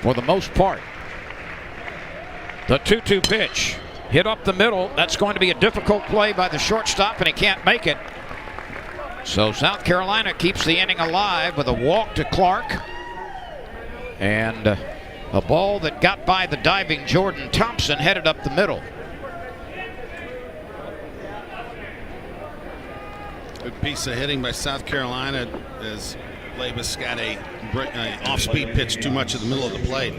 for the most part. The 2-2 pitch hit up the middle. That's going to be a difficult play by the shortstop, and he can't make it. So South Carolina keeps the inning alive with a walk to Clark and a ball that got by the diving Jordan Thompson headed up the middle. Good piece of hitting by South Carolina as Labus got a off-speed pitch too much at the middle of the plate.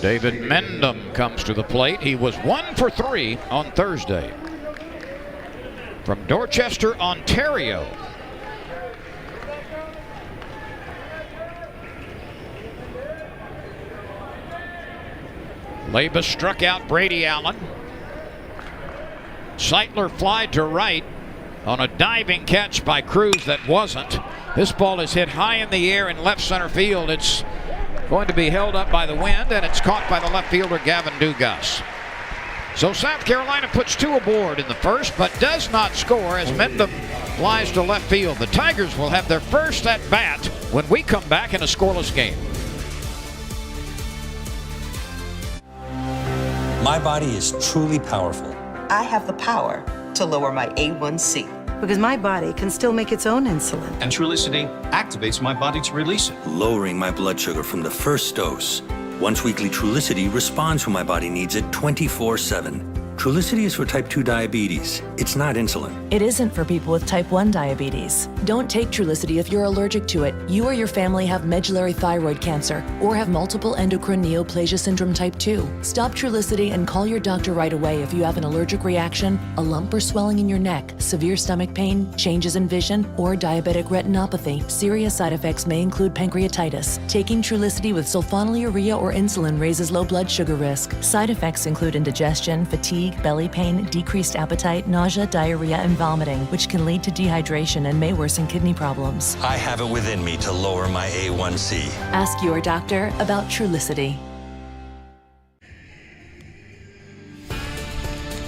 David Mendham comes to the plate. He was 1 for 3 on Thursday. From Dorchester, Ontario. Labus struck out Brady Allen. Seitler fly to right on a diving catch by Cruz that wasn't. This ball is hit high in the air in left center field. It's going to be held up by the wind, and it's caught by the left fielder Gavin Dugas. So South Carolina puts 2 aboard in the first, but does not score as Mendham flies to left field. The Tigers will have their first at bat when we come back in a scoreless game. My body is truly powerful. I have the power to lower my A1C. Because my body can still make its own insulin. And Trulicity activates my body to release it, Lowering my blood sugar from the first dose. Once weekly Trulicity responds when my body needs it 24/7. Trulicity is for type 2 diabetes. It's not insulin. It isn't for people with type 1 diabetes. Don't take Trulicity if you're allergic to it. You or your family have medullary thyroid cancer or have multiple endocrine neoplasia syndrome type 2. Stop Trulicity and call your doctor right away if you have an allergic reaction, a lump or swelling in your neck, severe stomach pain, changes in vision, or diabetic retinopathy. Serious side effects may include pancreatitis. Taking Trulicity with sulfonylurea or insulin raises low blood sugar risk. Side effects include indigestion, fatigue, belly pain, decreased appetite, nausea, diarrhea, and vomiting, which can lead to dehydration and may worsen kidney problems. I have it within me to lower my A1C. Ask your doctor about Trulicity.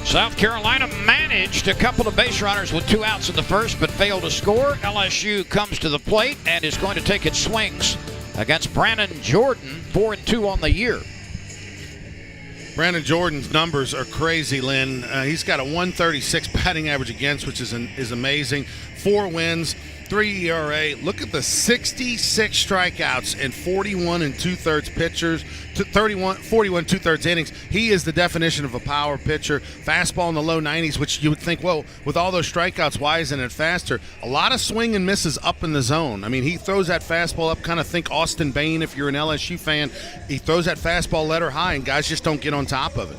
South Carolina managed a couple of base runners with 2 outs in the first, but failed to score. LSU comes to the plate and is going to take its swings against Brandon Jordan, 4-2 on the year. Brandon Jordan's numbers are crazy, Lynn. He's got a 136 batting average against, which is amazing. 4 wins, 3 ERA. Look at the 66 strikeouts and 41 2/3 pitchers, 41 2/3 innings. He is the definition of a power pitcher. Fastball in the low 90s, which you would think, well, with all those strikeouts, why isn't it faster? A lot of swing and misses up in the zone. I mean, he throws that fastball up, kind of think Austin Bain if you're an LSU fan. He throws that fastball letter high, and guys just don't get on top of it.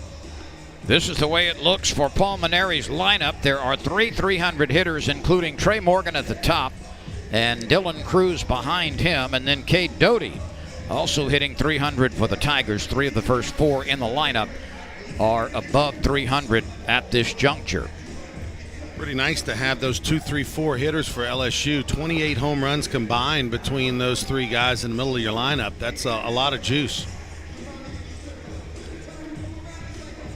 This is the way it looks for Paul Maneri's lineup. There are 3 300 hitters, including Trey Morgan at the top and Dylan Cruz behind him, and then Cade Doty also hitting 300 for the Tigers. 3 of the first 4 in the lineup are above 300 at this juncture. Pretty nice to have those 2, 3, 4 hitters for LSU. 28 home runs combined between those 3 guys in the middle of your lineup. That's a lot of juice.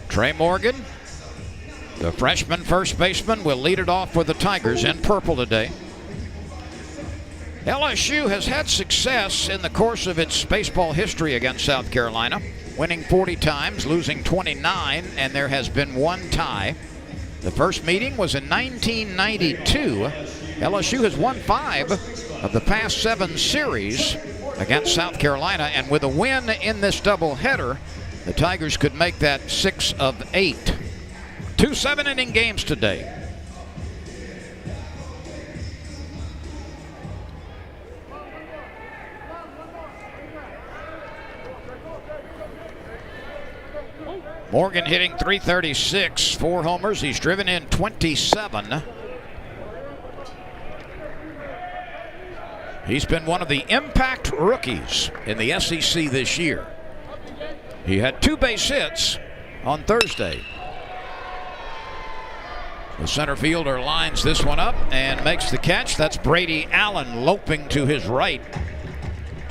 Trey Morgan, the freshman first baseman, will lead it off for the Tigers in purple today. LSU has had success in the course of its baseball history against South Carolina, winning 40 times, losing 29, and there has been 1 tie. The first meeting was in 1992. LSU has won 5 of the past 7 series against South Carolina, and with a win in this doubleheader, the Tigers could make that 6 of 8. 2 7-inning games today. Morgan hitting .336, 4 homers. He's driven in 27. He's been one of the impact rookies in the SEC this year. He had 2 base hits on Thursday. The center fielder lines this one up and makes the catch. That's Brady Allen loping to his right.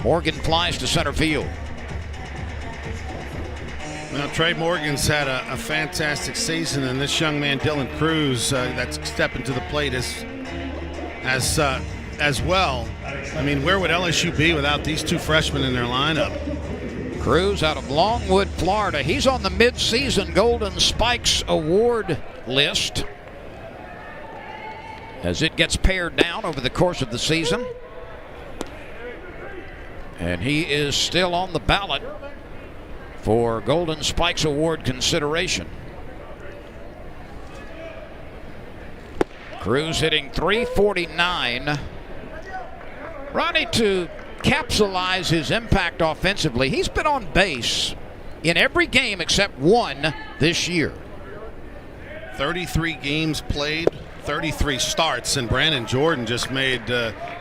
Morgan flies to center field. Now, Trey Morgan's had a fantastic season, and this young man, Dylan Cruz, that's stepping to the plate as well. I mean, where would LSU be without these 2 freshmen in their lineup? Cruz out of Longwood, Florida. He's on the mid-season Golden Spikes Award list as it gets pared down over the course of the season. And he is still on the ballot for Golden Spikes Award consideration. Cruz hitting .349. Ronnie, to capsulize his impact offensively, he's been on base in every game except one this year. 33 games played, 33 starts, and Brandon Jordan just made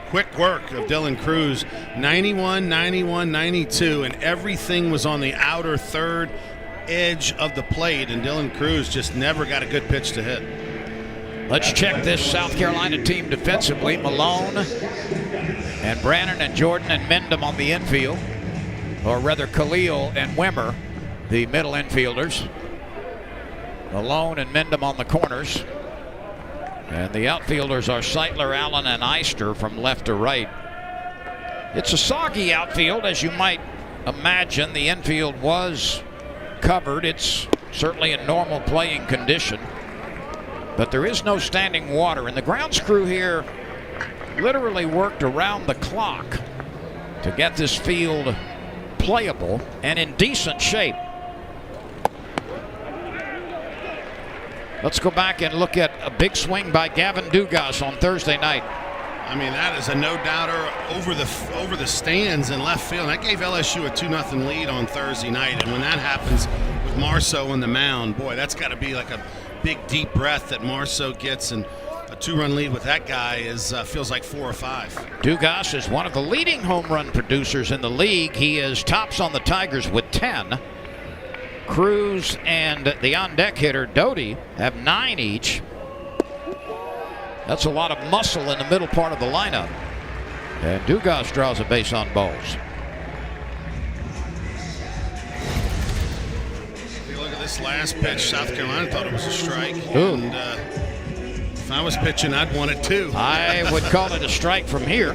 quick work of Dylan Cruz. 91, 91, 92, and everything was on the outer third edge of the plate, and Dylan Cruz just never got a good pitch to hit. Let's check this South Carolina team defensively. Malone and Brannon and Jordan and Mendham on the infield, or rather Khalil and Wimmer, the middle infielders. Malone and Mendham on the corners. And the outfielders are Seitler, Allen, and Eister from left to right. It's a soggy outfield, as you might imagine. The infield was covered. It's certainly in normal playing condition, but there is no standing water. And the grounds crew here literally worked around the clock to get this field playable and in decent shape. Let's go back and look at a big swing by Gavin Dugas on Thursday night. I mean, that is a no-doubter over the stands in left field. That gave LSU a 2-0 lead on Thursday night. And when that happens with Marceau on the mound, boy, that's got to be like a big, deep breath that Marceau gets. And a 2-run lead with that guy feels like 4 or 5. Dugas is one of the leading home run producers in the league. He is tops on the Tigers with 10. Cruz and the on-deck hitter Doty have 9 each. That's a lot of muscle in the middle part of the lineup. And Dugas draws a base on balls. Look at this last pitch. South Carolina thought it was a strike. Ooh. And if I was pitching, I'd want it too. I would call it a strike from here.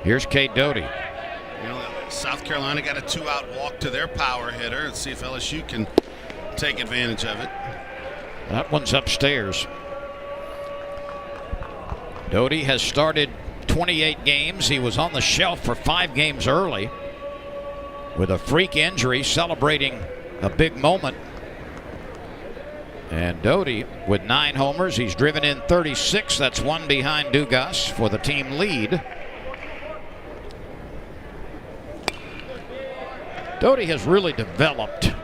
Here's Cade Doty. South Carolina got a 2-out walk to their power hitter. Let's see if LSU can take advantage of it. That one's upstairs. Doty has started 28 games. He was on the shelf for 5 games early with a freak injury, celebrating a big moment. And Doty with 9 homers. He's driven in 36. That's 1 behind Dugas for the team lead. Doty has really developed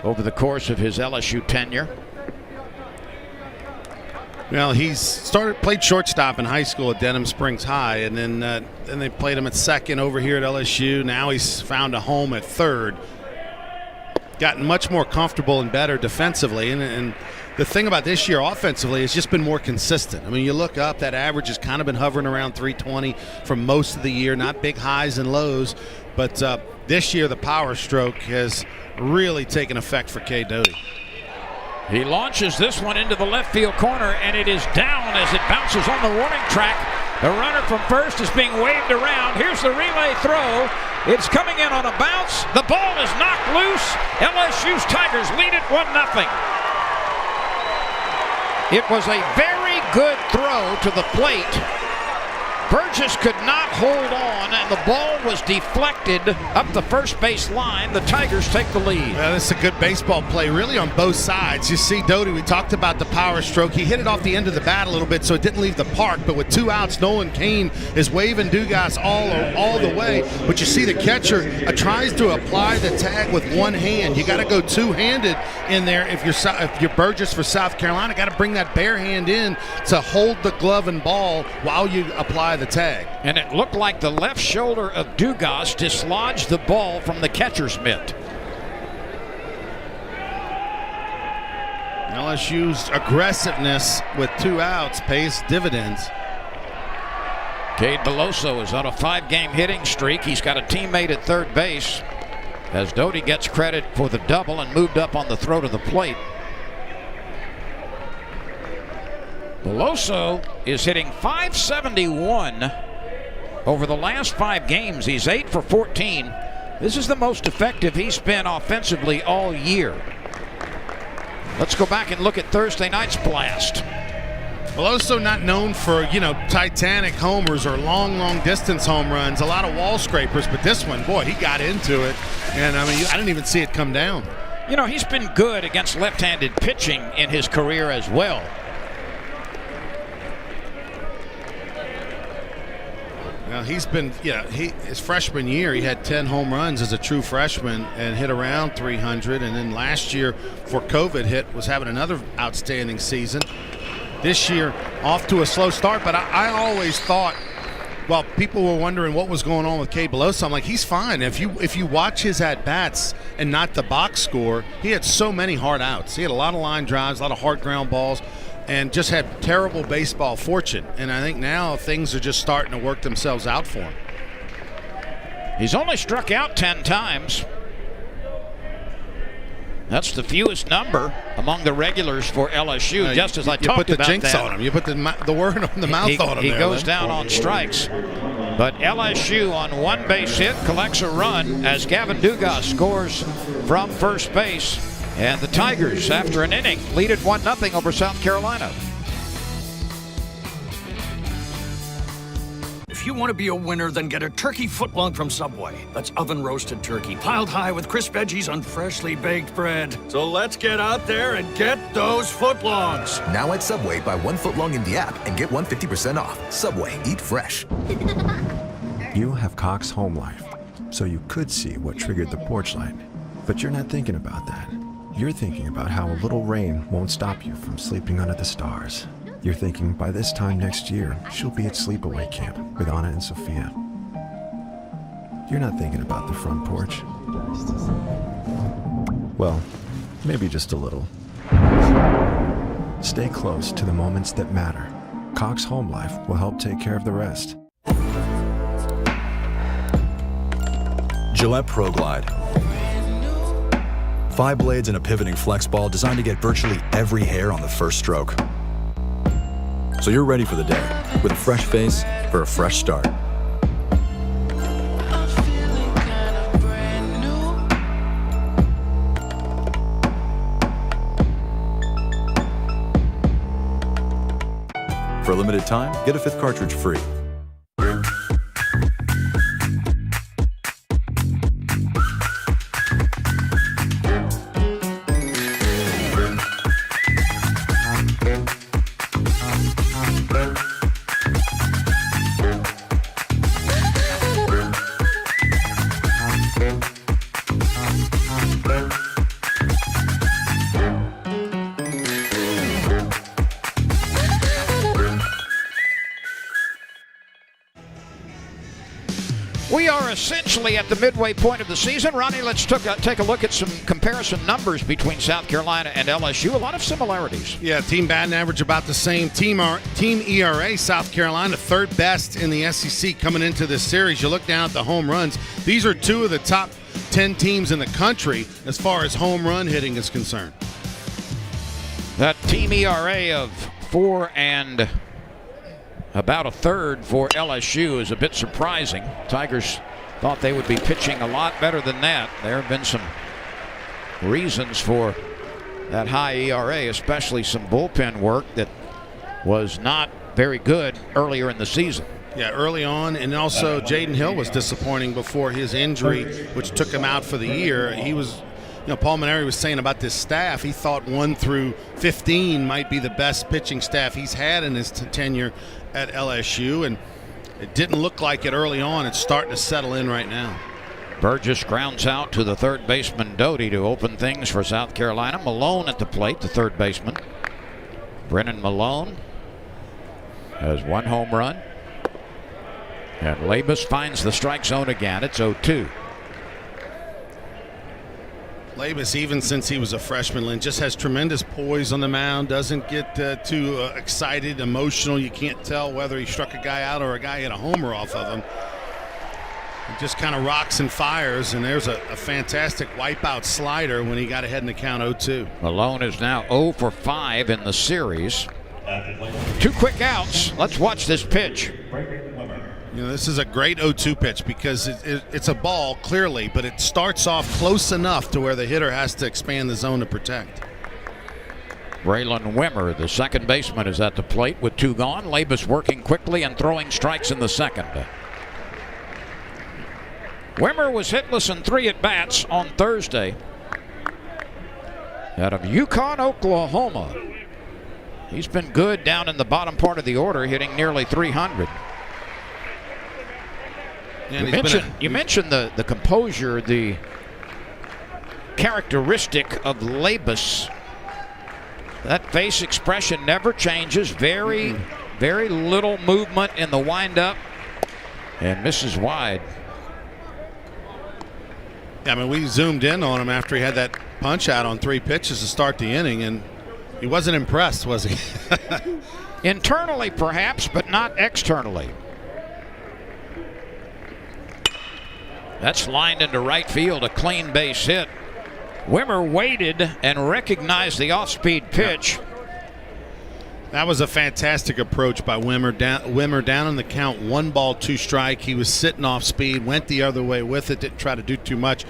over the course of his LSU tenure. Well, he's played shortstop in high school at Denham Springs High, and then they played him at second over here at LSU. Now he's found a home at third. Gotten much more comfortable and better defensively, and the thing about this year offensively has just been more consistent. I mean, you look up, that average has kind of been hovering around 320 for most of the year, not big highs and lows, but this year the power stroke has really taken effect for Cade Doty. He launches this one into the left field corner, and it is down as it bounces on the warning track. The runner from first is being waved around. Here's the relay throw. It's coming in on a bounce. The ball is knocked loose. LSU's Tigers lead it 1-0. It was a very good throw to the plate. Burgess could not hold on, and the ball was deflected up the first base line. The Tigers take the lead. Well, this is a good baseball play, really, on both sides. You see Doty, we talked about the power stroke. He hit it off the end of the bat a little bit, so it didn't leave the park. But with 2 outs, Nolan Cain is waving Dugas all the way. But you see the catcher tries to apply the tag with one hand. You got to go two-handed in there if you're Burgess for South Carolina. Got to bring that bare hand in to hold the glove and ball while you apply the tag. And it looked like the left shoulder of Dugas dislodged the ball from the catcher's mitt. LSU's aggressiveness with 2 outs pays dividends. Cade Beloso is on a 5-game hitting streak. He's got a teammate at third base as Doty gets credit for the double and moved up on the throw to the plate. Beloso is hitting .571 Over the last 5 games, he's 8 for 14. This is the most effective he's been offensively all year. Let's go back and look at Thursday night's blast. Well, also not known for, titanic homers or long distance home runs, a lot of wall scrapers, but this one, boy, he got into it. And I didn't even see it come down. He's been good against left-handed pitching in his career as well. Now he's been, his freshman year, he had 10 home runs as a true freshman and hit around 300. And then last year, before COVID hit, was having another outstanding season. This year, off to a slow start, but I always thought, while people were wondering what was going on with Cade Beloso, I'm like, he's fine. If you watch his at-bats and not the box score, he had so many hard outs. He had a lot of line drives, a lot of hard ground balls, and just had terrible baseball fortune. And I think now things are just starting to work themselves out for him. He's only struck out 10 times. That's the fewest number among the regulars for LSU, just as I talked about that. You put the jinx on him. You put the word on the mouth on him. He goes down on strikes. But LSU on one base hit collects a run as Gavin Dugas scores from first base. And the Tigers, after an inning, lead it 1-0 over South Carolina. If you want to be a winner, then get a turkey footlong from Subway. That's oven-roasted turkey, piled high with crisp veggies on freshly baked bread. So let's get out there and get those footlongs. Now at Subway, buy 1 footlong in the app and get 150% off. Subway, eat fresh. You have Cox Home Life, so you could see what triggered the porch light. But you're not thinking about that. You're thinking about how a little rain won't stop you from sleeping under the stars. You're thinking by this time next year, she'll be at sleepaway camp with Anna and Sophia. You're not thinking about the front porch. Well, maybe just a little. Stay close to the moments that matter. Cox Home Life will help take care of the rest. Gillette Pro Glide. 5 blades and a pivoting flex ball designed to get virtually every hair on the first stroke. So you're ready for the day, with a fresh face for a fresh start. For a limited time, get a 5th cartridge free. We are essentially at the midway point of the season. Ronnie, let's take a look at some comparison numbers between South Carolina and LSU. A lot of similarities. Yeah, team batting average about the same. Team ERA, South Carolina, 3rd best in the SEC coming into this series. You look down at the home runs. These are 2 of the top 10 teams in the country as far as home run hitting is concerned. That team ERA of 4 and about a third for LSU is a bit surprising. Tigers thought they would be pitching a lot better than that. There have been some reasons for that high ERA, especially some bullpen work that was not very good earlier in the season. Yeah, early on, and also Jaden Hill was disappointing before his injury, which took him out for the year. He was, Paul Maneri was saying about this staff, he thought 1 through 15 might be the best pitching staff he's had in his tenure at LSU, and it didn't look like it early on. It's starting to settle in right now. Burgess grounds out to the third baseman Doty to open things for South Carolina. Malone at the plate, the third baseman. Brennan Malone has 1 home run. And Labus finds the strike zone again. It's 0-2. Labus, even since he was a freshman, Lynn, just has tremendous poise on the mound, doesn't get too excited, emotional. You can't tell whether he struck a guy out or a guy hit a homer off of him. He just kind of rocks and fires, and there's a fantastic wipeout slider when he got ahead in the count 0-2. Malone is now 0 for 5 in the series. 2 quick outs. Let's watch this pitch. This is a great 0-2 pitch because it's a ball, clearly, but it starts off close enough to where the hitter has to expand the zone to protect. Braylon Wimmer, the second baseman, is at the plate with 2 gone. Labus working quickly and throwing strikes in the second. Wimmer was hitless in 3 at-bats on Thursday out of Yukon, Oklahoma. He's been good down in the bottom part of the order, hitting nearly 300. You mentioned the composure, the characteristic of Labus. That face expression never changes. Very little movement in the windup, and misses wide. Yeah, we zoomed in on him after he had that punch out on 3 pitches to start the inning, and he wasn't impressed, was he? Internally, perhaps, but not externally. That's lined into right field, a clean base hit. Wimmer waited and recognized the off-speed pitch. That was a fantastic approach by Wimmer. Down in the count, 1 ball, 2 strike. He was sitting off speed, went the other way with it, didn't try to do too much.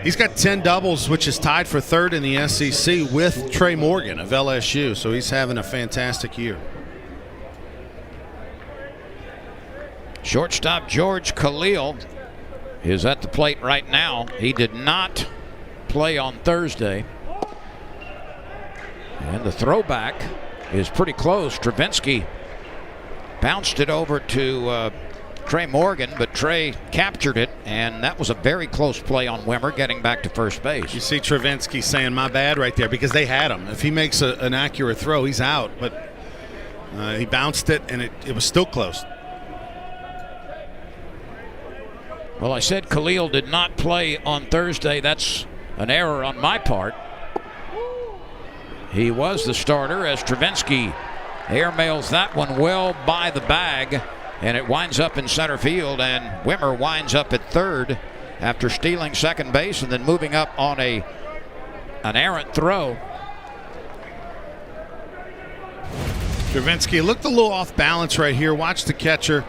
He's got 10 doubles, which is tied for 3rd in the SEC with Trey Morgan of LSU, so he's having a fantastic year. Shortstop George Khalil is at the plate right now. He did not play on Thursday. And the throwback is pretty close. Stravinsky bounced it over to Trey Morgan, but Trey captured it, and that was a very close play on Wimmer getting back to first base. You see Stravinsky saying my bad right there because they had him. If he makes an accurate throw, he's out, but he bounced it, and it was still close. Well, I said Khalil did not play on Thursday. That's an error on my part. He was the starter as Stravinsky airmails that one well by the bag, and it winds up in center field, and Wimmer winds up at third after stealing second base and then moving up on an errant throw. Stravinsky looked a little off balance right here. Watch the catcher.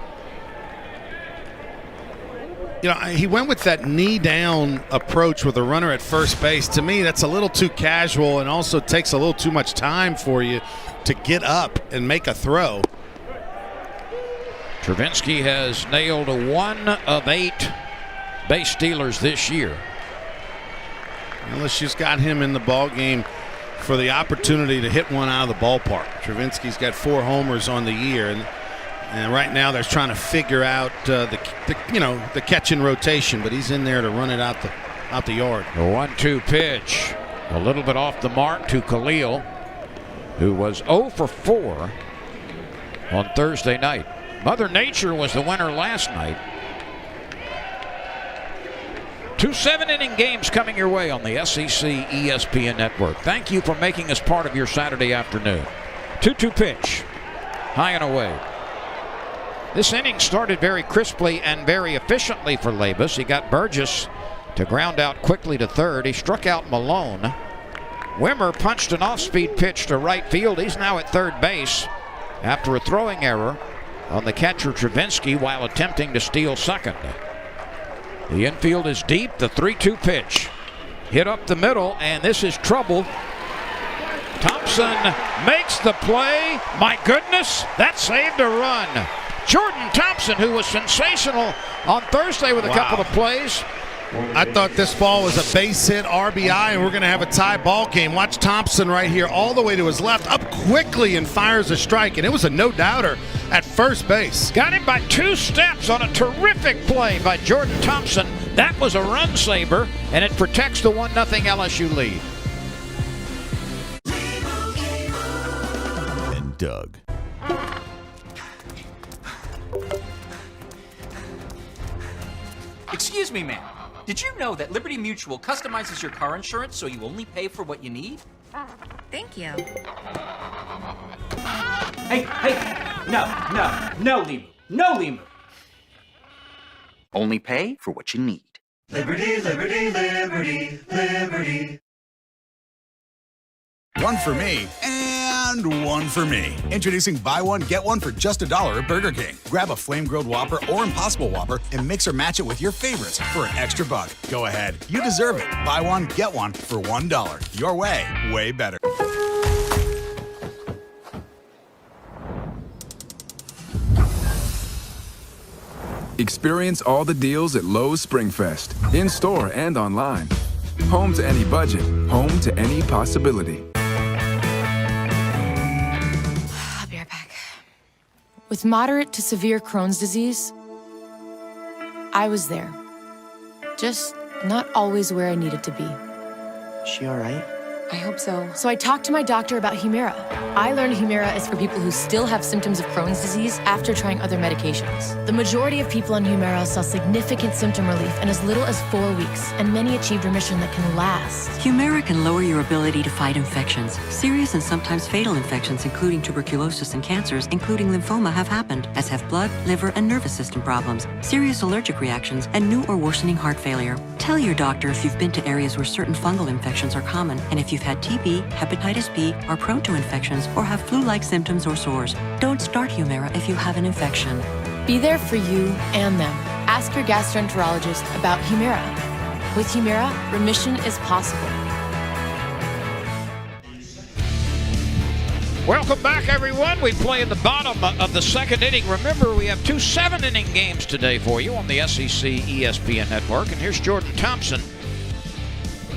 He went with that knee-down approach with a runner at first base. To me, that's a little too casual and also takes a little too much time for you to get up and make a throw. Stravinsky has nailed 1 of 8 base stealers this year. LSU's got him in the ball game for the opportunity to hit one out of the ballpark. Stravinsky's got 4 homers on the year, and right now they're trying to figure out the catch in rotation, but he's in there to run it out the yard. A 1-2 pitch, a little bit off the mark to Khalil, who was 0 for 4 on Thursday night. Mother Nature was the winner last night. 2 7-inning games coming your way on the SEC ESPN network. Thank you for making us part of your Saturday afternoon. 2-2 pitch, high and away. This inning started very crisply and very efficiently for Labus. He got Burgess to ground out quickly to third. He struck out Malone. Wimmer punched an off-speed pitch to right field. He's now at third base after a throwing error on the catcher Stravinsky while attempting to steal second. The infield is deep. The 3-2 pitch hit up the middle, and this is trouble. Thompson makes the play. My goodness, that saved a run. Jordan Thompson, who was sensational on Thursday with a couple of plays. I thought this ball was a base hit RBI, and we're going to have a tie ball game. Watch Thompson right here all the way to his left, up quickly and fires a strike, and it was a no-doubter at first base. Got him by 2 steps on a terrific play by Jordan Thompson. That was a run saver, and it protects the 1-0 LSU lead. And Doug. Excuse me, ma'am. Did you know that Liberty Mutual customizes your car insurance so you only pay for what you need? Thank you. Hey, no, Limu. No, Limu. Only pay for what you need. Liberty, liberty, liberty, liberty. One for me and and one for me. Introducing buy one, get one for just $1 at Burger King. Grab a flame-grilled Whopper or Impossible Whopper and mix or match it with your favorites for an extra buck. Go ahead. You deserve it. Buy one, get one for $1. Your way better. Experience all the deals at Lowe's SpringFest, in-store and online. Home to any budget, home to any possibility. I'll be right back. With moderate to severe Crohn's disease, I was there. Just not always where I needed to be. Is she all right? I hope so. So I talked to my doctor about Humira. I learned Humira is for people who still have symptoms of Crohn's disease after trying other medications. The majority of people on Humira saw significant symptom relief in as little as 4 weeks, and many achieved remission that can last. Humira can lower your ability to fight infections. Serious and sometimes fatal infections, including tuberculosis and cancers, including lymphoma, have happened, as have blood, liver, and nervous system problems, serious allergic reactions, and new or worsening heart failure. Tell your doctor if you've been to areas where certain fungal infections are common, and if you've had TB, hepatitis B, are prone to infections, or have flu-like symptoms or sores. Don't start Humira if you have an infection. Be there for you and them. Ask your gastroenterologist about Humira. With Humira, remission is possible. Welcome back, everyone. We play in the bottom of the second inning. Remember, we have 2 7-inning games today for you on the SEC ESPN network. And here's Jordan Thompson,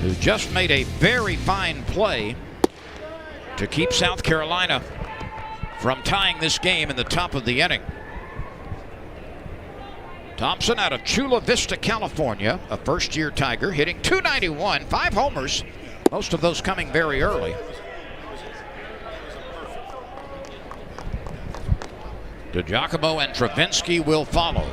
who just made a very fine play to keep South Carolina from tying this game in the top of the inning. Thompson out of Chula Vista, California, a first-year Tiger, hitting .291, 5 homers, most of those coming very early. DiGiacomo and Travinski will follow.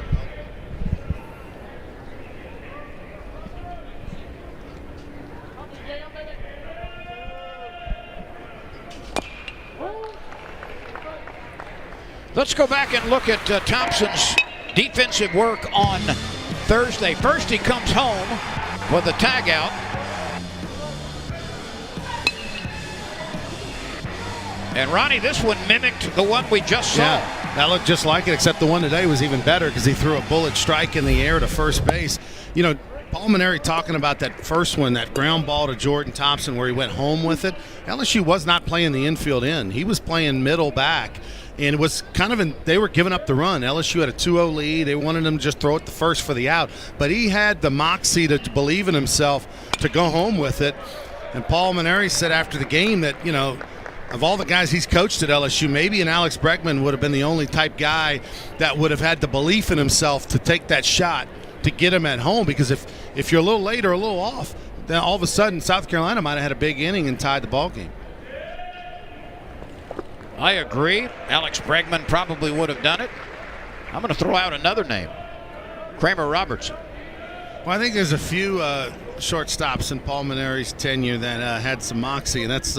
Let's go back and look at Thompson's defensive work on Thursday. First, he comes home with a tag out. And Ronnie, this one mimicked the one we just saw. Yeah, that looked just like it, except the one today was even better because he threw a bullet strike in the air to first base. You know, Paul Maneri talking about that first one, that ground ball to Jordan Thompson where he went home with it. LSU was not playing the infield in. He was playing middle back. And it was kind of they were giving up the run. LSU had a 2-0 lead. They wanted him to just throw it the first for the out. But he had the moxie to believe in himself to go home with it. And Paul Maneri said after the game that, you know, of all the guys he's coached at LSU, maybe an Alex Bregman would have been the only type guy that would have had the belief in himself to take that shot to get him at home. Because if you're a little late or a little off, then all of a sudden South Carolina might have had a big inning and tied the ball game. I agree. Alex Bregman probably would have done it. I'm going to throw out another name, Kramer Robertson. Well, I think there's a few shortstops in Paul Maneri's tenure that had some moxie, and that's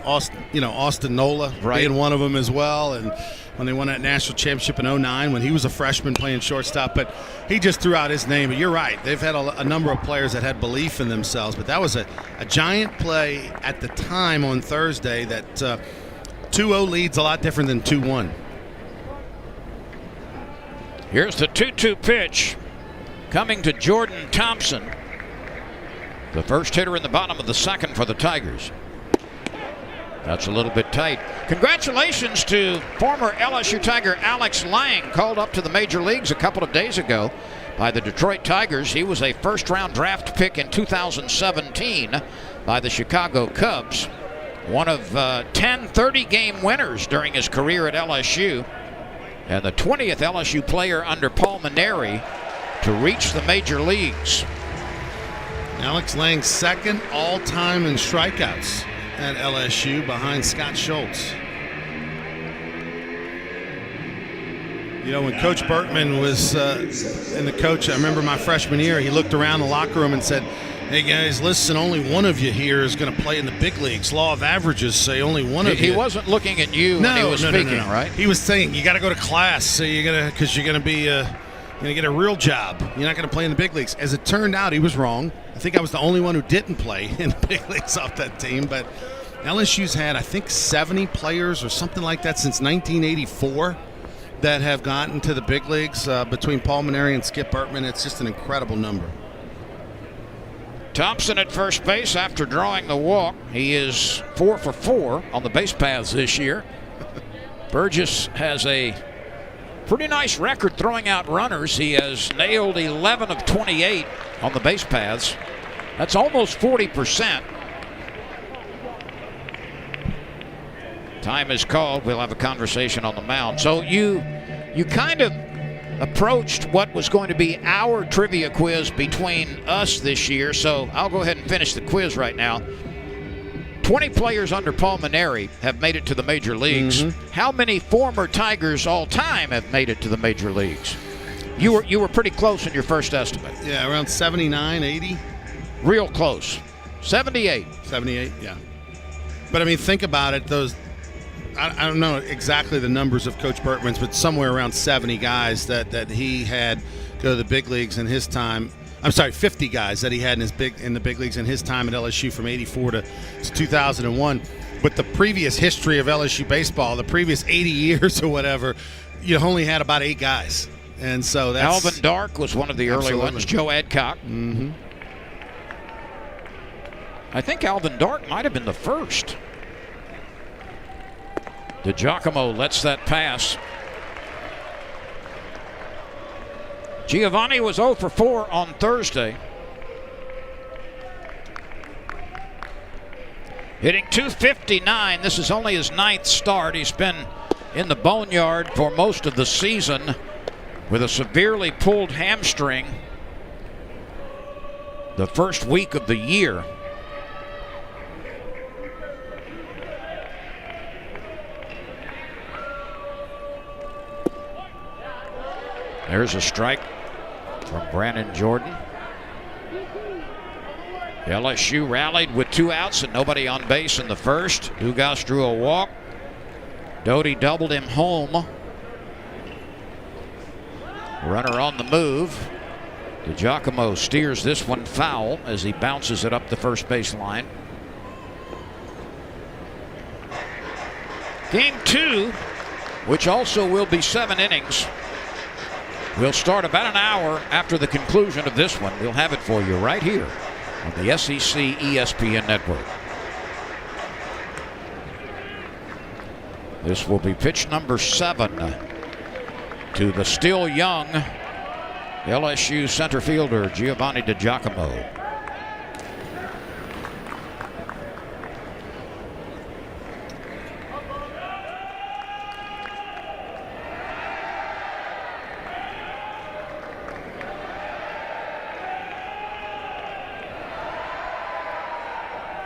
Austin Nola being one of them as well. And when they won that national championship in 2009, when he was a freshman playing shortstop, but he just threw out his name. But you're right, they've had a number of players that had belief in themselves. But that was a giant play at the time on Thursday. That 2-0 lead's a lot different than 2-1. Here's the 2-2 pitch coming to Jordan Thompson, the first hitter in the bottom of the second for the Tigers. That's a little bit tight. Congratulations to former LSU Tiger Alex Lang, called up to the major leagues a couple of days ago by the Detroit Tigers. He was a first-round draft pick in 2017 by the Chicago Cubs. One of 10 30-game winners during his career at LSU, and the 20th LSU player under Paul Maneri to reach the major leagues. Alex Lang's second all-time in strikeouts at LSU behind Scott Schultz. You know, when Coach Bertman was in the coach, I remember my freshman year, he looked around the locker room and said, "Hey guys, listen, only one of you here is going to play in the big leagues. Law of averages say only one of you." He wasn't looking at you when he was speaking, right? He was saying you got to go to class, so because you're going to be going to get a real job. You're not going to play in the big leagues. As it turned out, he was wrong. I think I was the only one who didn't play in the big leagues off that team, but LSU's had, I think, 70 players or something like that since 1984 that have gotten to the big leagues between Paul Mainieri and Skip Bertman. It's just an incredible number. Thompson at first base after drawing the walk. He is 4 for 4 on the base paths this year. Burgess has a pretty nice record throwing out runners. He has nailed 11 of 28 on the base paths. That's almost 40%. Time is called. We'll have a conversation on the mound. So you kind of approached what was going to be our trivia quiz between us this year. So I'll go ahead and finish the quiz right now. 20 players under Paul Mainieri have made it to the major leagues. How many former Tigers all time have made it to the major leagues? You were pretty close in your first estimate. Yeah, around 79, 80. Real close. 78. 78, yeah. But I mean, think about it. Those, I don't know exactly the numbers of Coach Bertman's, but somewhere around 70 guys that he had go to the big leagues in his time. I'm sorry, 50 guys that he had in the big leagues in his time at LSU from 84 to 2001. But the previous history of LSU baseball, the previous 80 years or whatever, you only had about 8 guys. And so that's... Alvin Dark was one of the early ones. Joe Adcock. I think Alvin Dark might have been the first. DiGiacomo lets that pass. Giovanni was 0 for 4 on Thursday. Hitting .259. This is only his 9th start. He's been in the boneyard for most of the season with a severely pulled hamstring the first week of the year. There's a strike from Brandon Jordan. LSU rallied with 2 outs and nobody on base in the first. Dugas drew a walk. Doty doubled him home. Runner on the move. DiGiacomo steers this one foul as he bounces it up the first base line. Game 2, which also will be 7 innings, will start about an hour after the conclusion of this one. We'll have it for you right here on the SEC ESPN network. This will be pitch number 7 to the still young LSU center fielder Giovanni DiGiacomo.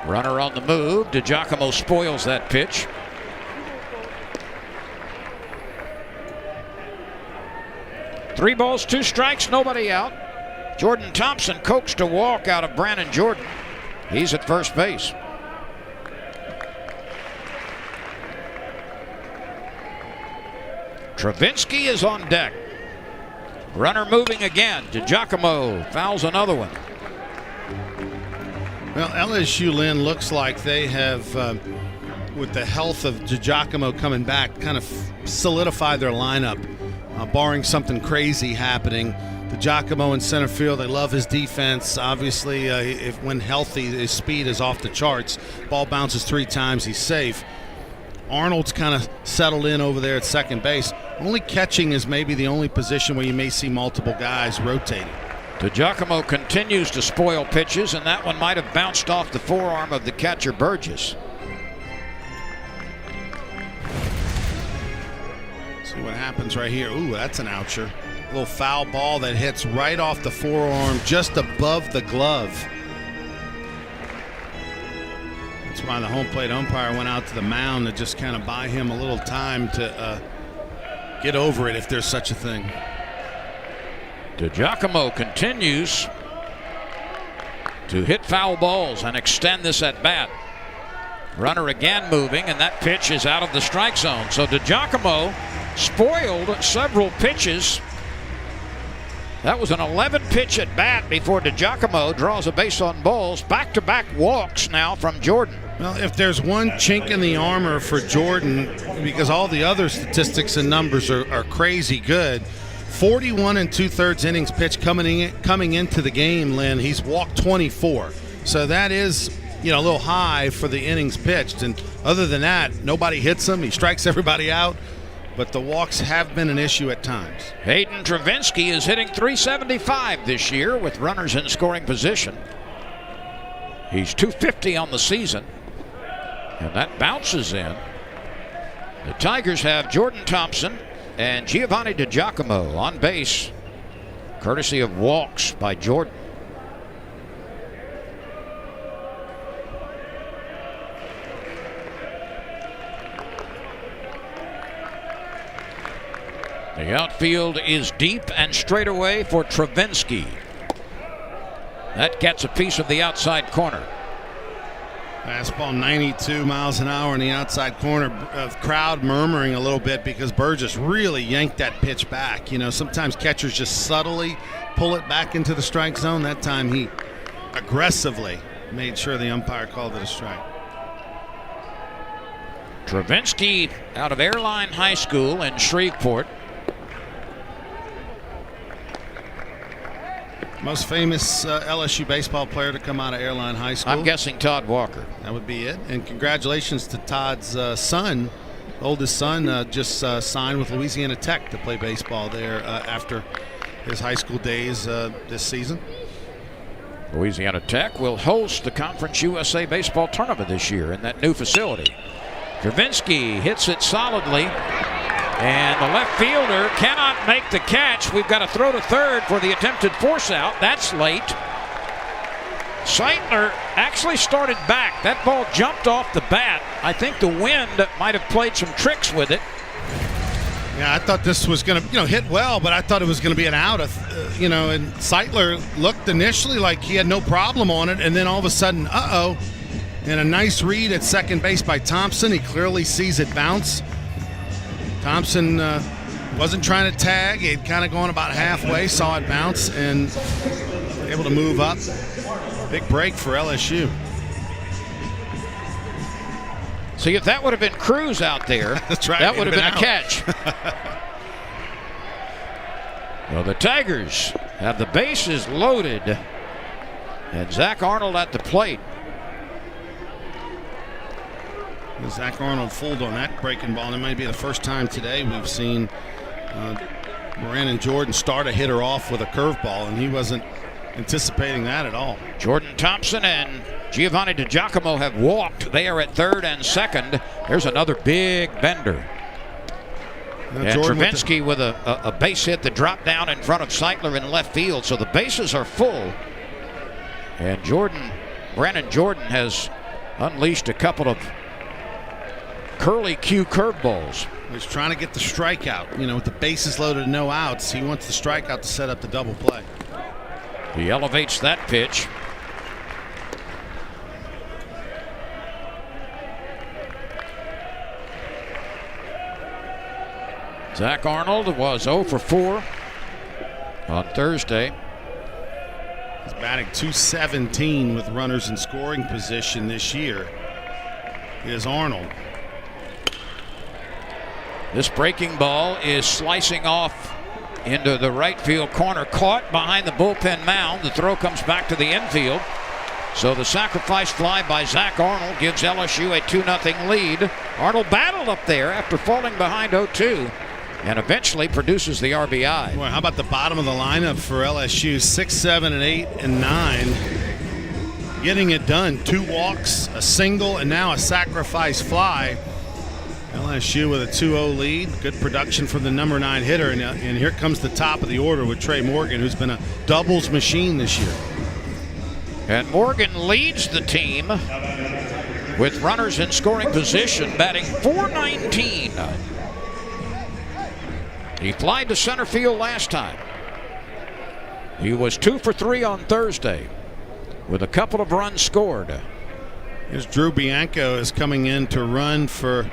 Runner on the move. DiGiacomo spoils that pitch. Three balls, 2 strikes, nobody out. Jordan Thompson coaxed a walk out of Brandon Jordan. He's at first base. Travinski is on deck. Runner moving again. DiGiacomo fouls another one. Well, LSU, Lynn, looks like they have, with the health of DiGiacomo coming back, kind of solidified their lineup, barring something crazy happening. DiGiacomo in center field, they love his defense. Obviously, when healthy, his speed is off the charts. Ball bounces 3 times, he's safe. Arnold's kind of settled in over there at second base. Only catching is maybe the only position where you may see multiple guys rotating. DiGiacomo continues to spoil pitches, and that one might have bounced off the forearm of the catcher Burgess. See what happens right here. Ooh, that's an oucher. A little foul ball that hits right off the forearm, just above the glove. That's why the home plate umpire went out to the mound to just kind of buy him a little time to get over it, if there's such a thing. DiGiacomo continues to hit foul balls and extend this at bat. Runner again moving, and that pitch is out of the strike zone. So DiGiacomo spoiled several pitches That was an 11-pitch at bat before DiGiacomo draws a base on balls. Back-to-back walks now from Jordan. Well, if there's one chink in the armor for Jordan, because all the other statistics and numbers are crazy good, 41 2/3 innings pitched coming into the game, Lynn. He's walked 24. So that is, a little high for the innings pitched. And other than that, nobody hits him. He strikes everybody out. But the walks have been an issue at times. Hayden Travinski is hitting .375 this year with runners in scoring position. He's .250 on the season. And that bounces in. The Tigers have Jordan Thompson and Giovanni DiGiacomo on base, courtesy of walks by Jordan. The outfield is deep and straight away for Travinski. That gets a piece of the outside corner. Fastball 92 miles an hour in the outside corner. Crowd murmuring a little bit because Burgess really yanked that pitch back. Sometimes catchers just subtly pull it back into the strike zone. That time he aggressively made sure the umpire called it a strike. Travinski out of Airline High School in Shreveport. Most famous LSU baseball player to come out of Airline High School? I'm guessing Todd Walker. That would be it. And congratulations to Todd's son. Oldest son just signed with Louisiana Tech to play baseball there after his high school days this season. Louisiana Tech will host the Conference USA Baseball Tournament this year in that new facility. Travinski hits it solidly. And the left fielder cannot make the catch. We've got to throw to third for the attempted force out. That's late. Seitler actually started back. That ball jumped off the bat. I think the wind might have played some tricks with it. Yeah, I thought this was going to, hit well, but I thought it was going to be an out. And Seitler looked initially like he had no problem on it, and then all of a sudden, and a nice read at second base by Thompson. He clearly sees it bounce. Thompson wasn't trying to tag. He had kind of gone about halfway, saw it bounce, and able to move up. Big break for LSU. See, if that would have been Cruz out there, that's right, that would have been out. A catch. Well, the Tigers have the bases loaded, and Zach Arnold at the plate. Zach Arnold fooled on that breaking ball. And it might be the first time today we've seen Brandon Jordan start a hitter off with a curveball, and he wasn't anticipating that at all. Jordan Thompson and Giovanni DiGiacomo have walked. They are at third and second. There's another big bender. And Travinski with a base hit that dropped down in front of Seitler in left field. So the bases are full. And Brandon Jordan has unleashed a couple of curly Q curveballs. He's trying to get the strikeout. With the bases loaded and no outs, he wants the strikeout to set up the double play. He elevates that pitch. Zach Arnold was 0 for 4 on Thursday. He's batting .217 with runners in scoring position this year. Is Arnold. This breaking ball is slicing off into the right field corner, caught behind the bullpen mound. The throw comes back to the infield. So the sacrifice fly by Zach Arnold gives LSU a 2-0 lead. Arnold battled up there after falling behind 0-2 and eventually produces the RBI. Boy, how about the bottom of the lineup for LSU? 6, 7, and 8, and 9. Getting it done. 2 walks, a single, and now a sacrifice fly. LSU with a 2-0 lead. Good production from the number 9 hitter. And here comes the top of the order with Trey Morgan, who's been a doubles machine this year. And Morgan leads the team with runners in scoring position, batting .419. He flied to center field last time. He was 2 for 3 on Thursday with a couple of runs scored. Here's Drew Bianco is coming in to run for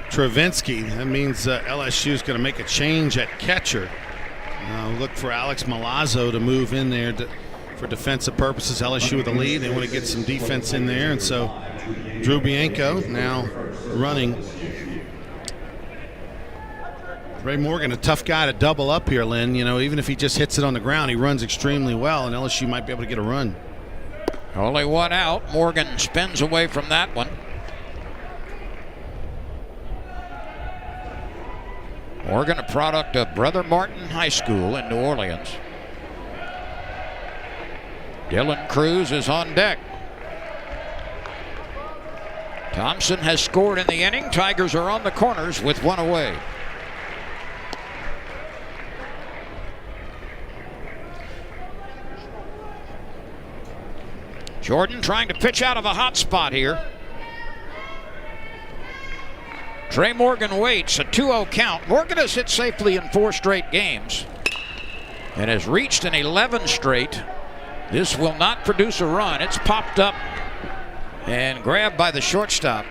Travinski. That means LSU is going to make a change at catcher. Look for Alex Milazzo to move in there for defensive purposes. LSU with the lead. They want to get some defense in there. And so Drew Bianco now running. Ray Morgan, a tough guy to double up here, Lynn. You know, even if he just hits it on the ground, he runs extremely well, and LSU might be able to get a run. Only one out. Morgan spins away from that one. Morgan, a product of Brother Martin High School in New Orleans. Dylan Cruz is on deck. Thompson has scored in the inning. Tigers are on the corners with one away. Jordan trying to pitch out of a hot spot here. Trey Morgan waits, a 2-0 count. Morgan has hit safely in 4 straight games and has reached an 11 straight. This will not produce a run. It's popped up and grabbed by the shortstop.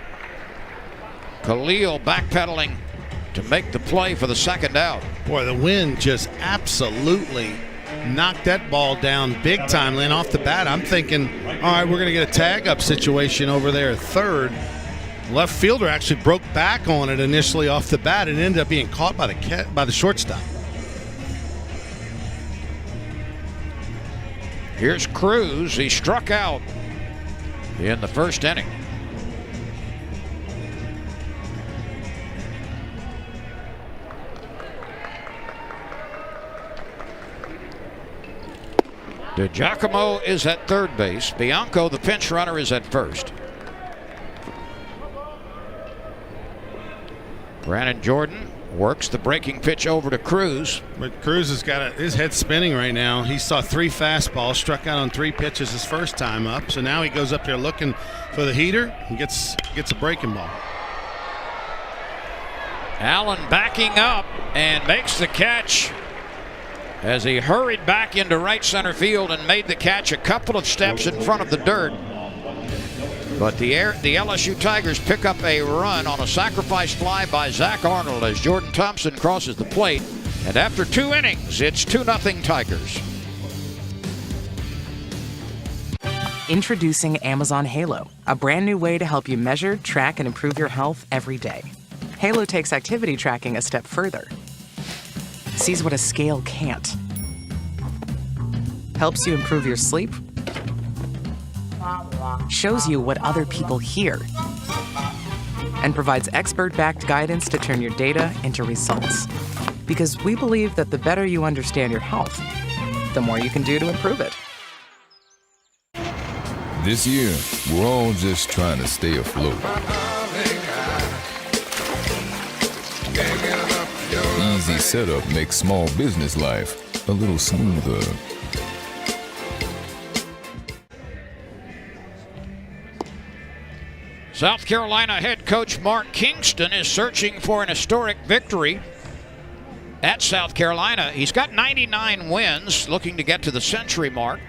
Khalil backpedaling to make the play for the second out. Boy, the wind just absolutely knocked that ball down big time, Lynn, off the bat. I'm thinking, all right, we're going to get a tag-up situation over there at third. Left fielder actually broke back on it initially off the bat and ended up being caught by the shortstop. Here's Cruz. He struck out in the first inning. DiGiacomo is at third base. Bianco, the pinch runner, is at first. Brandon Jordan works the breaking pitch over to Cruz. But Cruz has got his head spinning right now. He saw 3 fastballs, struck out on 3 pitches his first time up. So now he goes up there looking for the heater and gets a breaking ball. Allen backing up and makes the catch as he hurried back into right center field and made the catch a couple of steps in front of the dirt. But the LSU Tigers pick up a run on a sacrifice fly by Zach Arnold as Jordan Thompson crosses the plate. And after 2 innings, it's 2-0 Tigers. Introducing Amazon Halo, a brand new way to help you measure, track, and improve your health every day. Halo takes activity tracking a step further. Sees what a scale can't. Helps you improve your sleep. Shows you what other people hear. And provides expert-backed guidance to turn your data into results. Because we believe that the better you understand your health, the more you can do to improve it. This year, we're all just trying to stay afloat. Easy setup makes small business life a little smoother. South Carolina head coach Mark Kingston is searching for an historic victory at South Carolina. He's got 99 wins, looking to get to the century mark.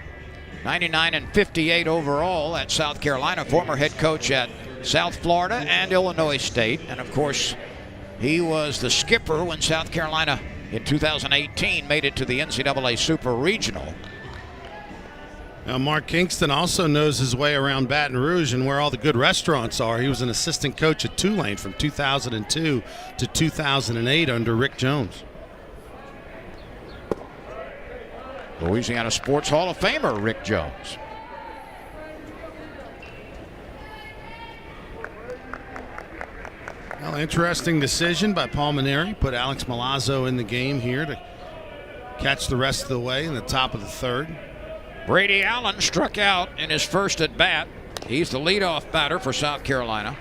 99 and 58 overall at South Carolina. Former head coach at South Florida and Illinois State. And of course, he was the skipper when South Carolina in 2018 made it to the NCAA Super Regional. Now, Mark Kingston also knows his way around Baton Rouge and where all the good restaurants are. He was an assistant coach at Tulane from 2002 to 2008 under Rick Jones. Louisiana Sports Hall of Famer Rick Jones. Well, interesting decision by Paul Maneri. Put Alex Milazzo in the game here to catch the rest of the way in the top of the third. Brady Allen struck out in his first at bat. He's the leadoff batter for South Carolina.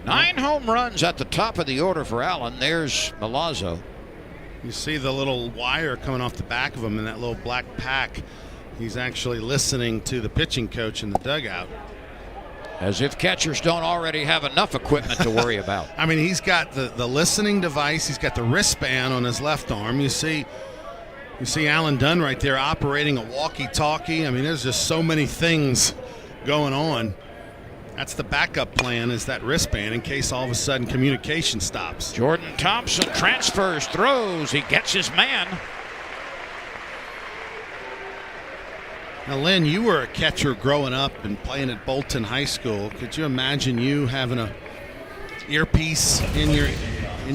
Nine home runs at the top of the order for Allen. There's Milazzo. You see the little wire coming off the back of him in that little black pack. He's actually listening to the pitching coach in the dugout. As if catchers don't already have enough equipment to worry about. I mean, he's got the listening device. He's got the wristband on his left arm. You see Alan Dunn right there operating a walkie-talkie. I mean, there's just so many things going on. That's the backup plan, is that wristband in case all of a sudden communication stops. Jordan Thompson transfers, throws. He gets his man. Now, Lynn, you were a catcher growing up and playing at Bolton High School. Could you imagine you having a earpiece in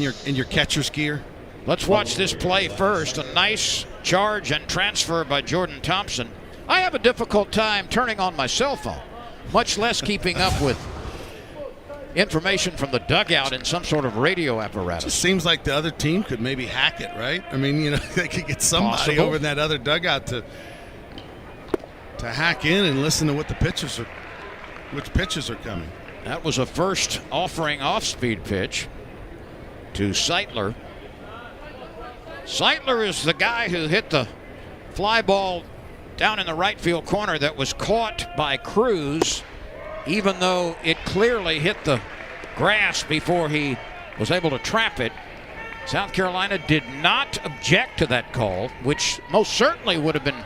your catcher's gear? Let's watch this play first. A nice charge and transfer by Jordan Thompson. I have a difficult time turning on my cell phone, much less keeping up with information from the dugout in some sort of radio apparatus. It just seems like the other team could maybe hack it, right? I mean, they could get somebody over in that other dugout to hack in and listen to what which pitches are coming. That was a first offering off-speed pitch to Seitler. Seitler is the guy who hit the fly ball down in the right field corner that was caught by Cruz, even though it clearly hit the grass before he was able to trap it. South Carolina did not object to that call, which most certainly would have been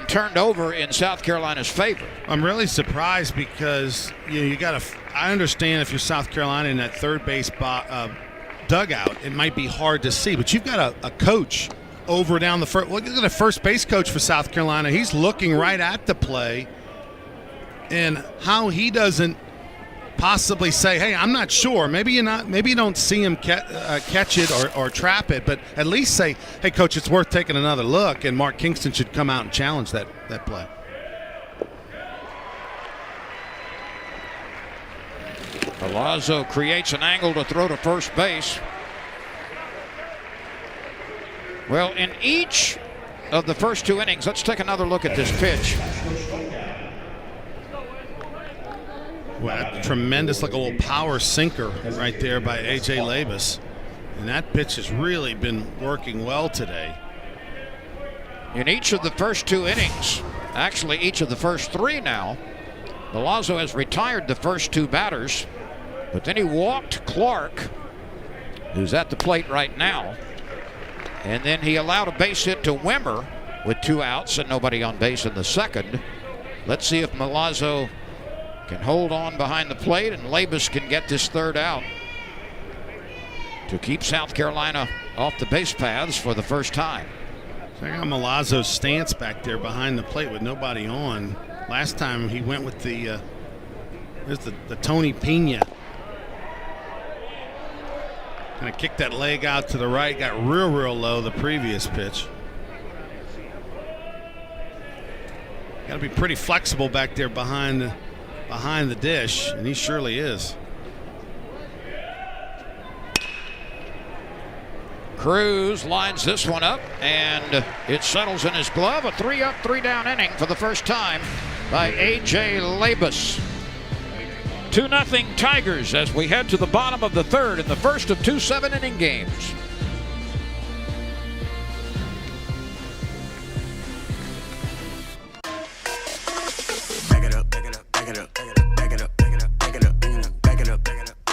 turned over in South Carolina's favor. I'm really surprised because I understand if you're South Carolina in that third base dugout, it might be hard to see, but you've got a coach over down the first. Look at the first base coach for South Carolina. He's looking right at the play, and how he doesn't possibly say, "Hey, I'm not sure. Maybe you don't see him catch it or trap it, but at least say, hey, coach, it's worth taking another look." And Mark Kingston should come out and challenge that play. Palazzo creates an angle to throw to first base. Well, in each of the first two innings, let's take another look at this pitch. Well, tremendous, like a little power sinker right there by A.J. Labus. And that pitch has really been working well today. In each of the first two innings, actually each of the first three now, Palazzo has retired the first two batters, but then he walked Clark, who's at the plate right now, and then he allowed a base hit to Wimmer with 2 outs and nobody on base in the second. Let's see if Palazzo can hold on behind the plate and Labus can get this third out to keep South Carolina off the base paths for the first time. Check out Malazzo's stance back there behind the plate with nobody on. Last time he went with the Tony Pena. Kind of kicked that leg out to the right, got real low the previous pitch. Got to be pretty flexible back there behind the dish, and he surely is. Cruz lines this one up, and it settles in his glove. A 3-up, 3-down inning for the first time by A.J. Labus. 2-0 Tigers as we head to the bottom of the third in the first of 2 7-inning games.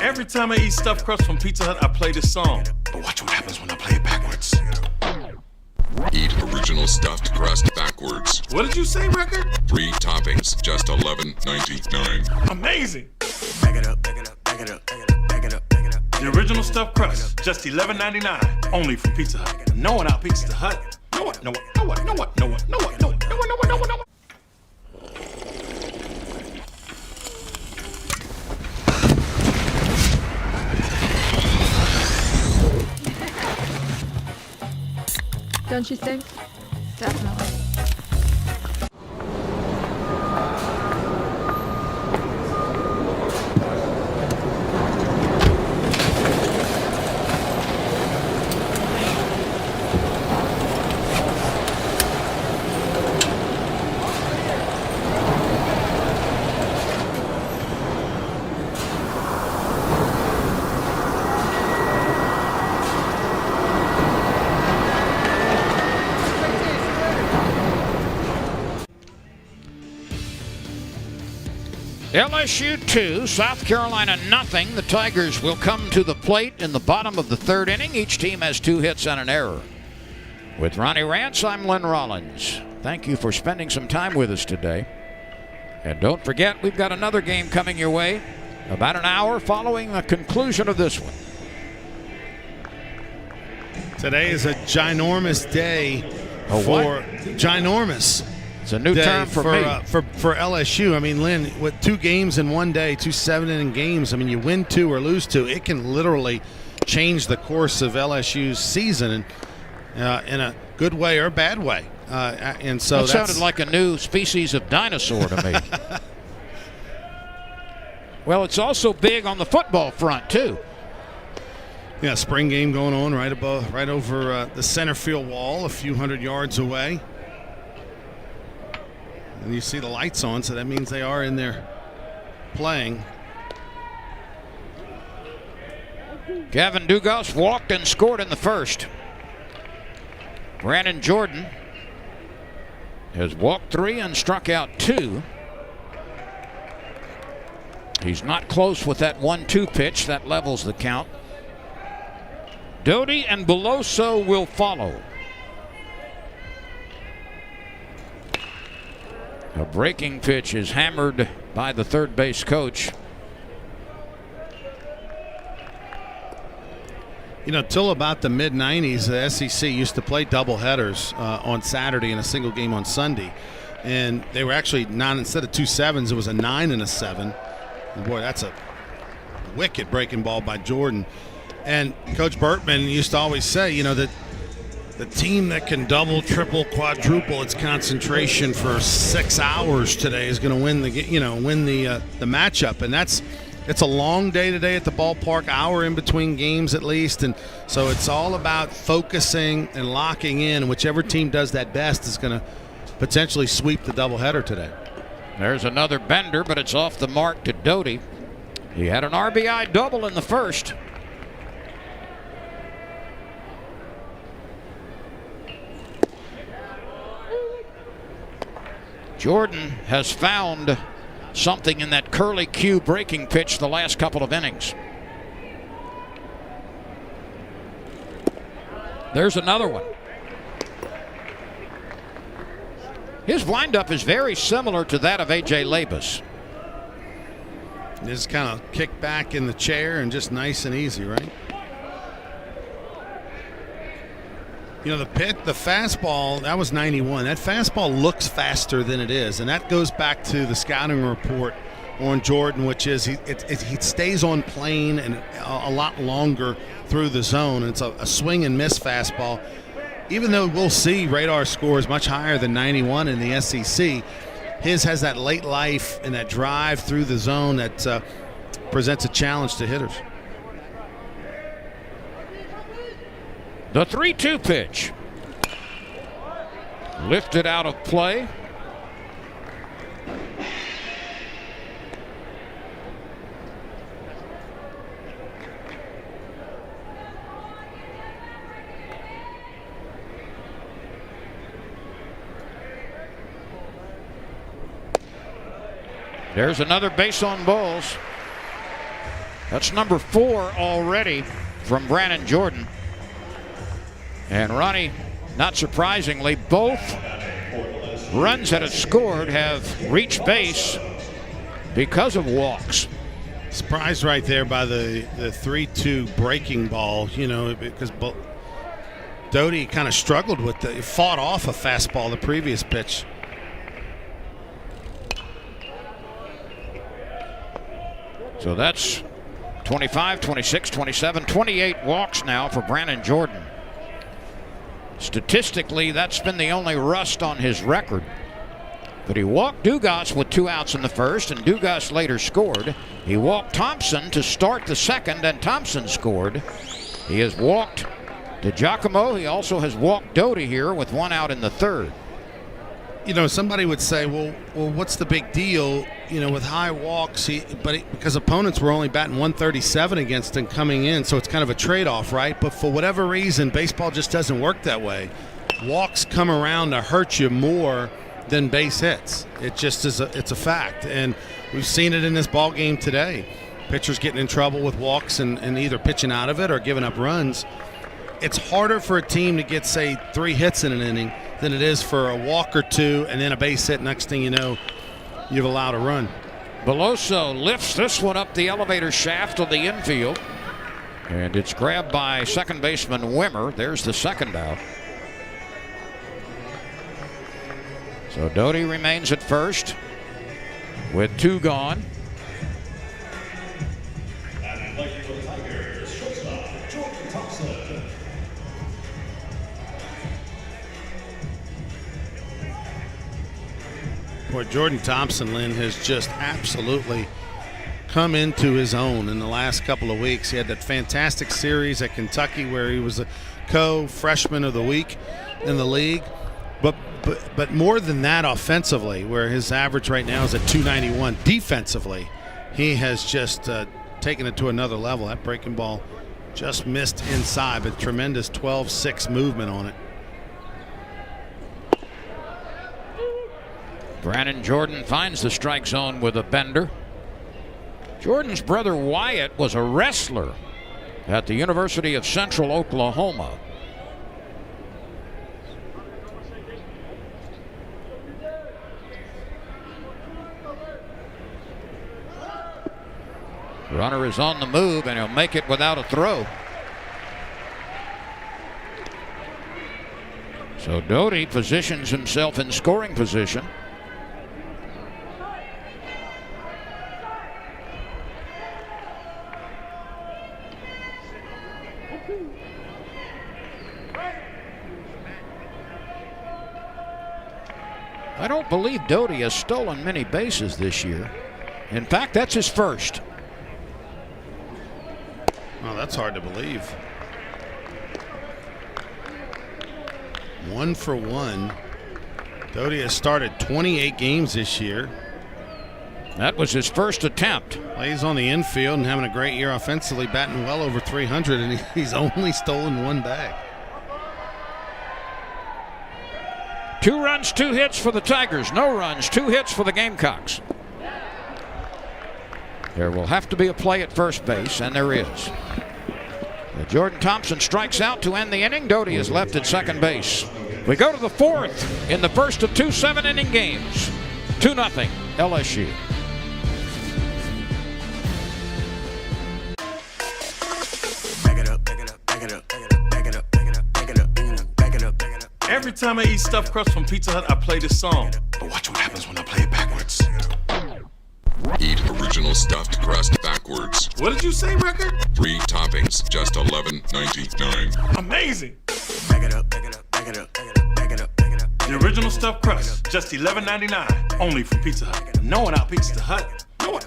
Every time I eat stuffed crust from Pizza Hut, I play this song. But watch what happens when I play it backwards. Eat original stuffed crust backwards. What did you say, Record? 3 toppings, just $11.99. Amazing. The original stuffed crust, just $11.99. Only from Pizza Hut. No one out Pizza Hut. No one. Don't you think? Definitely. LSU 2, South Carolina nothing. The Tigers will come to the plate in the bottom of the third inning. Each team has 2 hits and an error. With Ronnie Rance, I'm Lynn Rollins. Thank you for spending some time with us today. And don't forget, we've got another game coming your way about an hour following the conclusion of this one. Today is a ginormous day for ginormous. It's a new term for me. For LSU. I mean, Lynn, with 2 games in one day, 2 7-inning games, I mean, you win 2 or lose 2, it can literally change the course of LSU's season in a good way or a bad way. And so that sounded like a new species of dinosaur to me. Well, it's also big on the football front, too. Yeah, spring game going on right over the center field wall, a few hundred yards away. And you see the lights on, so that means they are in there playing. Gavin Dugas walked and scored in the first. Brandon Jordan has walked 3 and struck out 2. He's not close with that 1-2 pitch. That levels the count. Doty and Beloso will follow. A breaking pitch is hammered by the third base coach. You know, till about the mid-'90s, the SEC used to play doubleheaders on Saturday and a single game on Sunday. And they were actually instead of 2 7s, it was a 9 and a 7. And boy, that's a wicked breaking ball by Jordan. And Coach Bertman used to always say, you know, that the team that can double, triple, quadruple its concentration for 6 hours today is going to win the matchup. And it's a long day today at the ballpark, hour in between games at least. And so it's all about focusing and locking in. Whichever team does that best is going to potentially sweep the doubleheader today. There's another bender, but it's off the mark to Doty. He had an RBI double in the first. Jordan has found something in that curly cue breaking pitch the last couple of innings. There's another one. His windup is very similar to that of A.J. Labus. Just kind of kick back in the chair and just nice and easy, right? You know, the fastball, that was 91. That fastball looks faster than it is, and that goes back to the scouting report on Jordan, which is he stays on plane and a lot longer through the zone. It's a swing and miss fastball. Even though we'll see radar scores much higher than 91 in the SEC, his has that late life and that drive through the zone that presents a challenge to hitters. The 3-2 pitch. Lifted out of play. There's another base on balls. That's number 4 already from Brandon Jordan. And Ronnie, not surprisingly, both runs that have scored have reached base because of walks. Surprised right there by the 3-2 breaking ball, you know, because Doty kind of struggled with fought off a fastball the previous pitch. So that's 25, 26, 27, 28 walks now for Brandon Jordan. Statistically, that's been the only rust on his record. But he walked Dugas with 2 outs in the first, and Dugas later scored. He walked Thompson to start the second, and Thompson scored. He has walked DeGiacomo. He also has walked Doty here with 1 out in the third. You know, somebody would say, well, what's the big deal, you know, with high walks? Because opponents were only batting 137 against him coming in, so it's kind of a trade-off, right? But for whatever reason, baseball just doesn't work that way. Walks come around to hurt you more than base hits. It just is it's a fact, and we've seen it in this ball game today. Pitchers getting in trouble with walks and either pitching out of it or giving up runs. It's harder for a team to get, say, 3 hits in an inning than it is for a walk or 2 and then a base hit. Next thing you know, you've allowed a run. Beloso lifts this one up the elevator shaft of the infield. And it's grabbed by second baseman Wimmer. There's the second out. So Doty remains at first with 2 gone. Boy, Jordan Thompson, Lynn, has just absolutely come into his own in the last couple of weeks. He had that fantastic series at Kentucky where he was a co-freshman of the week in the league. But more than that offensively, where his average right now is at 291. Defensively, he has just taken it to another level. That breaking ball just missed inside, but tremendous 12-6 movement on it. Brandon Jordan finds the strike zone with a bender. Jordan's brother Wyatt was a wrestler at the University of Central Oklahoma. Runner is on the move, and he'll make it without a throw. So Doty positions himself in scoring position. I don't believe Doty has stolen many bases this year. In fact, that's his first. Oh, that's hard to believe. 1 for 1. Doty has started 28 games this year. That was his first attempt. Plays on the infield and having a great year offensively, batting well over 300, and he's only stolen 1 bag. 2 runs, 2 hits for the Tigers. No runs, 2 hits for the Gamecocks. There will have to be a play at first base, and there is. Jordan Thompson strikes out to end the inning. Doty is left at second base. We go to the 4th in the first of 2 7-inning games. 2-0 LSU. Every time I eat stuffed crust from Pizza Hut, I play this song. But watch what happens when I play it backwards. Eat original stuffed crust backwards. What did you say, record? 3 toppings, just $11.99. Amazing. The original stuffed crust, just $11.99. Only from Pizza Hut. No one out Pizza Hut. No one.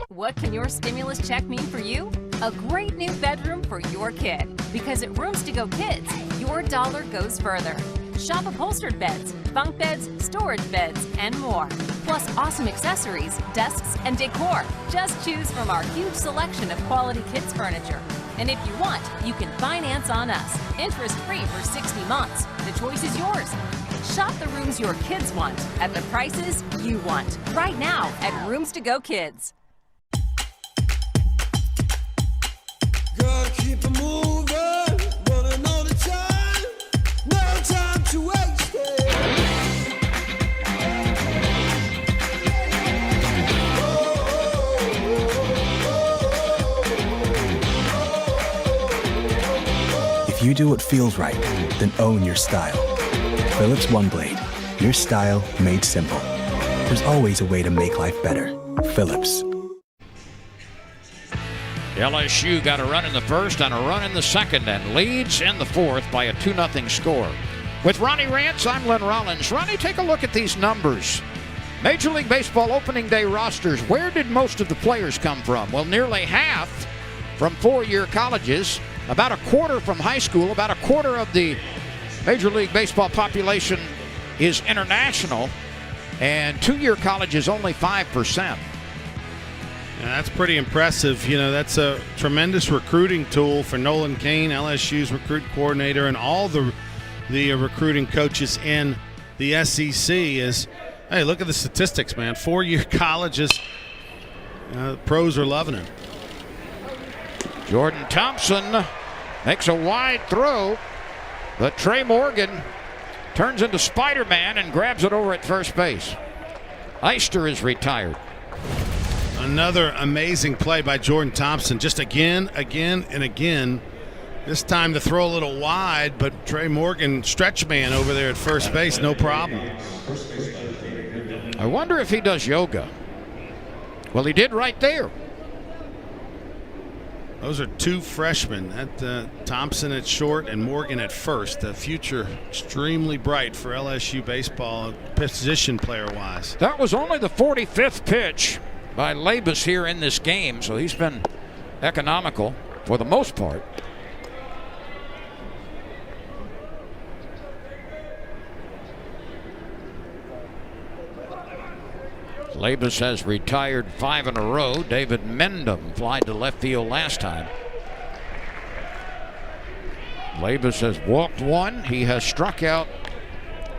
What can your stimulus check mean for you? A great new bedroom for your kid. Because at Rooms to Go Kids, your dollar goes further. Shop upholstered beds, bunk beds, storage beds, and more. Plus awesome accessories, desks, and decor. Just choose from our huge selection of quality kids furniture. And if you want, you can finance on us. Interest-free for 60 months. The choice is yours. Shop the rooms your kids want at the prices you want. Right now at Rooms to Go Kids. Gotta keep it moving, running all the time, no time to waste it. If you do what feels right, then own your style. Philips One Blade, your style made simple. There's always a way to make life better. Philips. LSU got a run in the first and a run in the second and leads in the 4th by a 2-0 score. With Ronnie Rance, I'm Len Rollins. Ronnie, take a look at these numbers. Major League Baseball opening day rosters, where did most of the players come from? Well, nearly half from 4-year colleges, about a quarter from high school, about a quarter of the Major League Baseball population is international, and 2-year college is only 5%. Yeah, that's pretty impressive. You know, that's a tremendous recruiting tool for Nolan Kane, LSU's recruit coordinator, and all the recruiting coaches in the SEC is, hey, look at the statistics, man. 4-year colleges, pros are loving it. Jordan Thompson makes a wide throw, but Trey Morgan turns into Spider-Man and grabs it over at first base. Eister is retired. Another amazing play by Jordan Thompson. Just again, and again. This time to throw a little wide, but Trey Morgan, stretch man over there at first base, no problem. I wonder if he does yoga. Well, he did right there. Those are two freshmen. That Thompson at short and Morgan at first. The future extremely bright for LSU baseball, position player-wise. That was only the 45th pitch by Labus here in this game, so he's been economical for the most part. Labus has retired 5 in a row. David Mendham flied to left field last time. Labus has walked 1. He has struck out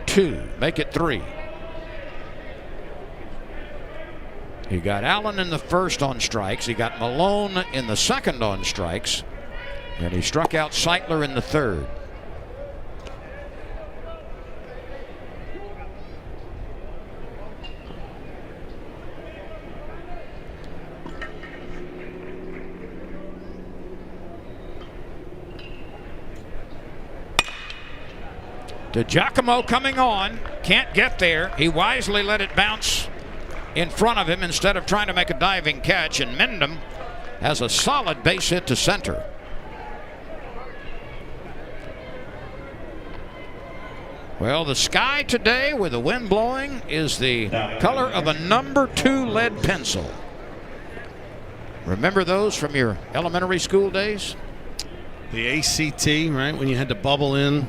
2. Make it 3. He got Allen in the first on strikes. He got Malone in the second on strikes. And he struck out Seitler in the third. DeGiacomo coming on, can't get there. He wisely let it bounce in front of him instead of trying to make a diving catch, and Mendham has a solid base hit to center. Well, the sky today with the wind blowing is the color of a number 2 lead pencil. Remember those from your elementary school days? The ACT, right, when you had to bubble in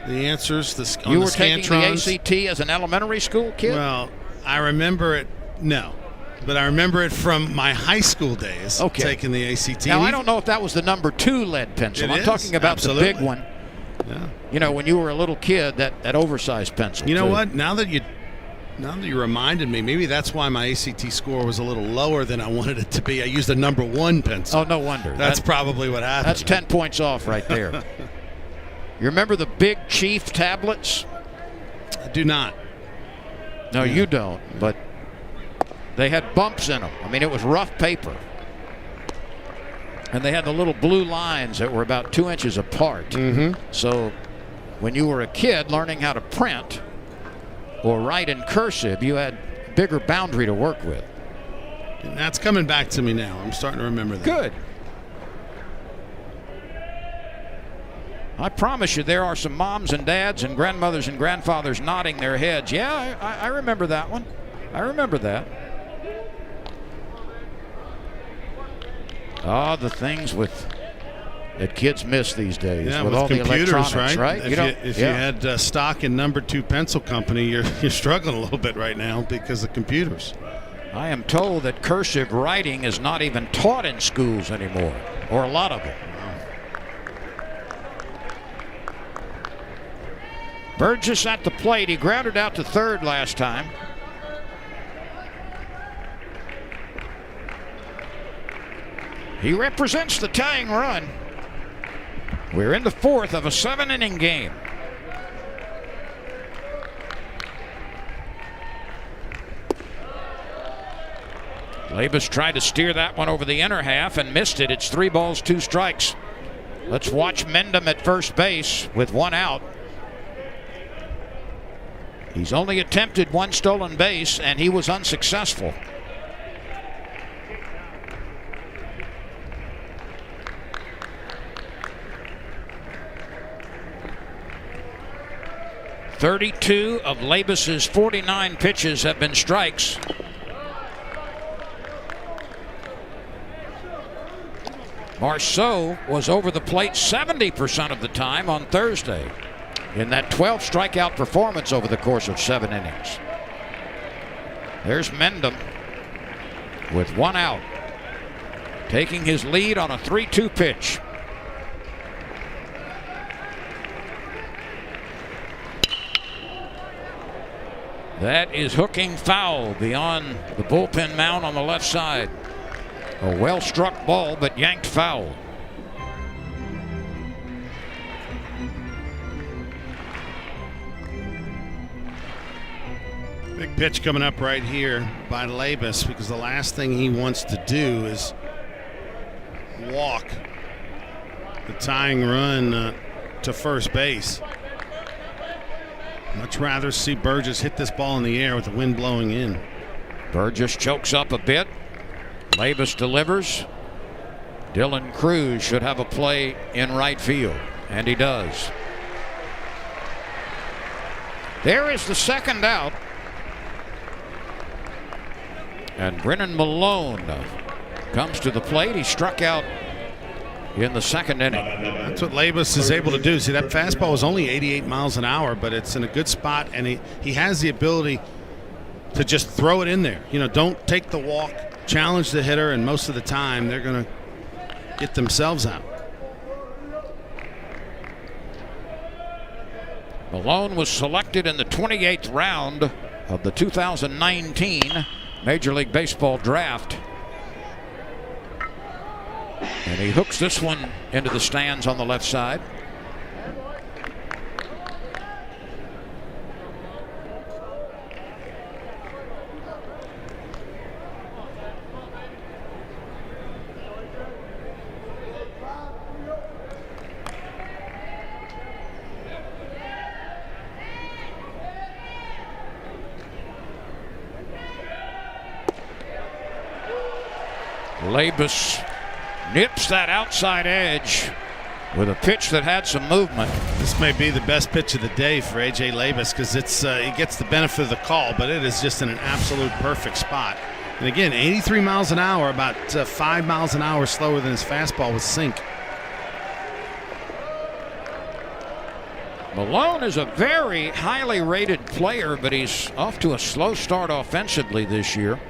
the answers. You were taking the ACT as an elementary school kid? Well, I remember it, no. But I remember it from my high school days, taking the ACT. Now, I don't know if that was the number 2 lead pencil. I'm talking about the big one. Yeah. You know, when you were a little kid, that oversized pencil. You know what? Now that you reminded me, maybe that's why my ACT score was a little lower than I wanted it to be. I used a number 1 pencil. Oh, no wonder. That's probably what happened. That's 10 points off right there. You remember the Big Chief tablets? I do not. No, you don't, but they had bumps in them. I mean, it was rough paper. And they had the little blue lines that were about 2 inches apart. Mm-hmm. So when you were a kid learning how to print or write in cursive, you had bigger boundary to work with. And that's coming back to me now. I'm starting to remember that. Good. I promise you there are some moms and dads and grandmothers and grandfathers nodding their heads. Yeah, I remember that one. I remember that. Ah, the things that kids miss these days with all computers, the electronics, right? If you had stock in number 2 pencil company, you're struggling a little bit right now because of computers. I am told that cursive writing is not even taught in schools anymore, or a lot of it. Burgess at the plate. He grounded out to third last time. He represents the tying run. We're in the 4th of a 7-inning game. Labus tried to steer that one over the inner half and missed it. It's 3 balls, 2 strikes. Let's watch Mendham at first base with 1 out. He's only attempted 1 stolen base, and he was unsuccessful. "32 of Labus's 49 pitches have been strikes. Marceau was over the plate 70% of the time on Thursday in that 12 strikeout performance over the course of 7 innings. There's Mendham with 1 out, taking his lead on a 3-2 pitch. That is hooking foul beyond the bullpen mound on the left side. A well-struck ball, but yanked foul. Big pitch coming up right here by Labus, because the last thing he wants to do is walk the tying run to first base. Much rather see Burgess hit this ball in the air with the wind blowing in. Burgess chokes up a bit. Labus delivers. Dylan Cruz should have a play in right field, and he does. There is the second out. And Brennan Malone comes to the plate. He struck out in the second inning. That's what Labus is able to do. See, that fastball was only 88 miles an hour, but it's in a good spot, and he has the ability to just throw it in there. You know, don't take the walk, challenge the hitter, and most of the time they're going to get themselves out. Malone was selected in the 28th round of the 2019 Major League Baseball draft. And he hooks this one into the stands on the left side. Labus nips that outside edge with a pitch that had some movement. This may be the best pitch of the day for A.J. Labus, because it gets the benefit of the call, but it is just in an absolute perfect spot. And again, 83 miles an hour, about 5 miles an hour slower than his fastball with sink. Malone is a very highly rated player, but he's off to a slow start offensively this year.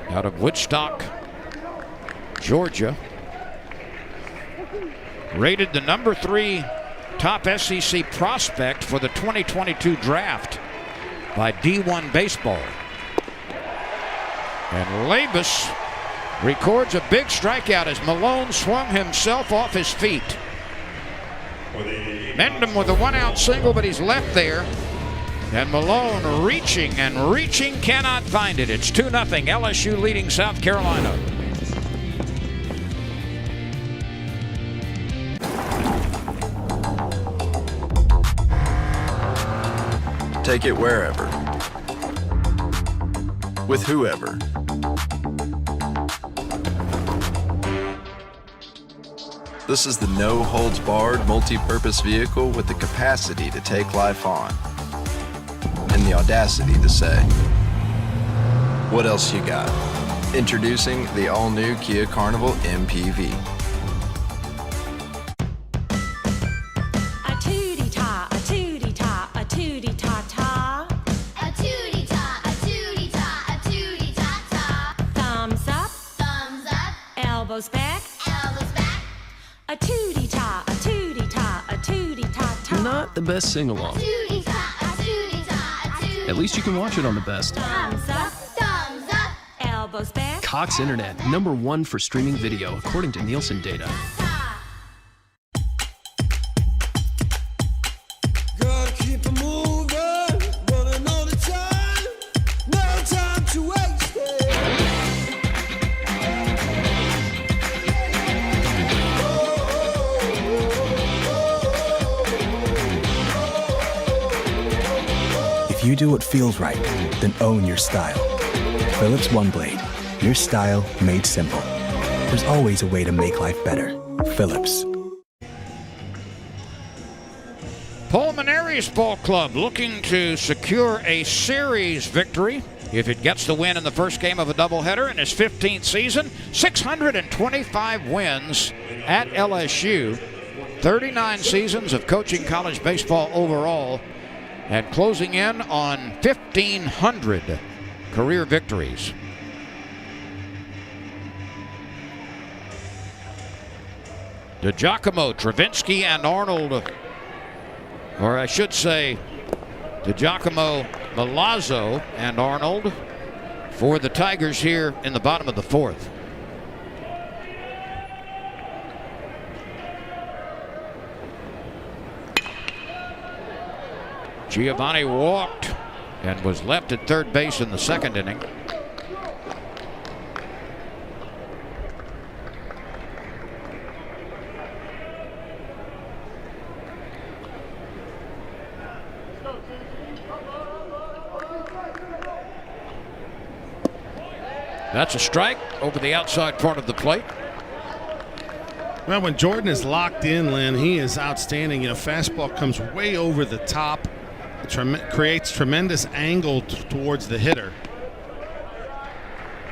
Out of Woodstock, Georgia. Rated the number 3 top SEC prospect for the 2022 draft by D1 Baseball. And Labus records a big strikeout as Malone swung himself off his feet. Mendham with a 1-out single, but he's left there. And Malone reaching and reaching, cannot find it. It's 2-0, LSU leading South Carolina. Take it wherever, with whoever. This is the no-holds-barred multi-purpose vehicle with the capacity to take life on. And the audacity to say, what else you got? Introducing the all-new Kia Carnival MPV. A tootie-ta, a tootie-ta, a tootie-ta-ta. A tootie-ta, a tootie-ta, a tootie-ta-ta. Thumbs up, thumbs up. Elbows back, elbows back. A tootie-ta, a tootie-ta, a tootie-ta-ta. Not the best sing-along. At least you can watch it on the best. Thumbs up, elbows back. Cox Internet, #1 for streaming video, according to Nielsen data. Gotta keep it moving, running all the time, no time to waste it. If you do what feels right, then own your style. Philips One Blade, your style made simple. There's always a way to make life better. Philips. Pulmonaries Ball Club looking to secure a series victory if it gets the win in the first game of a doubleheader in its 15th season. 625 wins at LSU. 39 seasons of coaching college baseball overall, and closing in on 1,500 career victories. DiGiacomo, Travinski, and Arnold, or I should say DiGiacomo, Milazzo, and Arnold for the Tigers here in the bottom of the 4th. Giovanni walked and was left at third base in the second inning. That's a strike over the outside part of the plate. Well, when Jordan is locked in, Lynn, he is outstanding. Fastball comes way over the top, creates tremendous angle towards the hitter.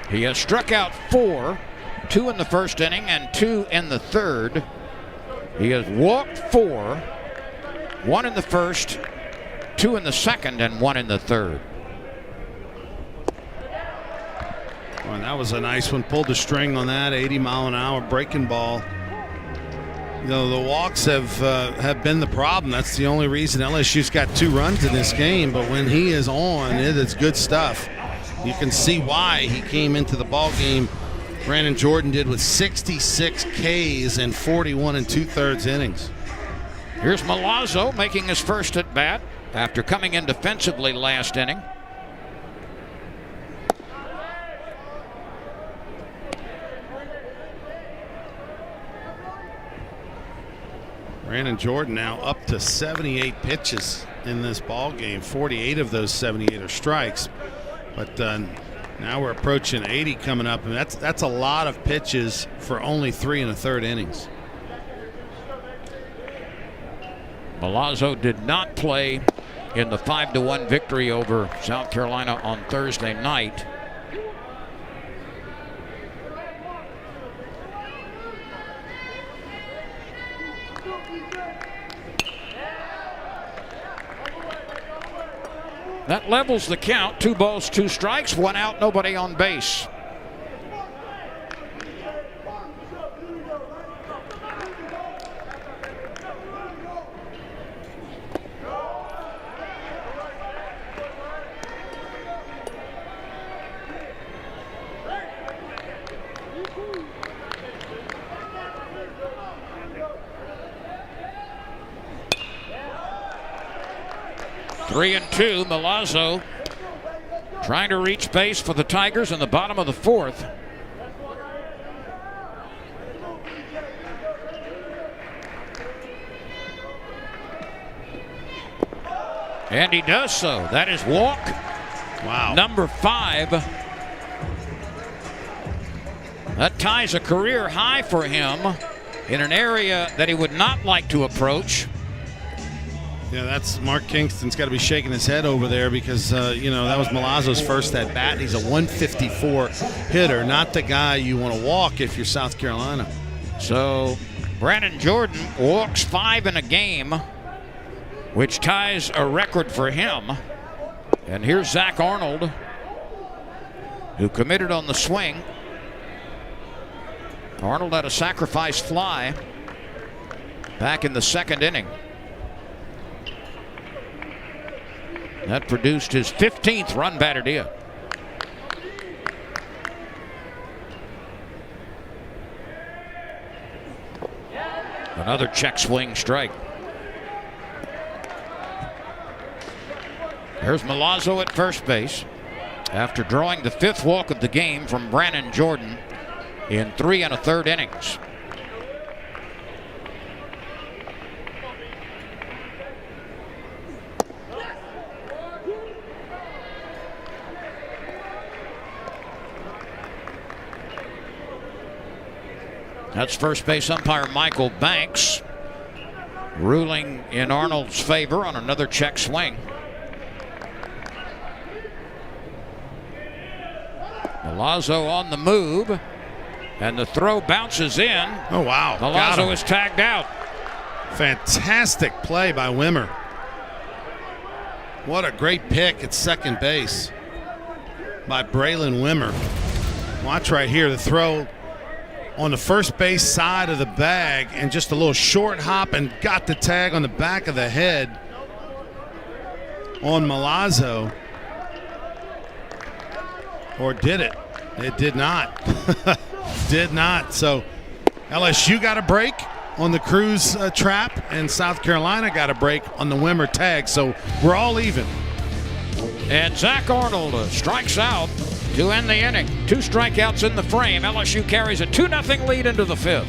He has struck out 4, 2 in the first inning and 2 in the third. He has walked 4, 1 in the first, 2 in the second, and 1 in the third. Well, that was a nice one. Pulled the string on that 80-mile-an-hour breaking ball. The walks have been the problem. That's the only reason LSU's got 2 runs in this game. But when he is on, it is good stuff. You can see why he came into the ball game. Brandon Jordan did with 66 Ks and 41 2/3 innings. Here's Milazzo making his first at bat after coming in defensively last inning. Brandon Jordan now up to 78 pitches in this ball game. 48 of those 78 are strikes. But now we're approaching 80 coming up, and that's a lot of pitches for only 3 1/3 innings. Milazzo did not play in the 5-1 victory over South Carolina on Thursday night. That levels the count. 2 balls, 2 strikes, 1 out, nobody on base. Three and 2, Milazzo trying to reach base for the Tigers in the bottom of the 4th. And he does so. That is walk. Wow. Number 5. That ties a career high for him in an area that he would not like to approach. Yeah, that's Mark Kingston's got to be shaking his head over there because, that was Milazzo's first at bat. He's a 154 hitter, not the guy you want to walk if you're South Carolina. So Brandon Jordan walks 5 in a game, which ties a record for him. And here's Zach Arnold, who committed on the swing. Arnold had a sacrifice fly back in the second inning. That produced his 15th run batted in. Another check swing strike. There's Milazzo at first base after drawing the 5th walk of the game from Brandon Jordan in 3 1/3 innings. That's first base umpire Michael Banks ruling in Arnold's favor on another check swing. Milazzo on the move, and the throw bounces in. Oh, wow. Milazzo is tagged out. Fantastic play by Wimmer. What a great pick at second base by Braylon Wimmer. Watch right here, the throw on the first base side of the bag and just a little short hop and got the tag on the back of the head on Milazzo. Or did it? It did not. Did not. So LSU got a break on the Cruz trap, and South Carolina got a break on the Wimmer tag. So we're all even. And Zach Arnold strikes out to end the inning. 2 strikeouts in the frame. LSU carries a 2-0 lead into the 5th.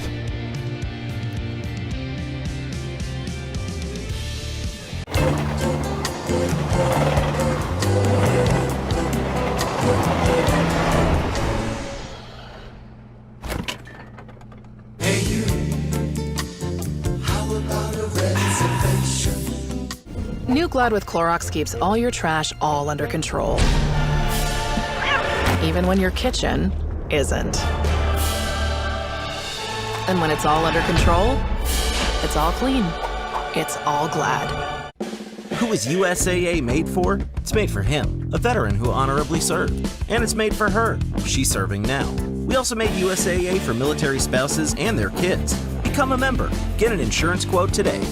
New Glad with Clorox keeps all your trash all under control. Even when your kitchen isn't. And when it's all under control, it's all clean. It's all Glad. Who is USAA made for? It's made for him, a veteran who honorably served. And it's made for her. She's serving now. We also made USAA for military spouses and their kids. Become a member. Get an insurance quote today.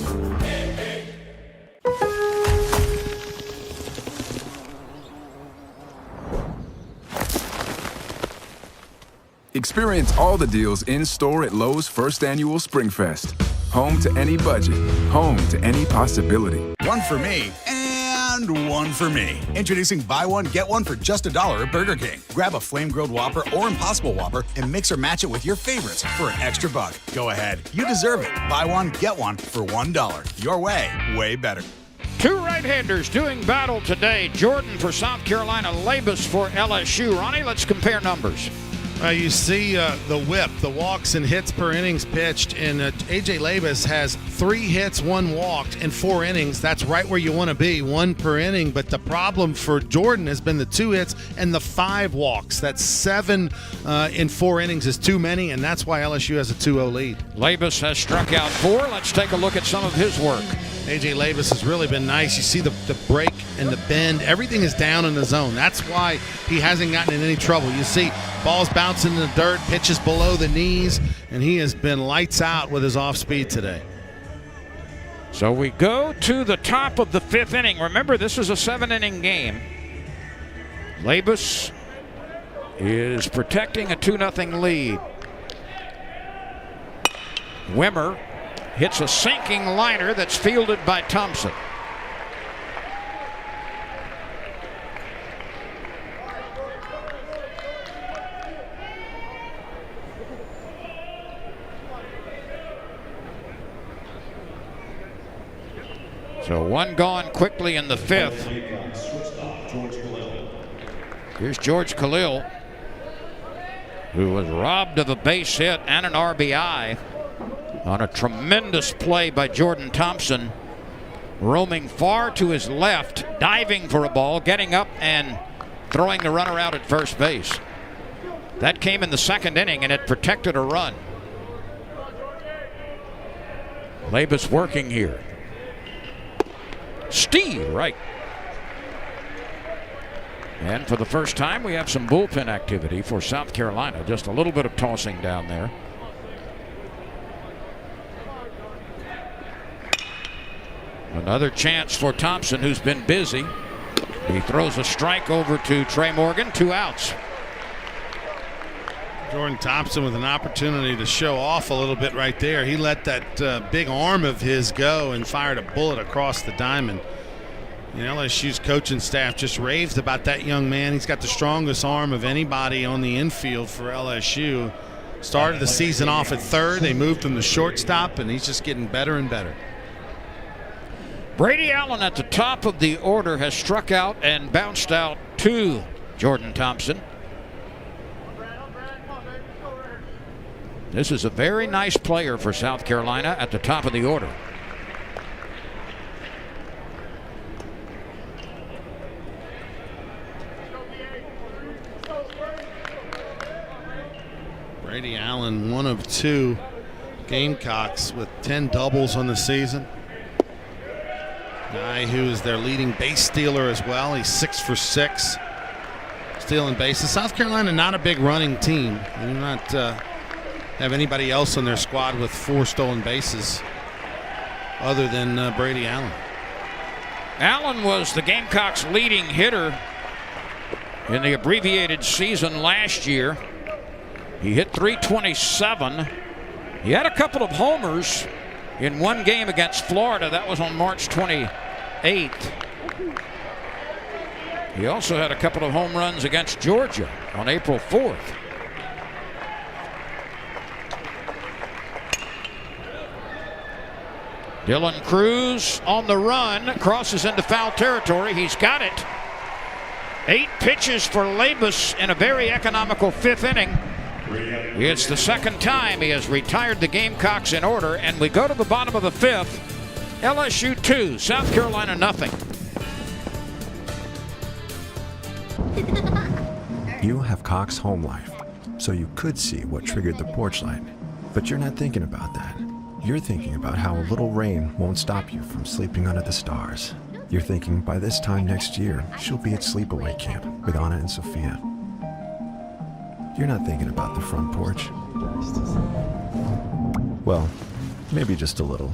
Experience all the deals in-store at Lowe's first annual Spring Fest. Home to any budget. Home to any possibility. One for me and one for me. Introducing buy one, get one for just $1 at Burger King. Grab a flame-grilled Whopper or Impossible Whopper and mix or match it with your favorites for an extra buck. Go ahead. You deserve it. Buy one, get one for $1. Your way, way better. 2 right-handers doing battle today. Jordan for South Carolina, Labus for LSU. Ronnie, let's compare numbers. You see the whip, the walks and hits per innings pitched, and A.J. Labus has 3 hits, 1 walked in 4 innings. That's right where you want to be, 1 per inning. But the problem for Jordan has been the 2 hits and the 5 walks. That's 7 in 4 innings is too many, and that's why LSU has a 2-0 lead. Labus has struck out 4. Let's take a look at some of his work. A.J. Labus has really been nice. You see the break and the bend. Everything is down in the zone. That's why he hasn't gotten in any trouble. You see balls bouncing in the dirt, pitches below the knees, and he has been lights out with his off speed today. So we go to the top of the 5th inning. Remember, this is a 7-inning game. Labus is protecting a 2-0 lead. Wimmer hits a sinking liner that's fielded by Thompson. So 1 gone quickly in the 5th. Here's George Khalil, who was robbed of a base hit and an RBI on a tremendous play by Jordan Thompson, roaming far to his left, diving for a ball, getting up and throwing the runner out at first base. That came in the 2nd inning, and it protected a run. Labus working here. Steve right. And for the first time, we have some bullpen activity for South Carolina. Just a little bit of tossing down there. Another chance for Thompson, who's been busy. He throws a strike over to Trey Morgan. 2 outs. Jordan Thompson with an opportunity to show off a little bit right there. He let that big arm of his go and fired a bullet across the diamond. You know, LSU's coaching staff just raved about that young man. He's got the strongest arm of anybody on the infield for LSU. Started the season off at 3rd. They moved him to shortstop, and he's just getting better and better. Brady Allen at the top of the order has struck out and bounced out to Jordan Thompson. This is a very nice player for South Carolina at the top of the order. Brady Allen, 1 of 2 Gamecocks with 10 doubles on the season. Guy who is their leading base stealer as well. He's 6 for 6 stealing bases. South Carolina not a big running team. They do not have anybody else on their squad with 4 stolen bases other than Brady Allen. Allen was the Gamecocks' leading hitter in the abbreviated season last year. He hit .327. He had a couple of homers in 1 game against Florida. That was on March 28th. He also had a couple of home runs against Georgia on April 4th. Dylan Cruz on the run, crosses into foul territory. He's got it. 8 pitches for Labus in a very economical 5th inning. It's the second time he has retired the Gamecocks in order, and we go to the bottom of the 5th. LSU 2, South Carolina nothing. You have Cox Home Life, so you could see what triggered the porch light. But you're not thinking about that. You're thinking about how a little rain won't stop you from sleeping under the stars. You're thinking by this time next year, she'll be at sleepaway camp with Anna and Sophia. You're not thinking about the front porch. Well, maybe just a little.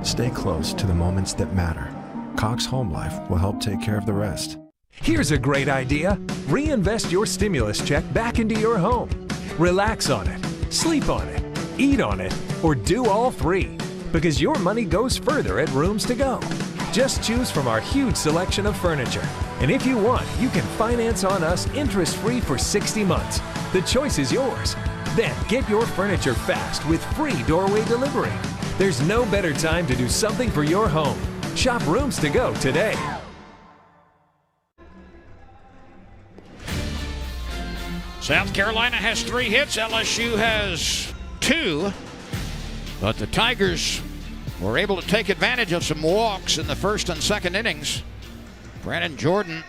Stay close to the moments that matter. Cox Home Life will help take care of the rest. Here's a great idea. Reinvest your stimulus check back into your home. Relax on it, sleep on it, eat on it, or do all 3. Because your money goes further at Rooms to Go. Just choose from our huge selection of furniture. And if you want, you can finance on us interest-free for 60 months. The choice is yours. Then get your furniture fast with free doorway delivery. There's no better time to do something for your home. Shop Rooms to Go today. South Carolina has 3 hits. LSU has 2. But the Tigers were able to take advantage of some walks in the first and second innings. Brandon Jordan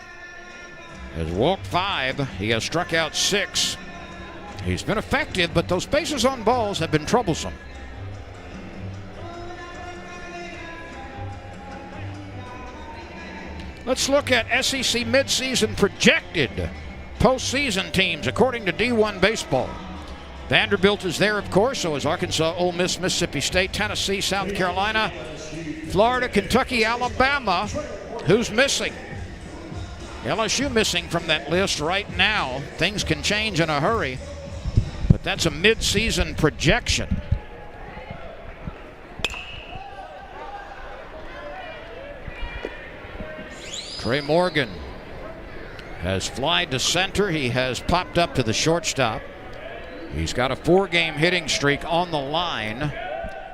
has walked 5. He has struck out 6. He's been effective, but those bases on balls have been troublesome. Let's look at SEC midseason projected postseason teams according to D1 Baseball. Vanderbilt is there, of course, so is Arkansas, Ole Miss, Mississippi State, Tennessee, South Carolina, Florida, Kentucky, Alabama. Who's missing? LSU missing from that list right now. Things can change in a hurry, but that's a mid-season projection. Trey Morgan has flied to center. He has popped up to the shortstop. He's got a 4-game hitting streak on the line.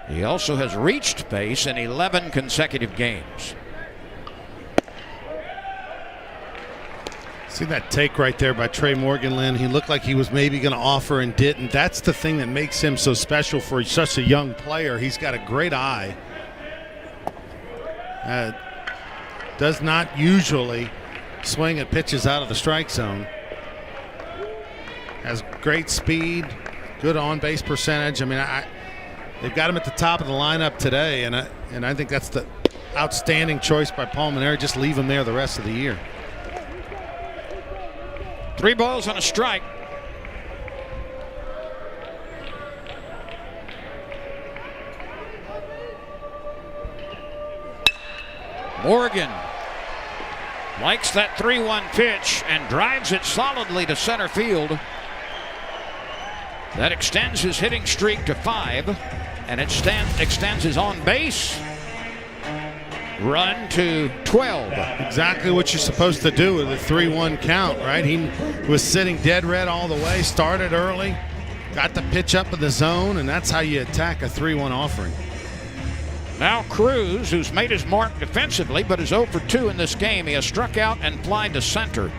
He also has reached base in 11 consecutive games. See that take right there by Trey Morgan, Lynn? He looked like he was maybe going to offer and didn't. That's the thing that makes him so special for such a young player. He's got a great eye. Does not usually swing at pitches out of the strike zone. Has great speed, good on-base percentage. I mean, they've got him at the top of the lineup today, and I think that's the outstanding choice by Paul Mainieri. Just leave him there the rest of the year. 3 balls and a strike. Morgan likes that 3-1 pitch and drives it solidly to center field. That extends his hitting streak to 5, and it extends his on-base run to 12. Exactly what you're supposed to do with a 3-1 count, right? He was sitting dead red all the way, started early, got the pitch up in the zone, and that's how you attack a 3-1 offering. Now Cruz, who's made his mark defensively but is 0 for 2 in this game. He has struck out and flied to center.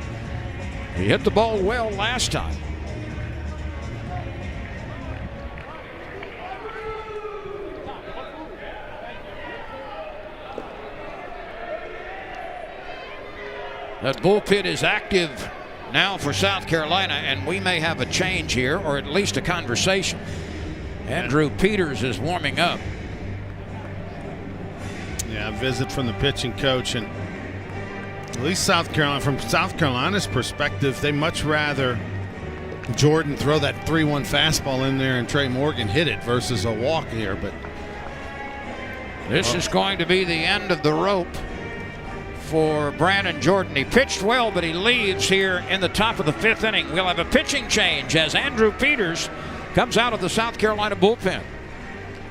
He hit the ball well last time. That bullpen is active now for South Carolina, and we may have a change here, or at least a conversation. Andrew Peters is warming up. Yeah, a visit from the pitching coach, and at least from South Carolina's perspective, they much rather Jordan throw that 3-1 fastball in there and Trey Morgan hit it versus a walk here. But this is going to be the end of the rope for Brandon Jordan. He pitched well, but he leaves here in the top of the 5th inning. We'll have a pitching change as Andrew Peters comes out of the South Carolina bullpen.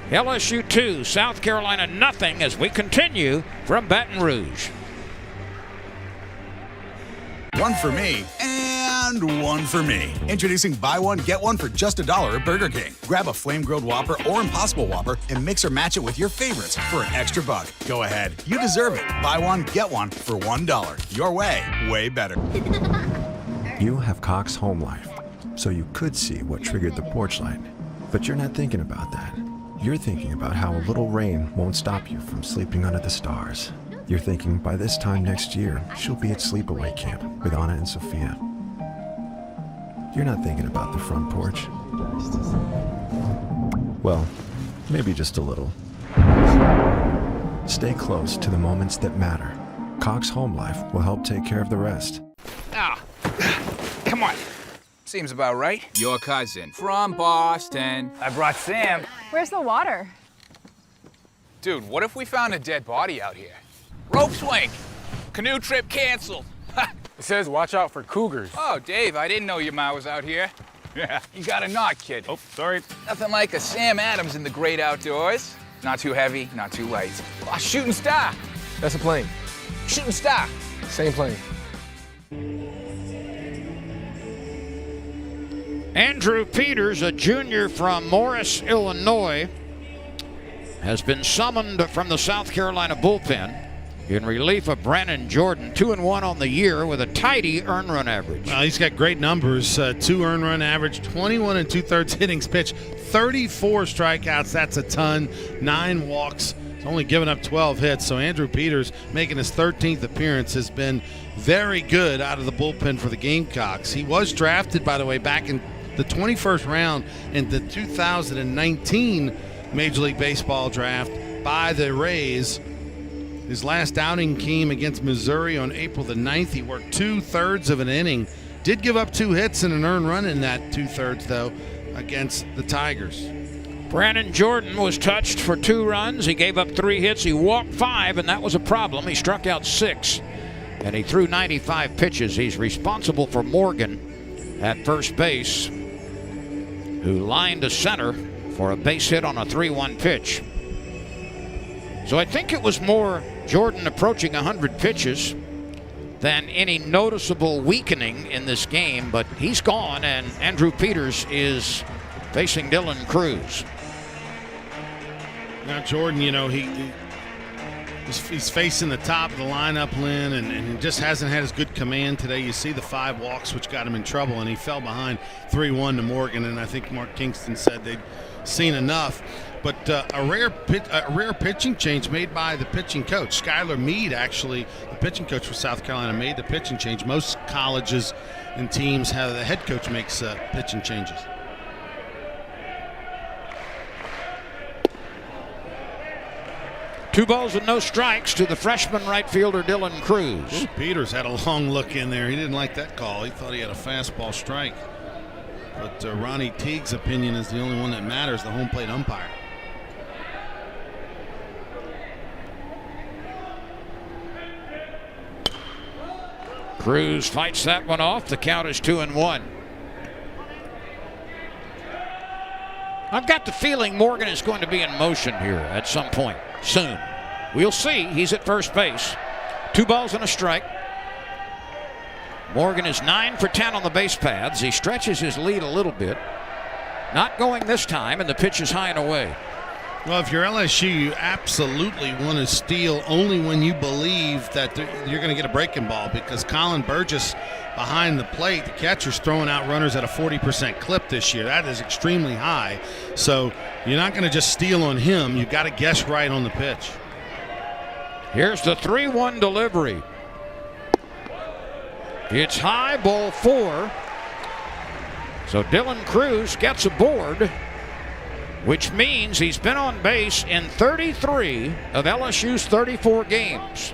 LSU 2, South Carolina nothing as we continue from Baton Rouge. One for me and one for me. Introducing buy one, get one for just $1 at Burger King. Grab a flame-grilled Whopper or Impossible Whopper and mix or match it with your favorites for an extra buck. Go ahead. You deserve it. Buy one, get one for $1. Your way, way better. You have Cox Home Life, so you could see what triggered the porch light. But you're not thinking about that. You're thinking about how a little rain won't stop you from sleeping under the stars. You're thinking by this time next year, she'll be at sleepaway camp with Anna and Sophia. You're not thinking about the front porch. Well, maybe just a little. Stay close to the moments that matter. Cox Home Life will help take care of the rest. Ah, come on. Seems about right. Your cousin from Boston. I brought Sam. Where's the water? Dude, what if we found a dead body out here? Rope swing. Canoe trip canceled. It says watch out for cougars. Oh, Dave, I didn't know your ma was out here. Yeah. You got a knot, kid. Oh, sorry. Nothing like a Sam Adams in the great outdoors. Not too heavy, not too light. A shooting star. That's a plane. Shooting star. Same plane. Andrew Peters, a junior from Morris, Illinois, has been summoned from the South Carolina bullpen in relief of Brandon Jordan, 2-1 on the year with a tidy earned run average. He's got great numbers, 2 earned run average, 21 2/3 innings pitched, 34 strikeouts, that's a ton, 9 walks. He's only given up 12 hits, so Andrew Peters, making his 13th appearance, has been very good out of the bullpen for the Gamecocks. He was drafted, by the way, back in the 21st round in the 2019 Major League Baseball draft by the Rays. His last outing came against Missouri on April the 9th. He worked 2/3 of an inning. Did give up 2 hits and an earned run in that 2/3, though, against the Tigers. Brandon Jordan was touched for 2 runs. He gave up 3 hits. He walked 5, and that was a problem. He struck out 6, and he threw 95 pitches. He's responsible for Morgan at first base, who lined to center for a base hit on a 3-1 pitch. So I think it was more Jordan approaching 100 pitches than any noticeable weakening in this game, but he's gone, and Andrew Peters is facing Dylan Cruz. Now Jordan, you know, he's facing the top of the lineup, Lynn, and he just hasn't had as good command today. You see the 5 walks, which got him in trouble, and he fell behind 3-1 to Morgan, and I think Mark Kingston said they'd seen enough. But a rare pitching change made by the pitching coach. Skylar Meade, actually, the pitching coach for South Carolina, made the pitching change. Most colleges and teams have the head coach makes pitching changes. Two balls and no strikes to the freshman right fielder Dylan Cruz. Ooh, Peters had a long look in there. He didn't like that call. He thought he had a fastball strike. But Ronnie Teague's opinion is the only one that matters, the home plate umpire. Cruz fights that one off. The count is 2-1. I've got the feeling Morgan is going to be in motion here at some point soon. We'll see. He's at first base. 2 balls and a strike. Morgan is 9 for 10 on the base paths. He stretches his lead a little bit. Not going this time, and the pitch is high and away. Well, if you're LSU, you absolutely want to steal only when you believe that you're going to get a breaking ball, because Colin Burgess behind the plate, the catcher's throwing out runners at a 40% clip this year. That is extremely high. So you're not going to just steal on him. You've got to guess right on the pitch. Here's the 3-1 delivery. It's high, ball 4. So Dylan Cruz gets aboard, which means he's been on base in 33 of LSU's 34 games.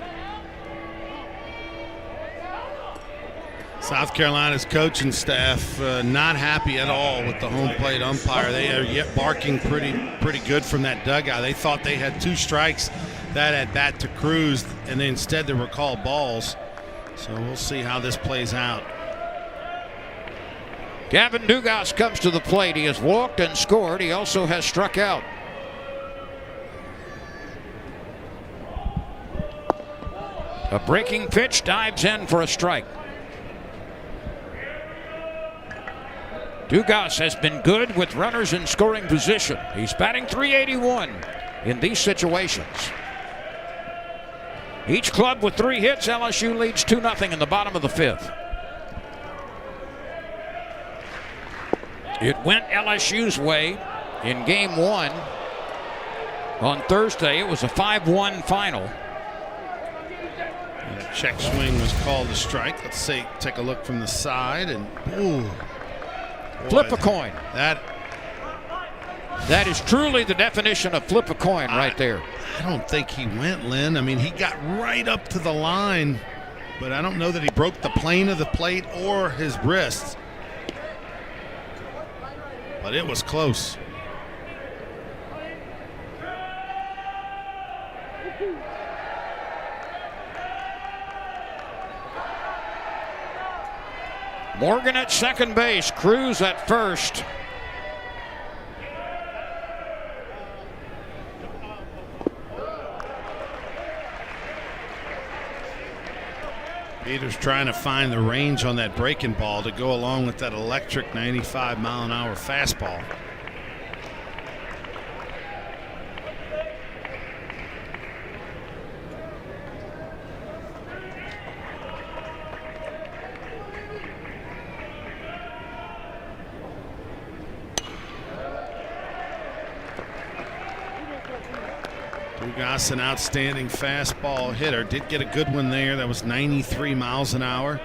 South Carolina's coaching staff not happy at all with the home plate umpire. They are yet barking pretty good from that dugout. They thought they had 2 strikes that at bat to Cruz, and then instead they were called balls. So we'll see how this plays out. Gavin Dugas comes to the plate. He has walked and scored. He also has struck out. A breaking pitch dives in for a strike. Dugas has been good with runners in scoring position. He's batting .381 in these situations. Each club with 3 hits. LSU leads 2-0 in the bottom of the 5th. It went LSU's way in game 1 on Thursday. It was a 5-1 final. And a check swing was called a strike. Let's see, take a look from the side and ooh. Flip a coin. That is truly the definition of flip a coin right there. I don't think he went, Lynn. I mean, he got right up to the line, but I don't know that he broke the plane of the plate or his wrists. But it was close. Morgan at second base, Cruz at first. Peters trying to find the range on that breaking ball to go along with that electric 95-mile-an-hour fastball. Dugas, an outstanding fastball hitter. Did get a good one there. That was 93 miles an hour.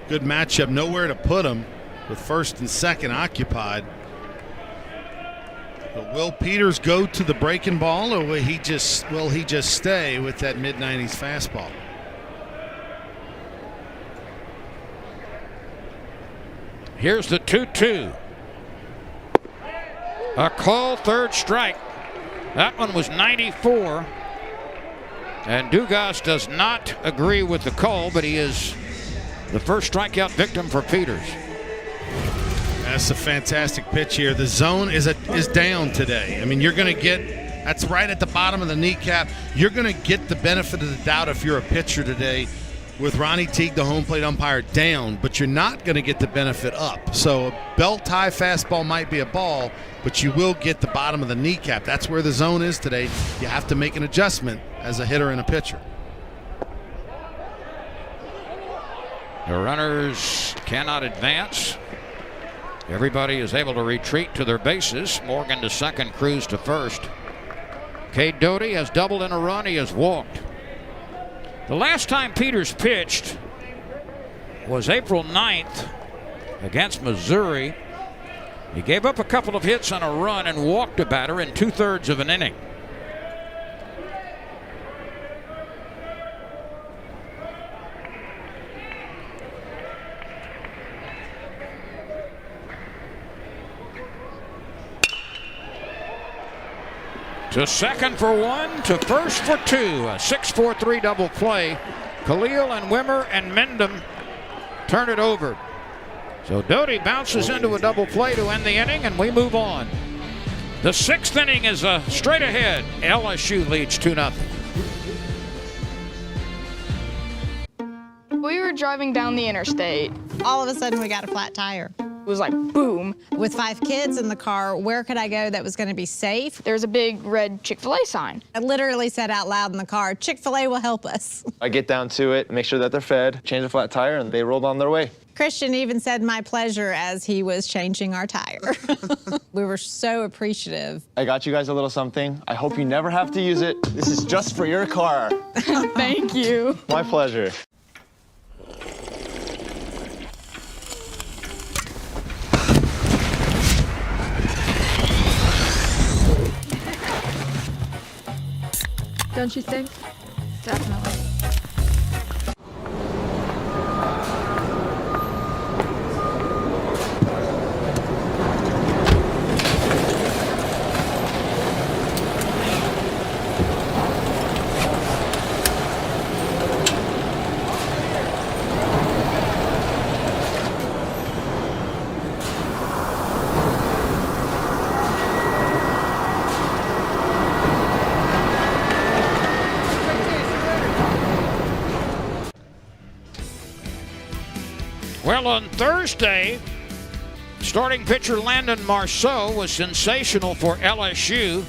Good matchup. Nowhere to put him with first and second occupied. But will Peters go to the breaking ball, or will he just stay with that mid-90s fastball? Here's the 2-2. A call, third strike. That one was 94. And Dugas does not agree with the call, but he is the first strikeout victim for Peters. That's a fantastic pitch here. The zone is down today. I mean, you're going to get, that's right at the bottom of the kneecap. You're going to get the benefit of the doubt if you're a pitcher today with Ronnie Teague, the home plate umpire, down, but you're not going to get the benefit up. So a belt-high fastball might be a ball, but you will get the bottom of the kneecap. That's where the zone is today. You have to make an adjustment as a hitter and a pitcher. The runners cannot advance. Everybody is able to retreat to their bases. Morgan to second, Cruz to first. Cade Doty has doubled in a run. He has walked. The last time Peters pitched was April 9th against Missouri. He gave up a couple of hits on a run and walked a batter in 2/3 of an inning. To second for one, to first for two. A 6-4-3 double play. Khalil and Wimmer and Mendham turn it over. So Doty bounces into a double play to end the inning, and we move on. The 6th inning is straight ahead. LSU leads 2-0. We were driving down the interstate. All of a sudden, we got a flat tire. It was like boom. With 5 kids in the car, where could I go that was going to be safe? There's a big red Chick-fil-A sign. I literally said out loud in the car, Chick-fil-A will help us. I get down to it, make sure that they're fed, change the flat tire, and they rolled on their way. Christian even said my pleasure as he was changing our tire. We were so appreciative. I got you guys a little something. I hope you never have to use it. This is just for your car. Thank you. My pleasure. Don't you think? Definitely. Well, on Thursday, Starting pitcher Landon Marceau was sensational for LSU.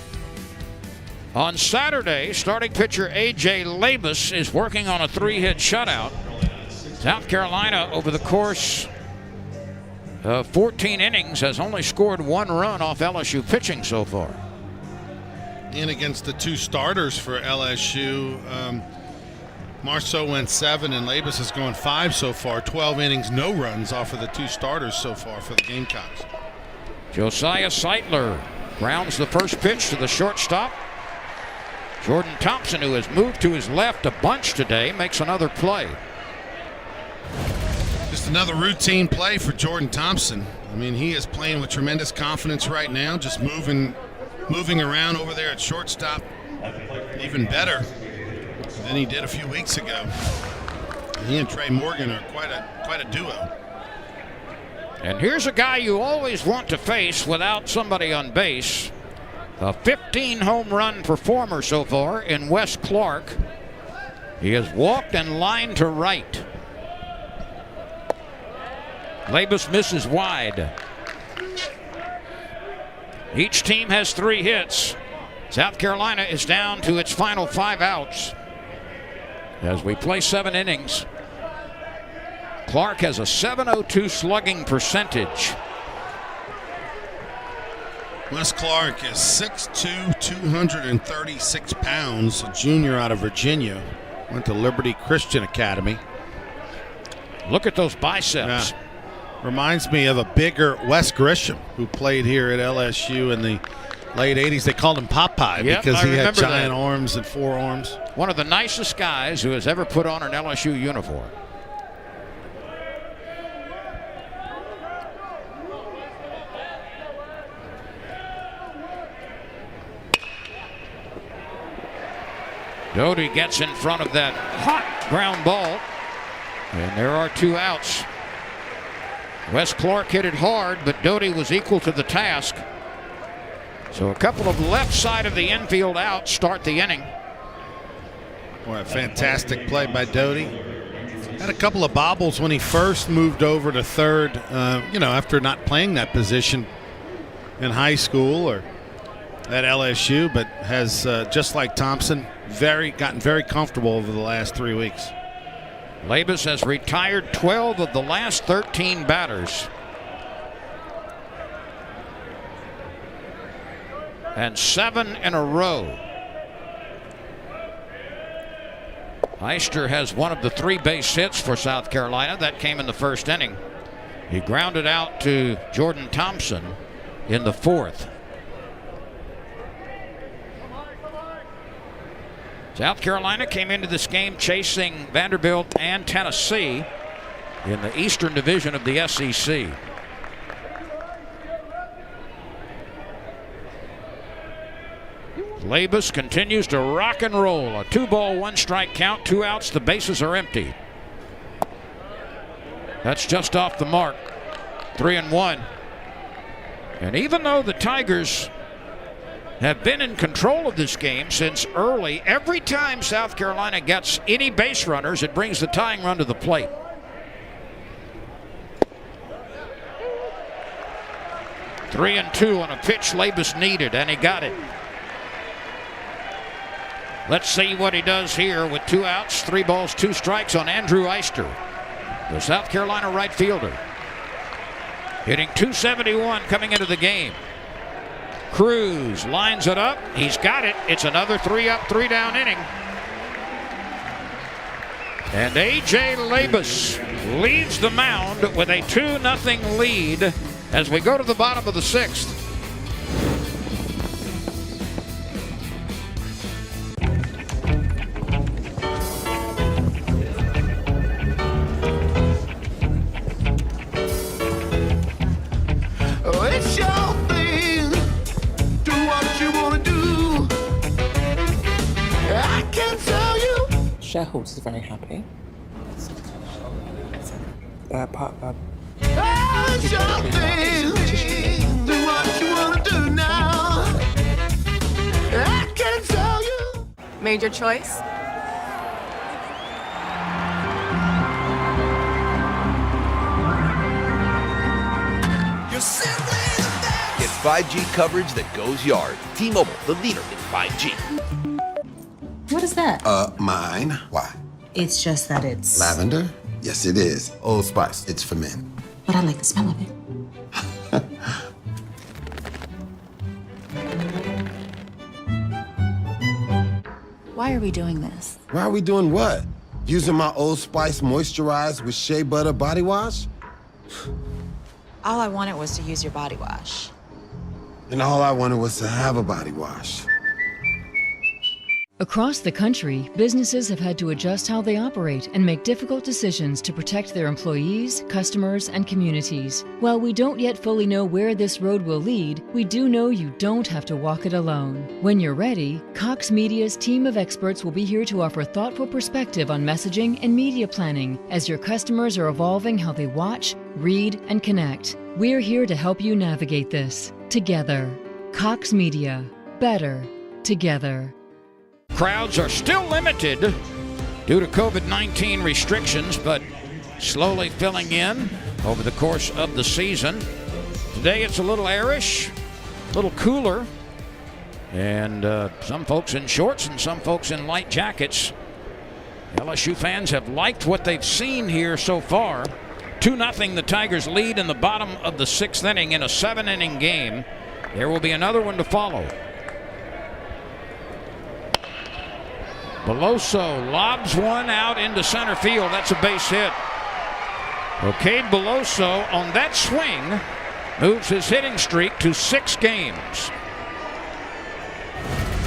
On Saturday, starting pitcher A.J. Labus is working on a 3-hit shutout. South Carolina, over the course of 14 innings, has only scored 1 run off LSU pitching so far. In against the 2 starters for LSU, Marceau went 7 and Labus has gone 5 so far. 12 innings, no runs off of the 2 starters so far for the Gamecocks. Josiah Seitler grounds the first pitch to the shortstop. Jordan Thompson, who has moved to his left a bunch today, makes another play. Just another routine play for Jordan Thompson. I mean, he is playing with tremendous confidence right now, just moving around over there at shortstop even better than he did a few weeks ago. He and Trey Morgan are quite a duo. And here's a guy you always want to face without somebody on base. A 15-home run performer so far in Wes Clark. He has walked and lined to right. Labus misses wide. Each team has 3 hits. South Carolina is down to its final 5 outs as we play 7 innings. Clark has a .702 slugging percentage. Wes Clark is 6'2", 236 pounds, a junior out of Virginia. Went to Liberty Christian Academy. Look at those biceps. Yeah. Reminds me of a bigger Wes Grisham who played here at LSU in the late 80s. They called him Popeye because he had giant arms and forearms. One of the nicest guys who has ever put on an LSU uniform. Doty gets in front of that hot ground ball, and there are 2 outs. Wes Clark hit it hard, but Doty was equal to the task. So a couple of left side of the infield outs start the inning. Boy, a fantastic play by Doty. Had a couple of bobbles when he first moved over to third, after not playing that position in high school or at LSU, but has, just like Thompson, gotten very comfortable over the last 3 weeks. Labus has retired 12 of the last 13 batters. And 7 in a row. Heister has one of the 3 base hits for South Carolina. That came in the first inning. He grounded out to Jordan Thompson in the 4th. South Carolina came into this game chasing Vanderbilt and Tennessee in the Eastern Division of the SEC. Labus continues to rock and roll. A 2-ball, 1-strike count, 2 outs, the bases are empty. That's just off the mark. 3-1. And even though the Tigers have been in control of this game since early, every time South Carolina gets any base runners, it brings the tying run to the plate. Three and 2 on a pitch Labus needed, and he got it. Let's see what he does here with 2 outs, 3 balls, 2 strikes on Andrew Heister, the South Carolina right fielder. Hitting .271 coming into the game. Cruz lines it up. He's got it. It's another 3-up, 3-down inning. And A.J. Labus leads the mound with a 2-0 lead as we go to the bottom of the 6th. It's your thing. Do what you want to do. I can tell you. Shareholders are very happy. It's your thing. Do what you want to do now. I can tell you. Made your choice? You're 5G coverage that goes yard. T-Mobile, the leader in 5G. What is that? Mine. Why? It's just that it's... Lavender? Yes, it is. Old Spice. It's for men. But I like the smell of it. Why are we doing this? Why are we doing what? Using my Old Spice moisturized with shea butter body wash? All I wanted was to use your body wash. And all I wanted was to have a body wash. Across the country, businesses have had to adjust how they operate and make difficult decisions to protect their employees, customers, and communities. While we don't yet fully know where this road will lead, we do know you don't have to walk it alone. When you're ready, Cox Media's team of experts will be here to offer thoughtful perspective on messaging and media planning as your customers are evolving how they watch, read, and connect. We're here to help you navigate this together. Cox Media. Better together. Crowds are still limited due to COVID-19 restrictions, but slowly filling in over the course of the season. Today it's a little airish, a little cooler, and some folks in shorts and some folks in light jackets. LSU fans have liked what they've seen here so far. 2-0 the Tigers lead in the bottom of the 6th inning in a 7-inning game. There will be another one to follow. Beloso lobs one out into center field. That's a base hit. Okay, Beloso on that swing moves his hitting streak to 6 games.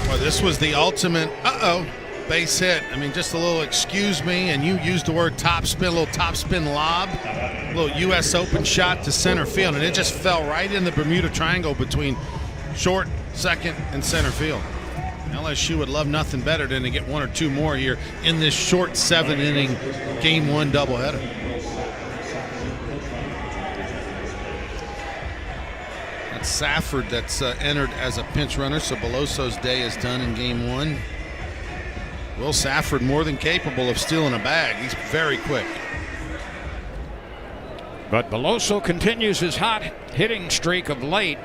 Well, this was the ultimate base hit. I mean, just a little excuse me, and you used the word topspin, a little topspin lob, a little U.S. Open shot to center field, and it just fell right in the Bermuda Triangle between short, second, and center field. LSU would love nothing better than to get 1 or 2 more here in this short 7-inning Game 1 doubleheader. That's Safford that's entered as a pinch runner, so Beloso's day is done in Game 1. Will Safford more than capable of stealing a bag. He's very quick. But Beloso continues his hot hitting streak of late.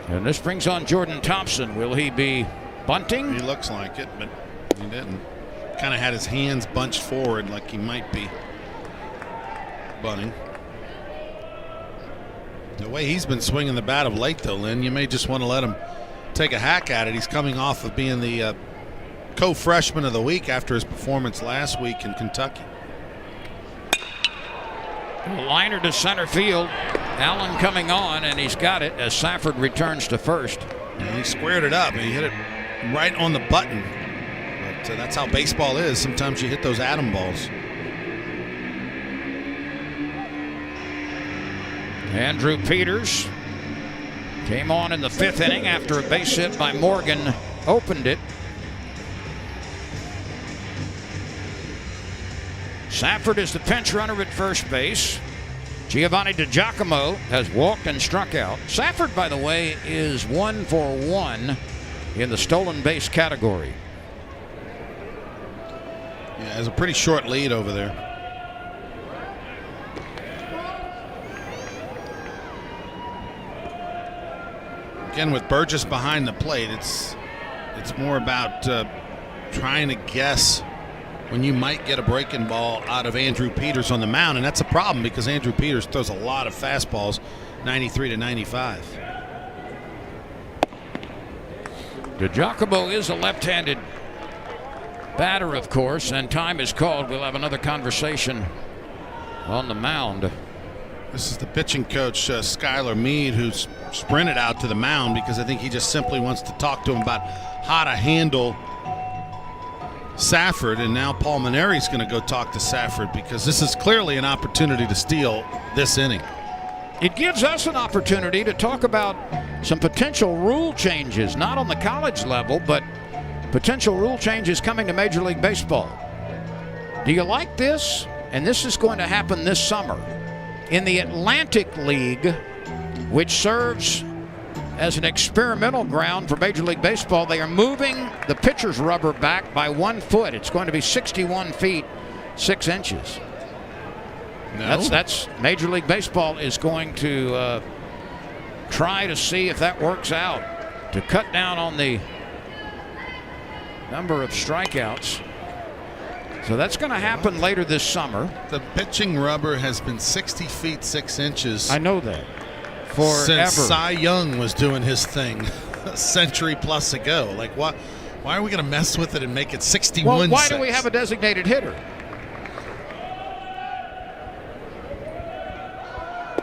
And this brings on Jordan Thompson. Will he be bunting? He looks like it, but he didn't. Kind of had his hands bunched forward like he might be bunting. The way he's been swinging the bat of late, though, Lynn, you may just want to let him take a hack at it. He's coming off of being the co-freshman of the week after his performance last week in Kentucky. Liner to center field. Allen coming on, and he's got it as Safford returns to first. And he squared it up, and he hit it right on the button. But that's how baseball is. Sometimes you hit those atom balls. Andrew Peters came on in the 5th inning after a base hit by Morgan opened it. Safford is the pinch runner at first base. Giovanni DiGiacomo has walked and struck out. Safford, by the way, is 1 for 1 in the stolen base category. Yeah, has a pretty short lead over there. Again, with Burgess behind the plate, it's more about trying to guess when you might get a breaking ball out of Andrew Peters on the mound, and that's a problem because Andrew Peters throws a lot of fastballs, 93 to 95. DiGiacomo is a left-handed batter, of course, and time is called. We'll have another conversation on the mound. This is the pitching coach, Skylar Meade, who's sprinted out to the mound because I think he just simply wants to talk to him about how to handle Safford, and now Paul Maneri's going to go talk to Safford because this is clearly an opportunity to steal this inning. It gives us an opportunity to talk about some potential rule changes, not on the college level, but potential rule changes coming to Major League Baseball. Do you like this? And this is going to happen this summer. In the Atlantic League, which serves as an experimental ground for Major League Baseball, they are moving the pitcher's rubber back by 1 foot. It's going to be 61 feet, 6 inches. No. That's Major League Baseball is going to try to see if that works out to cut down on the number of strikeouts. So that's going to happen later this summer. The pitching rubber has been 60 feet 6 inches. I know that. Forever. Since Cy Young was doing his thing a century plus ago. Like, what? Why are we going to mess with it and make it 61? Well, why do we have a designated hitter?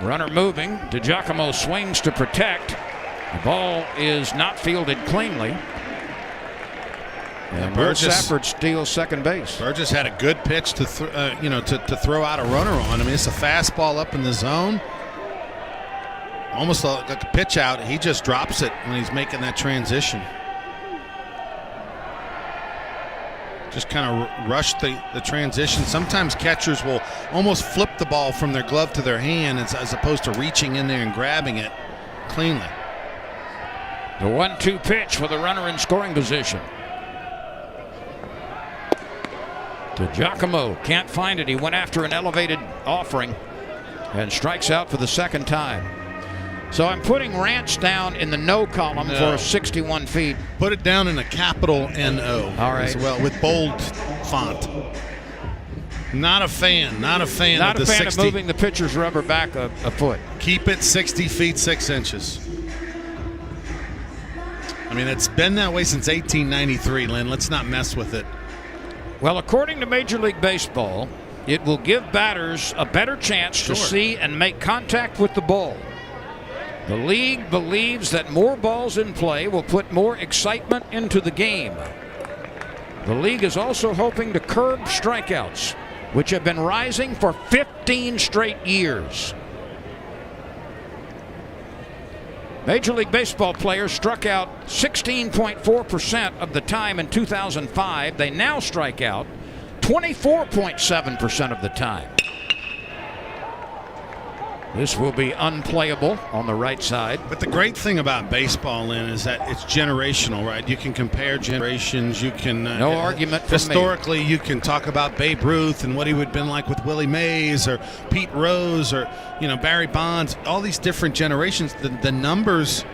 Runner moving. DiGiacomo swings to protect. The ball is not fielded cleanly. And Will Safford steals second base. Burgess had a good pitch to throw out a runner on. I mean, it's a fastball up in the zone. Almost like a pitch out. He just drops it when he's making that transition. Just kind of rush the transition. Sometimes catchers will almost flip the ball from their glove to their hand as opposed to reaching in there and grabbing it cleanly. The 1-2 pitch with a runner in scoring position. DiGiacomo can't find it. He went after an elevated offering and strikes out for the second time. So I'm putting Ranch down in the no column for 61 feet. Put it down in a capital N-O. All right. As well, with bold font. Not a fan. Not a fan Not of a the fan 60. of moving the pitcher's rubber back a foot. Keep it 60 feet 6 inches. I mean, it's been that way since 1893, Lynn. Let's not mess with it. Well, according to Major League Baseball, it will give batters a better chance to see and make contact with the ball. The league believes that more balls in play will put more excitement into the game. The league is also hoping to curb strikeouts, which have been rising for 15 straight years. Major League Baseball players struck out 16.4% of the time in 2005. They now strike out 24.7% of the time. This will be unplayable on the right side. But the great thing about baseball, Lynn, is that it's generational, right? You can compare generations. You can no argument from historically. You can talk about Babe Ruth and what he would have been like with Willie Mays or Pete Rose or Barry Bonds. All these different generations. The numbers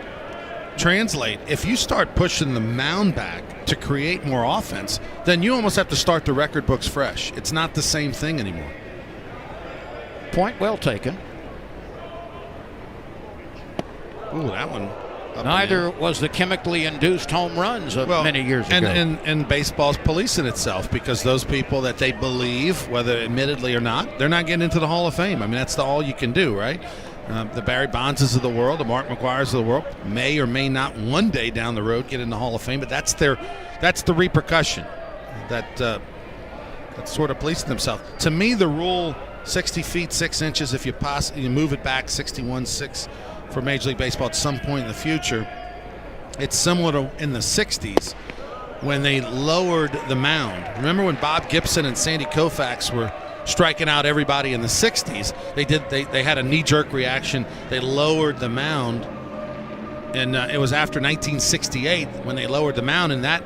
translate. If you start pushing the mound back to create more offense, then you almost have to start the record books fresh. It's not the same thing anymore. Point well taken. Ooh, that one. Neither was the chemically induced home runs of many years ago. And baseball's policing itself because those people that they believe, whether admittedly or not, they're not getting into the Hall of Fame. I mean, that's all you can do, right? The Barry Bondses of the world, the Mark McGuires of the world may or may not one day down the road get in the Hall of Fame, but that's the repercussion that sort of policing themselves. To me, the rule 60 feet 6 inches. If you move it back 61.6 for Major League Baseball at some point in the future, it's similar to in the 60s when they lowered the mound. Remember when Bob Gibson and Sandy Koufax were striking out everybody in the 60s? They had a knee-jerk reaction. They lowered the mound, and it was after 1968 when they lowered the mound, and that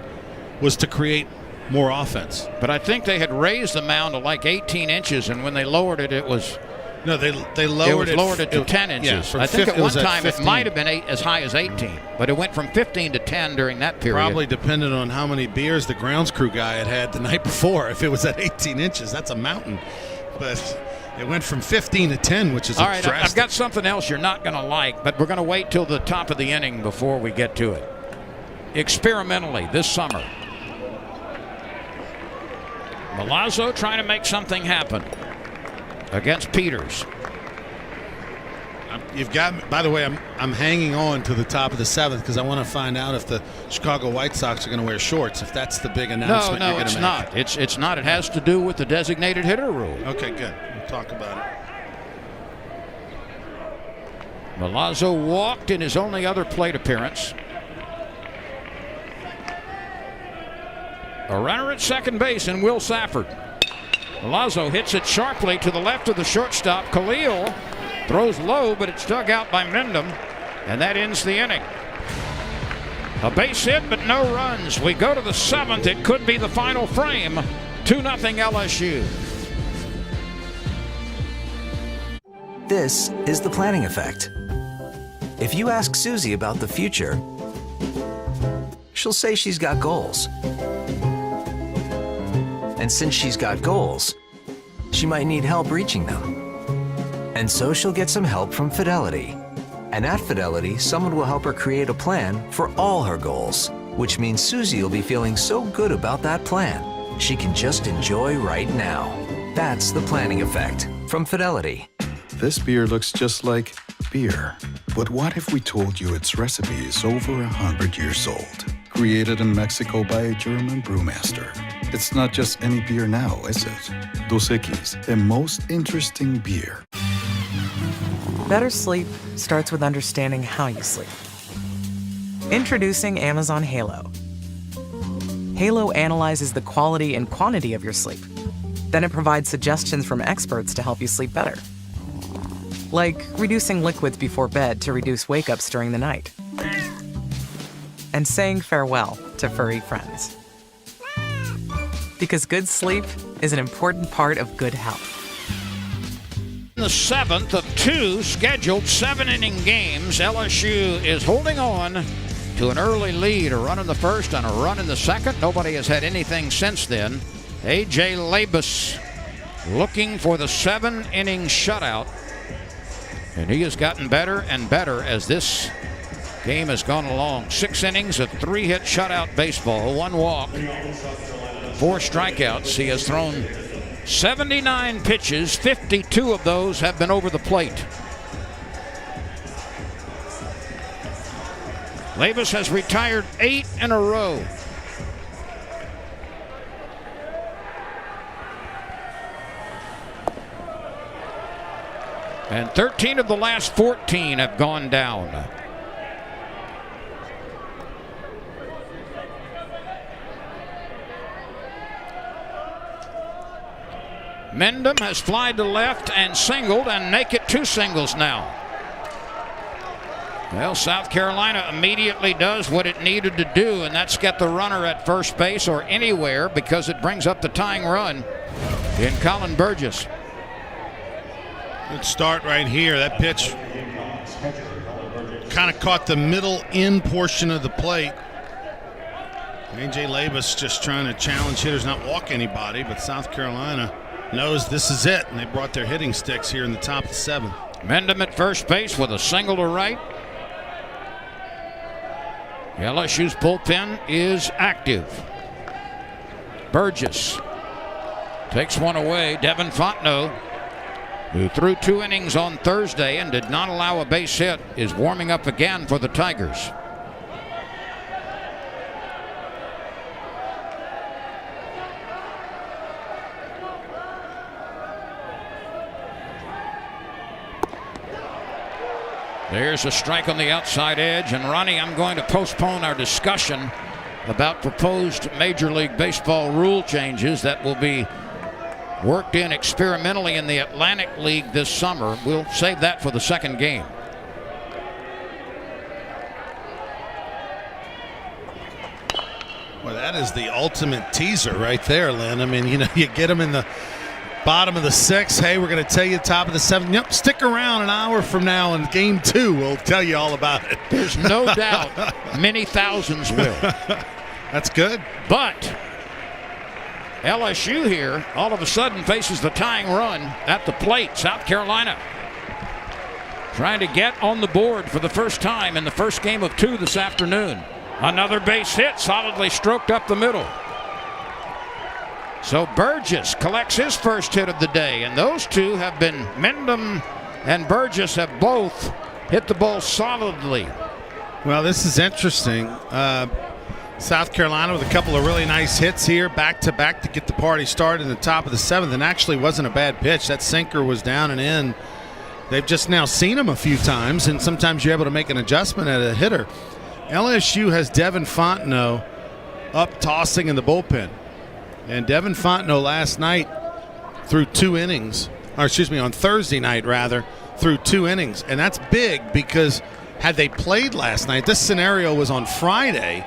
was to create more offense. But I think they had raised the mound to like 18 inches, and when they lowered it, it was... No, they lowered it to 10 inches. Yeah, I think at one time it 15. might have been as high as 18, but it went from 15 to 10 during that period. Probably depended on how many beers the grounds crew guy had the night before. If it was at 18 inches, that's a mountain. But it went from 15 to 10, which is all right. drastic. I've got something else you're not going to like, but we're going to wait till the top of the inning before we get to it. Experimentally this summer, Milazzo trying to make something happen against Peters. You've got. By the way, I'm hanging on to the top of the seventh because I want to find out if the Chicago White Sox are going to wear shorts. If that's the big announcement, No, it's not. It's not. It has to do with the designated hitter rule. Okay, good. We'll talk about it. Milazzo walked in his only other plate appearance. A runner at second base in Will Safford. Milazzo hits it sharply to the left of the shortstop. Khalil throws low, but it's dug out by Mendham, and that ends the inning. A base hit, but no runs. We go to the seventh. It could be the final frame. 2-0 LSU. This is The Planning Effect. If you ask Susie about the future, she'll say she's got goals. And since she's got goals, she might need help reaching them. And so she'll get some help from Fidelity. And at Fidelity, someone will help her create a plan for all her goals, which means Susie will be feeling so good about that plan, she can just enjoy right now. That's the planning effect from Fidelity. This beer looks just like beer. But what if we told you its recipe is over 100 years old? Created in Mexico by a German brewmaster. It's not just any beer now, is it? Dos Equis, the most interesting beer. Better sleep starts with understanding how you sleep. Introducing Amazon Halo. Halo analyzes the quality and quantity of your sleep. Then it provides suggestions from experts to help you sleep better. Like reducing liquids before bed to reduce wake-ups during the night. And saying farewell to furry friends. Because good sleep is an important part of good health. In the 7th of 2 scheduled 7-inning games, LSU is holding on to an early lead, a run in the first and a run in the second. Nobody has had anything since then. A.J. Labus looking for the 7-inning shutout. And he has gotten better and better as this game has gone along. 6 innings of 3-hit shutout baseball, 1 walk, 4 strikeouts. He has thrown 79 pitches, 52 of those have been over the plate. Labus has retired 8 in a row. And 13 of the last 14 have gone down. Mendham has flied to left and singled, and make it 2 singles now. Well, South Carolina immediately does what it needed to do, and that's get the runner at first base or anywhere, because it brings up the tying run in Colin Burgess. Good start right here. That pitch kind of caught the middle in portion of the plate. A.J. Labus just trying to challenge hitters, not walk anybody, but South Carolina knows this is it, and they brought their hitting sticks here in the top of the 7th. Mendham at first base with a single to right. LSU's bullpen is active. Burgess takes one away. Devin Fontenot, who threw 2 innings on Thursday and did not allow a base hit, is warming up again for the Tigers. There's a strike on the outside edge, and Ronnie, I'm going to postpone our discussion about proposed Major League Baseball rule changes that will be worked in experimentally in the Atlantic League this summer. We'll save that for the second game. Well, that is the ultimate teaser right there, Lynn. I mean, you know, you get them in the bottom of the 6th. Hey, we're going to tell you top of the 7th. Yep, stick around an hour from now in game 2. We'll tell you all about it. There's no doubt many thousands will. That's good. But LSU here all of a sudden faces the tying run at the plate. South Carolina trying to get on the board for the first time in the first game of 2 this afternoon. Another base hit, solidly stroked up the middle. So Burgess collects his first hit of the day, and those two have been, Mendham and Burgess have both hit the ball solidly. Well, this is interesting. South Carolina with a couple of really nice hits here, back-to-back to get the party started in the top of the 7th, and actually wasn't a bad pitch. That sinker was down and in. They've just now seen him a few times, and sometimes you're able to make an adjustment at a hitter. LSU has Devin Fontenot up tossing in the bullpen. And Devin Fontenot last night threw 2 innings, or excuse me, on Thursday night rather, threw 2 innings. And that's big because had they played last night, this scenario was on Friday,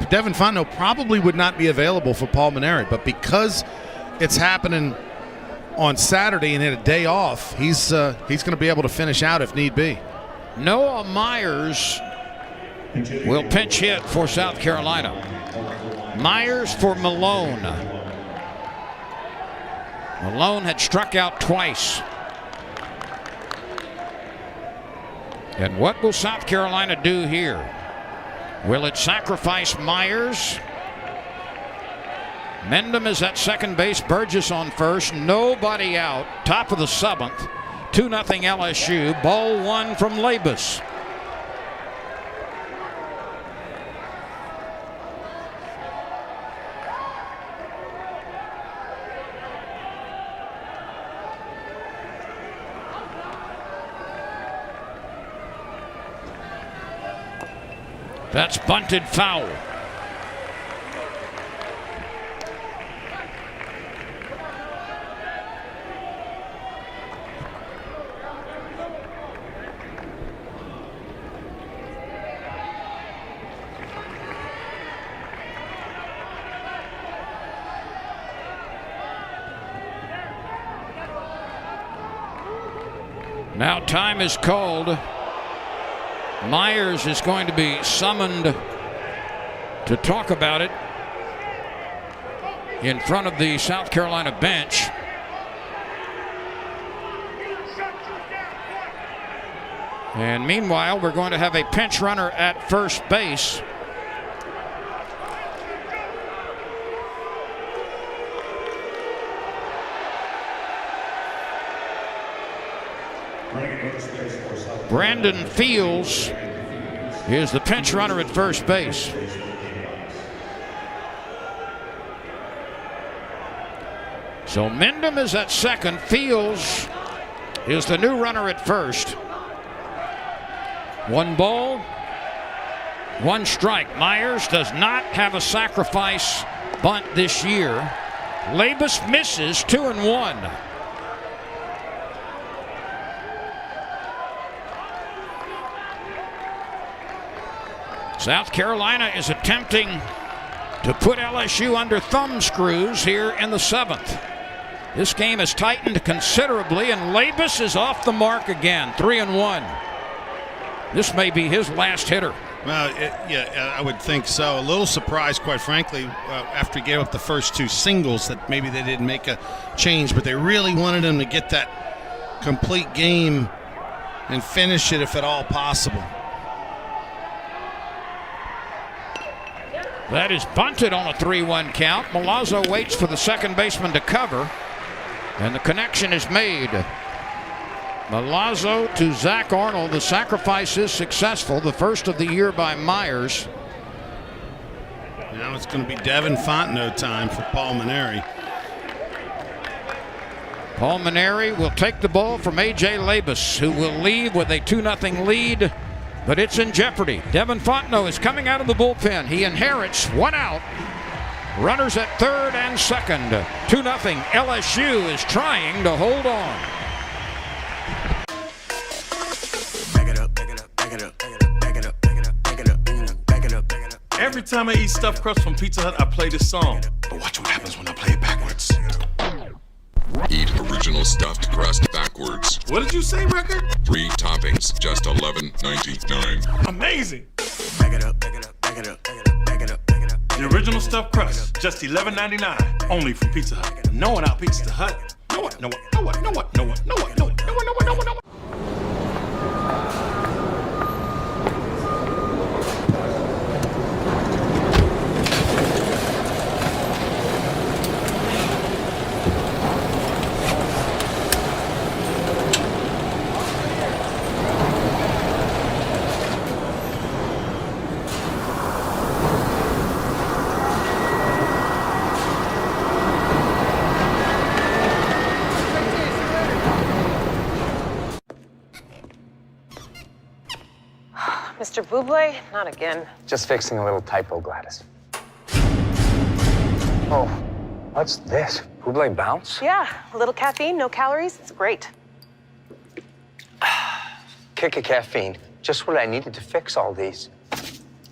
Devin Fontenot probably would not be available for Paul Mainieri. But because it's happening on Saturday and had a day off, he's going to be able to finish out if need be. Noah Myers will pinch hit for South Carolina. Myers for Malone. Malone had struck out twice. And what will South Carolina do here? Will it sacrifice Myers? Mendham is at second base, Burgess on first, nobody out. Top of the seventh, 2-0 LSU. Ball one from Labus. That's bunted foul. Now time is called. Myers is going to be summoned to talk about it in front of the South Carolina bench. And meanwhile, we're going to have a pinch runner at first base. Brandon Fields is the pinch runner at first base. So Mendham is at second. Fields is the new runner at first. 1 ball, 1 strike. Myers does not have a sacrifice bunt this year. Labus misses 2-1. South Carolina is attempting to put LSU under thumb screws here in the 7th. This game has tightened considerably, and Labus is off the mark again, 3-1. This may be his last hitter. Well, yeah, I would think so. A little surprised, quite frankly, after he gave up the first 2 singles, that maybe they didn't make a change, but they really wanted him to get that complete game and finish it if at all possible. That is bunted on a 3-1 count. Milazzo waits for the second baseman to cover, and the connection is made. Milazzo to Zach Arnold. The sacrifice is successful, the first of the year by Myers. Now it's going to be Devin Fontenot time for Paul Maneri. Paul Maneri will take the ball from A.J. Labus, who will leave with a 2-0 lead, but it's in jeopardy. Devin Fontenot is coming out of the bullpen. He inherits 1 out. Runners at third and second. 2-0. LSU is trying to hold on. Every time I eat stuffed crust from Pizza Hut, I play this song. But watch what happens when I play it backwards. Eat original stuffed crust backwards. What did you say, record? 3 toppings, just $11.99. Amazing. Back it up, back it up, back it up, back it up, back it up, back it up. The original stuffed crust, just $11.99. Only from Pizza Hut. No one out Pizza Hut. No one, no one, no one, no one, no one, no one, no one, no one, no one, no one, no one. Mr. Bublé? Not again. Just fixing a little typo, Gladys. Oh, what's this? Bublé Bounce? Yeah, a little caffeine, no calories. It's great. Kick of caffeine. Just what I needed to fix all these.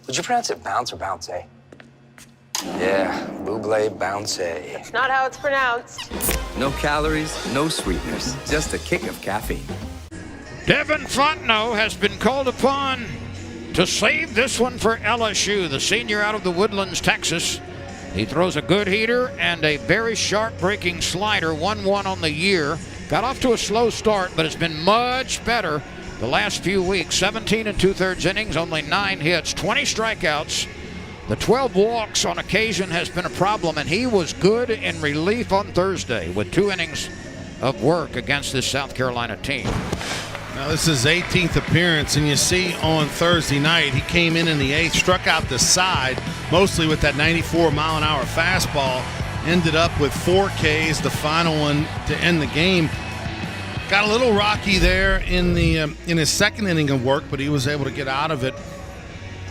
Would you pronounce it bounce or bounce? Yeah, Bublé Bounce. That's not how it's pronounced. No calories, no sweeteners, just a kick of caffeine. Devin Fontenot has been called upon to save this one for LSU, the senior out of the Woodlands, Texas. He throws a good heater and a very sharp breaking slider, 1-1 on the year. Got off to a slow start, but it's been much better the last few weeks. 17 2/3 innings, only 9 hits, 20 strikeouts. The 12 walks on occasion has been a problem, and he was good in relief on Thursday with 2 innings of work against this South Carolina team. Now this is his 18th appearance, and you see on Thursday night he came in the 8th, struck out the side, mostly with that 94-mile-an-hour fastball. Ended up with 4 Ks, the final one to end the game. Got a little rocky there in his second inning of work, but he was able to get out of it.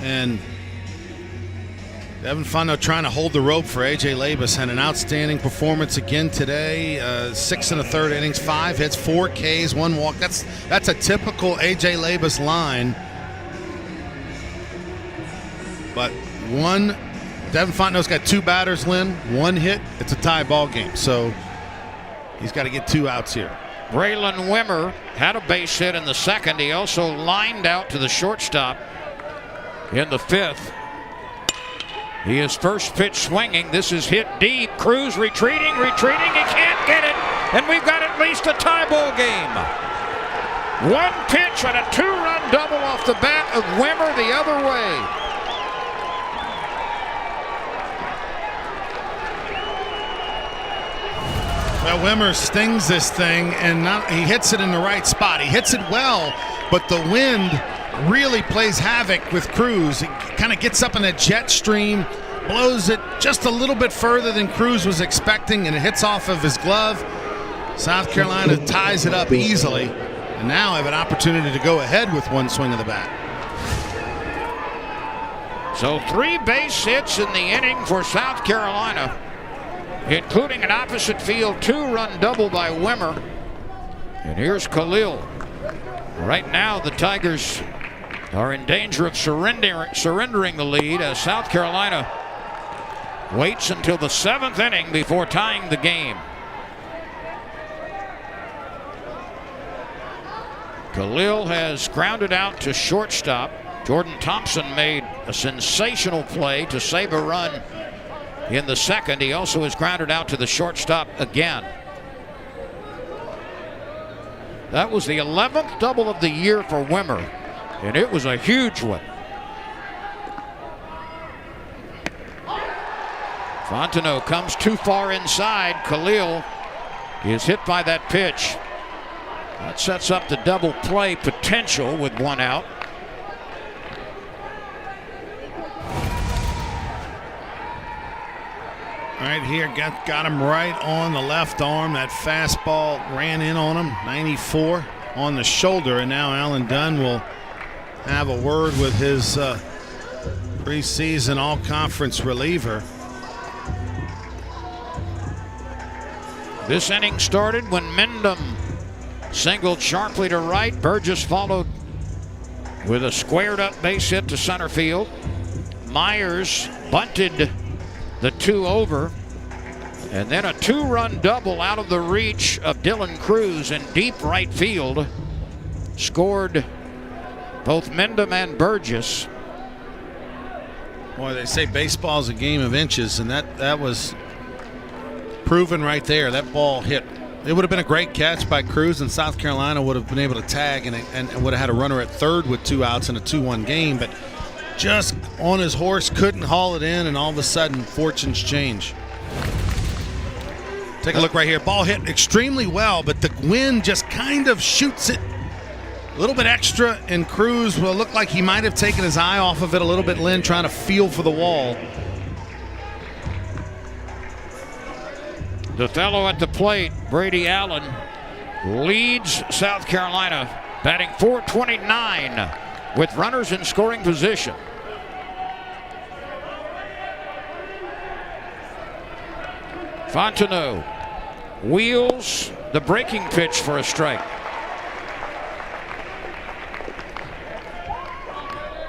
And Devin Fontenot trying to hold the rope for A.J. Labus. Had an outstanding performance again today. 6 1/3 innings, 5 hits, 4 Ks, 1 walk. That's a typical A.J. Labus line. But Devin Fontenot's got 2 batters, Lynn. 1 hit. It's a tie ball game. So he's got to get 2 outs here. Braylon Wimmer had a base hit in the second. He also lined out to the shortstop in the 5th. He is first pitch swinging. This is hit deep. Cruz retreating. He can't get it. And we've got at least a tie ball game. 1 pitch and a 2-run double off the bat of Wimmer the other way. Well, Wimmer stings this thing, and he hits it in the right spot. He hits it well, but the wind really plays havoc with Cruz. It kind of gets up in a jet stream, blows it just a little bit further than Cruz was expecting, and it hits off of his glove. South Carolina ties it up easily, and now have an opportunity to go ahead with 1 swing of the bat. So 3 base hits in the inning for South Carolina, including an opposite field 2-run double by Wimmer. And here's Khalil. Right now the Tigers are in danger of surrendering the lead as South Carolina waits until the 7th inning before tying the game. Khalil has grounded out to shortstop. Jordan Thompson made a sensational play to save a run in the second. He also has grounded out to the shortstop again. That was the 11th double of the year for Wimmer, and it was a huge one. Fontenot comes too far inside. Khalil is hit by that pitch. That sets up the double play potential with 1 out. Right here, got him right on the left arm. That fastball ran in on him. 94 on the shoulder, and now Alan Dunn will have a word with his preseason all-conference reliever. This inning started when Mendham singled sharply to right. Burgess followed with a squared-up base hit to center field. Myers bunted the 2 over, and then a 2-run double out of the reach of Dylan Cruz in deep right field. Scored both Mendham and Burgess. Boy, they say baseball's a game of inches, and that was proven right there. That ball hit. It would have been a great catch by Cruz, and South Carolina would have been able to tag and would have had a runner at third with 2 outs in a 2-1 game, but just on his horse, couldn't haul it in, and all of a sudden fortunes change. Take a look right here. Ball hit extremely well, but the wind just kind of shoots it a little bit extra, and Cruz will look like he might have taken his eye off of it a little bit, Lynn, trying to feel for the wall. The fellow at the plate, Brady Allen, leads South Carolina, batting .429 with runners in scoring position. Fontenot wheels the breaking pitch for a strike.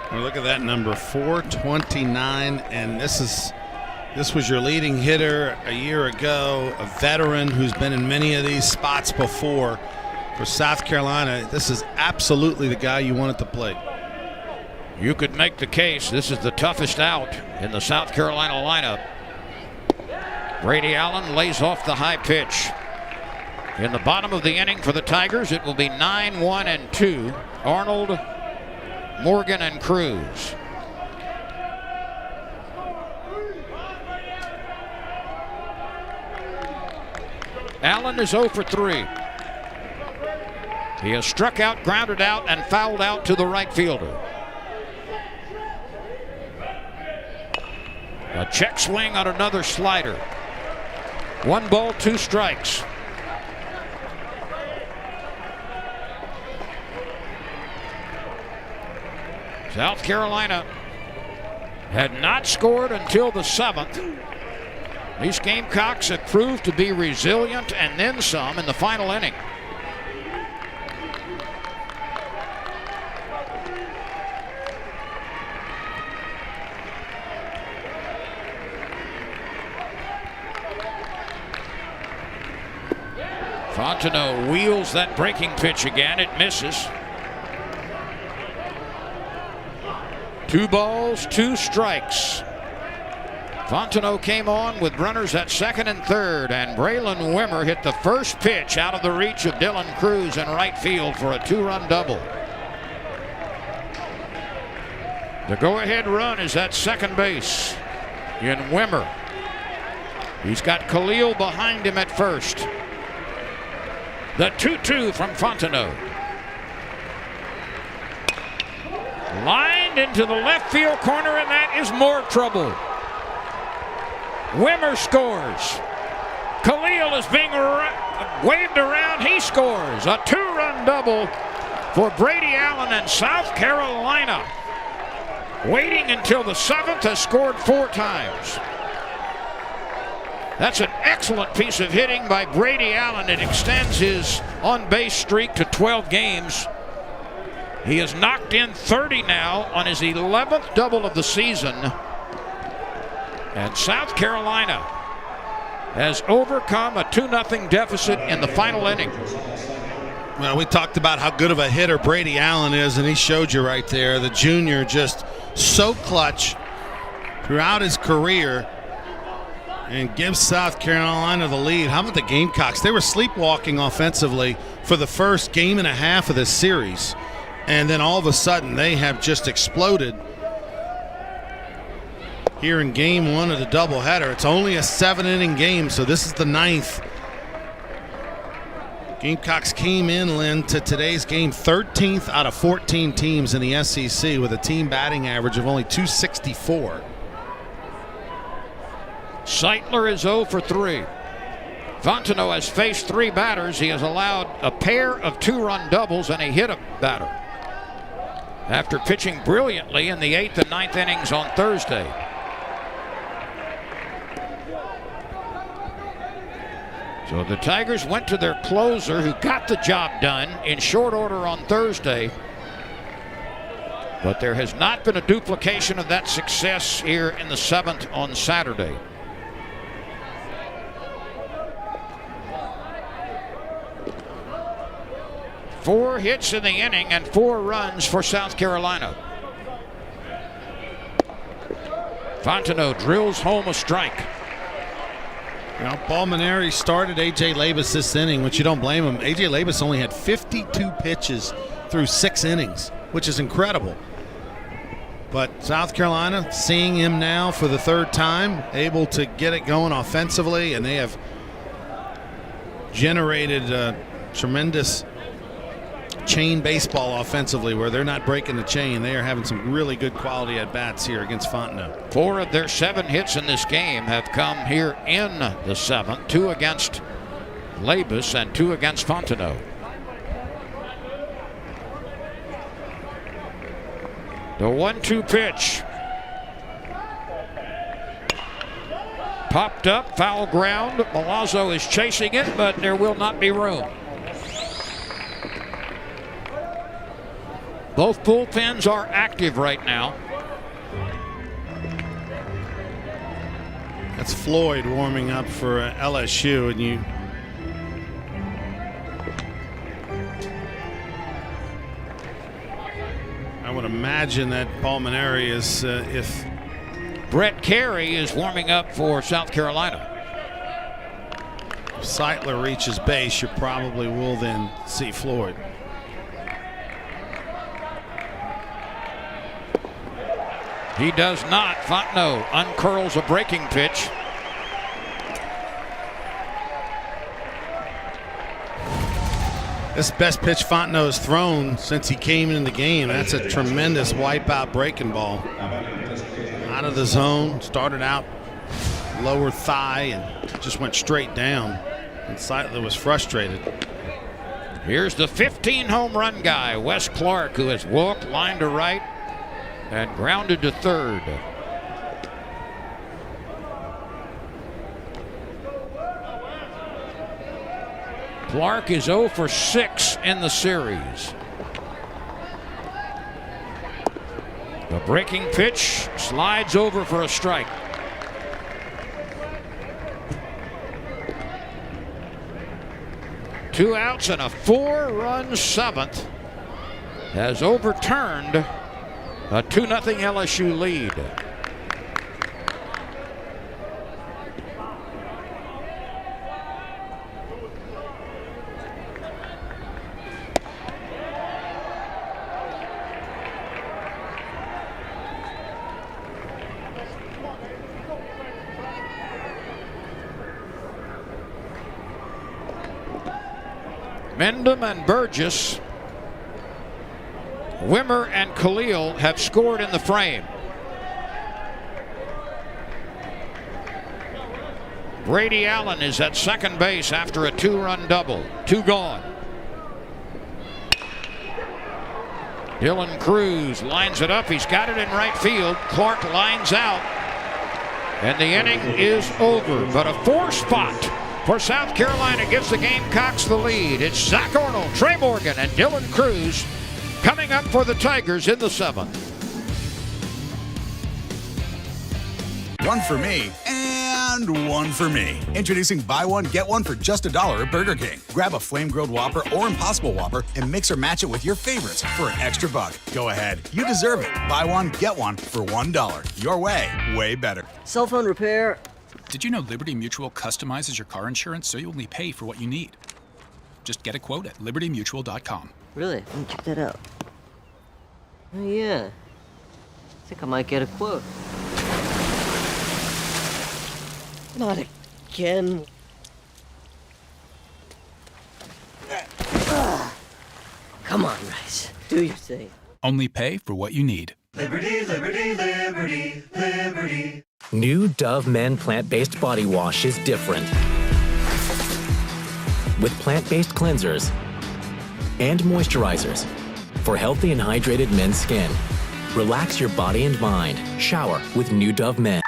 Well, look at that number, .429, and this was your leading hitter a year ago, a veteran who's been in many of these spots before. for South Carolina, this is absolutely the guy you want at the plate. You could make the case this is the toughest out in the South Carolina lineup. Brady Allen lays off the high pitch. In the bottom of the inning for the Tigers, it will be 9-1-2. Arnold, Morgan, and Cruz. Allen is 0 for 3. He has struck out, grounded out, and fouled out to the right fielder. A check swing on another slider. 1 ball, 2 strikes. South Carolina had not scored until the 7th. These Gamecocks have proved to be resilient and then some in the final inning. Fontenot wheels that breaking pitch again. It misses. 2 balls, 2 strikes. Fontenot came on with runners at second and third, and Braylon Wimmer hit the first pitch out of the reach of Dylan Cruz in right field for a 2-run double. The go-ahead run is at second base in Wimmer. He's got Khalil behind him at first. The 2-2 from Fontenot. Lined into the left field corner, and that is more trouble. Wimmer scores. Khalil is being waved around. He scores. A 2-run double for Brady Allen, and South Carolina, waiting until the 7th, has scored 4 times. That's an excellent piece of hitting by Brady Allen. It extends his on-base streak to 12 games. He has knocked in 30 now on his 11th double of the season. And South Carolina has overcome a 2-0 deficit in the final inning. Well, we talked about how good of a hitter Brady Allen is, and he showed you right there. The junior just so clutch throughout his career and gives South Carolina the lead. How about the Gamecocks? They were sleepwalking offensively for the first game and a half of this series, and then all of a sudden they have just exploded here in game 1 of the doubleheader. It's only a 7-inning game, so this is the 9th. Gamecocks came in, Lynn, to today's game 13th out of 14 teams in the SEC with a team batting average of only .264. Seitler is 0 for 3. Fontenot has faced 3 batters. He has allowed a pair of 2-run doubles, and he hit a batter after pitching brilliantly in the 8th and 9th innings on Thursday. So the Tigers went to their closer, who got the job done in short order on Thursday. But there has not been a duplication of that success here in the 7th on Saturday. Four hits in the inning and 4 runs for South Carolina. Fontenot drills home a strike. Now, Paul Maneri started A.J. Labus this inning, which you don't blame him. A.J. Labus only had 52 pitches through 6 innings, which is incredible. But South Carolina, seeing him now for the 3rd time, able to get it going offensively, and they have generated a tremendous chain baseball offensively where they're not breaking the chain. They are having some really good quality at-bats here against Fontenot. 4 of their 7 hits in this game have come here in the 7th. 2 against Labus and 2 against Fontenot. The 1-2 pitch. Popped up, foul ground. Milazzo is chasing it, but there will not be room. Both bullpens are active right now. That's Floyd warming up for LSU, and would imagine that Palmineri is if Brett Carey is warming up for South Carolina. If Seitler reaches base, you probably will then see Floyd. He does not. Fontenot uncurls a breaking pitch. This best pitch Fontenot has thrown since he came in the game. That's a tremendous wipeout breaking ball. Out of the zone, started out lower thigh and just went straight down. And Seitler was frustrated. Here's the 15 home run guy, Wes Clark, who has walked line to right and grounded to third. Clark is 0 for 6 in the series. A breaking pitch slides over for a strike. Two outs and a 4-run seventh has overturned a 2-0 LSU lead. Mendham and Burgess, Wimmer and Khalil have scored in the frame. Brady Allen is at second base after a 2-run double. 2 gone. Dylan Cruz lines it up. He's got it in right field. Clark lines out. And the inning is over. But a 4 spot for South Carolina gives the Gamecocks the lead. It's Zach Arnold, Trey Morgan, and Dylan Cruz coming up for the Tigers in the 7th. One for me and one for me. Introducing buy one, get one for just $1 at Burger King. Grab a flame-grilled Whopper or Impossible Whopper and mix or match it with your favorites for an extra $1. Go ahead. You deserve it. Buy one, get one for $1. Your way, way better. Cell phone repair. Did you know Liberty Mutual customizes your car insurance so you only pay for what you need? Just get a quote at libertymutual.com. Really? Let me check that out. Oh, yeah. I think I might get a quote. Not again. Come on, Rice. Do your thing. Only pay for what you need. Liberty, liberty, liberty, liberty. New Dove Men plant-based body wash is different. With plant-based cleansers and moisturizers for healthy and hydrated men's skin. Relax your body and mind. Shower with New Dove Men.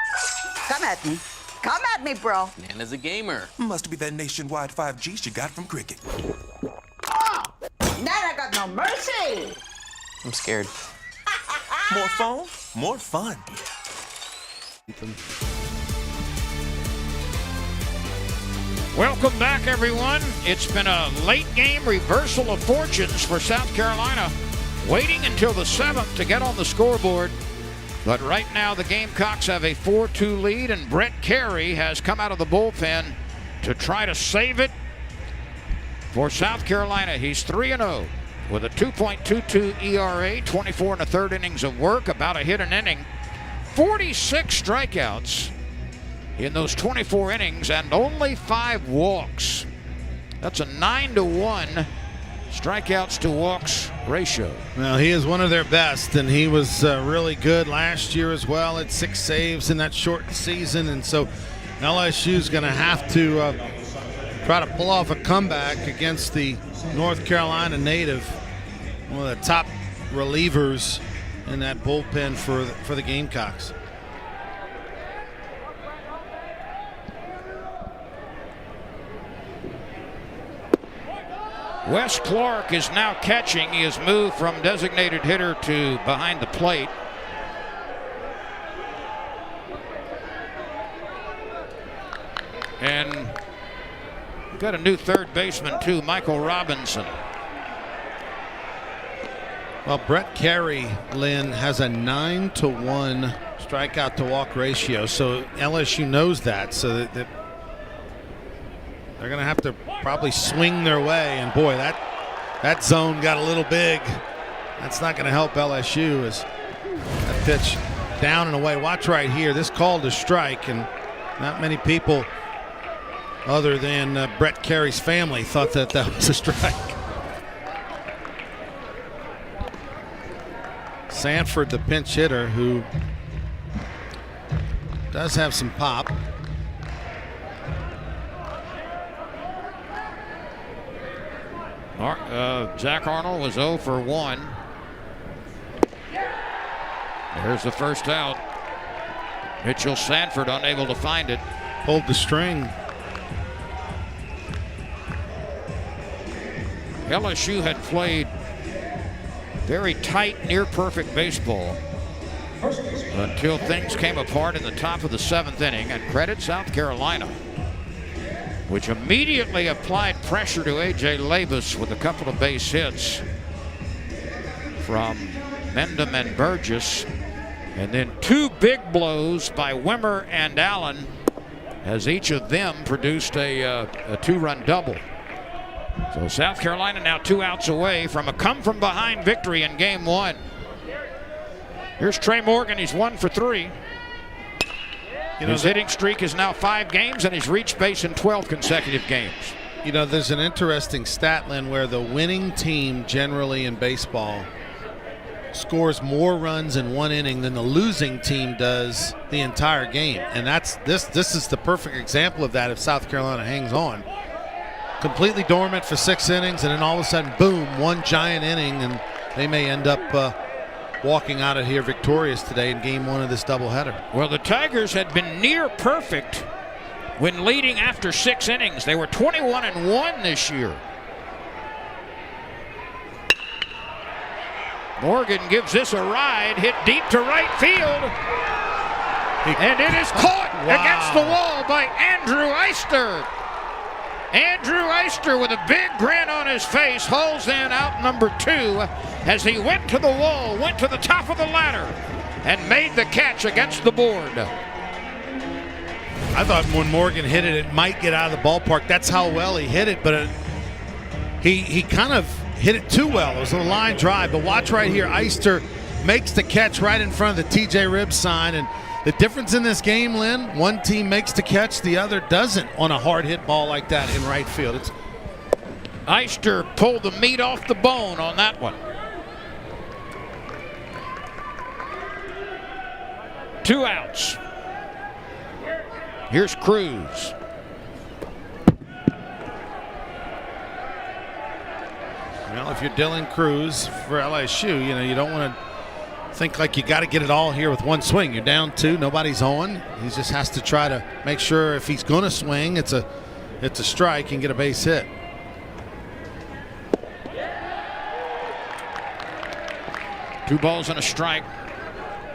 Come at me. Come at me, bro. Nana's a gamer. Must be that nationwide 5G she got from cricket. Nana got no mercy. I'm scared. More phone, more fun. Welcome back, everyone. It's been a late game reversal of fortunes for South Carolina, waiting until the 7th to get on the scoreboard. But right now, the Gamecocks have a 4-2 lead, and Brett Carey has come out of the bullpen to try to save it for South Carolina. He's 3-0 with a 2.22 ERA, 24 1/3 innings of work, about a hit an inning, 46 strikeouts in those 24 innings, and only 5 walks. That's a 9-to-1 strikeouts to walks ratio. Well, he is one of their best, and he was really good last year as well at 6 saves in that short season. And so LSU's going to have to try to pull off a comeback against the North Carolina native, one of the top relievers in that bullpen for the Gamecocks. Wes Clark is now catching. He has moved from designated hitter to behind the plate. And we've got a new third baseman too, Michael Robinson. Well, Brett Carey, Lynn, has a 9-to-1 strikeout to walk ratio, so LSU knows that. So that they're going to have to probably swing their way. And boy, that zone got a little big. That's not going to help LSU as that pitch down and away. Watch right here. This called a strike, and not many people other than Brett Carey's family thought that was a strike. Sanford, the pinch hitter, who does have some pop. Jack Arnold was 0 for 1. There's the first out. Mitchell Sanford unable to find it. Pulled the string. LSU had played very tight, near-perfect baseball until things came apart in the top of the 7th inning, and credit South Carolina, which immediately applied pressure to A.J. Labus with a couple of base hits from Mendham and Burgess, and then 2 big blows by Wimmer and Allen, as each of them produced a 2-run double. So South Carolina now 2 outs away from a come-from-behind victory in Game 1. Here's Trey Morgan. He's 1 for 3. His hitting streak is now 5 games, and he's reached base in 12 consecutive games. You know, there's an interesting stat, Lynn, where the winning team generally in baseball scores more runs in 1 inning than the losing team does the entire game. And this is the perfect example of that if South Carolina hangs on. Completely dormant for 6 innings, and then all of a sudden, boom, 1 giant inning, and they may end up walking out of here victorious today in Game 1 of this doubleheader. Well, the Tigers had been near perfect when leading after 6 innings. They were 21-1 this year. Morgan gives this a ride, hit deep to right field, and it is caught against the wall by Andrew Eister. Andrew Eister, with a big grin on his face, hauls in out number 2 as he went to the wall, went to the top of the ladder, and made the catch against the board. I thought when Morgan hit it, it might get out of the ballpark. That's how well he hit it, but he kind of hit it too well. It was a line drive, but watch right here. Eister makes the catch right in front of the TJ Ribbs sign, and the difference in this game, Lynn, one team makes the catch, the other doesn't on a hard hit ball like that in right field. Eister pulled the meat off the bone on that one. 2 outs. Here's Cruz. Well, if you're Dylan Cruz for LSU, you don't want to think like you got to get it all here with 1 swing. You're down 2, nobody's on. He just has to try to make sure if he's going to swing, it's a strike and get a base hit. Two balls and a strike.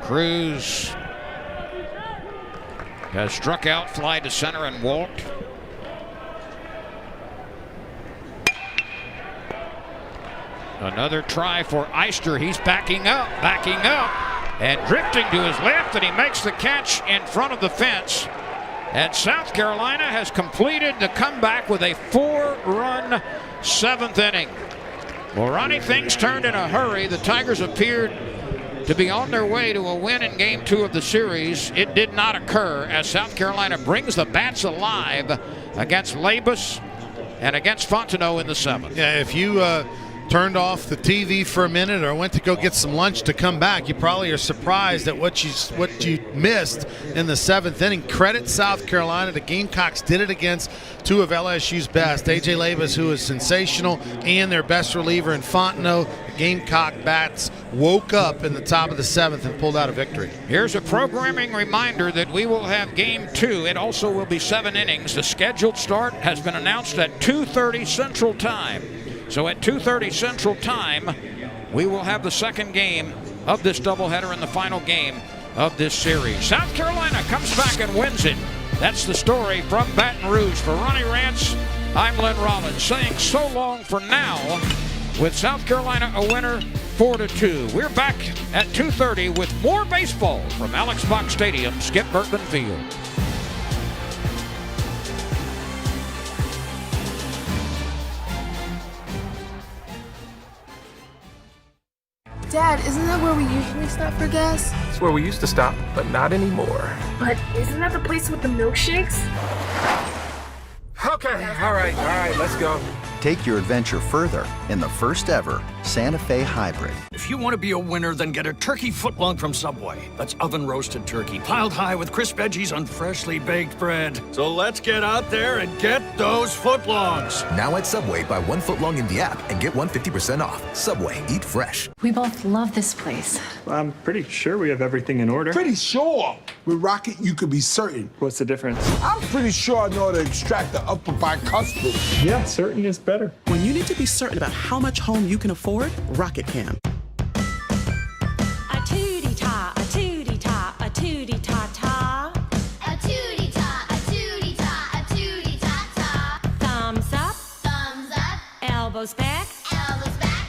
Cruz has struck out, fly to center, and walked. Another try for Eister. He's backing up, and drifting to his left, and he makes the catch in front of the fence. And South Carolina has completed the comeback with a 4-run 7th inning. Well, Ronnie, things turned in a hurry. The Tigers appeared to be on their way to a win in Game 2 of the series. It did not occur as South Carolina brings the bats alive against Labus and against Fontenot in the 7th. Yeah, if you turned off the TV for a minute or went to go get some lunch to come back, you probably are surprised at what you missed in the 7th inning. Credit South Carolina. The Gamecocks did it against 2 of LSU's best. A.J. Labus, who is sensational, and their best reliever in Fontenot. The Gamecock bats woke up in the top of the 7th and pulled out a victory. Here's a programming reminder that we will have Game 2. It also will be 7 innings. The scheduled start has been announced at 2:30 Central Time. So at 2:30 Central Time, we will have the 2nd game of this doubleheader and the final game of this series. South Carolina comes back and wins it. That's the story from Baton Rouge. For Ronnie Rance, I'm Len Rollins saying so long for now with South Carolina a winner 4-2. We're back at 2:30 with more baseball from Alex Box Stadium, Skip Bertman Field. Dad, isn't that where we usually stop for gas? It's where we used to stop, but not anymore. But isn't that the place with the milkshakes? Okay, all right, let's go. Take your adventure further in the first ever Santa Fe Hybrid. If you want to be a winner, then get a turkey footlong from Subway. That's oven-roasted turkey, piled high with crisp veggies on freshly baked bread. So let's get out there and get those footlongs. Now at Subway, buy 1 footlong in the app and get 150% off. Subway, eat fresh. We both love this place. I'm pretty sure we have everything in order. Pretty sure. With Rocket, you could be certain. What's the difference? I'm pretty sure I know how to extract the upper bicuspid. Yeah, certain is better. When you need to be certain about how much home you can afford, Rocket can. A tootie-ta, a tootie-ta, a tootie-ta-ta. A tootie-ta, a tootie-ta, a tootie-ta-ta. Thumbs up. Thumbs up. Elbows back. Elbows back.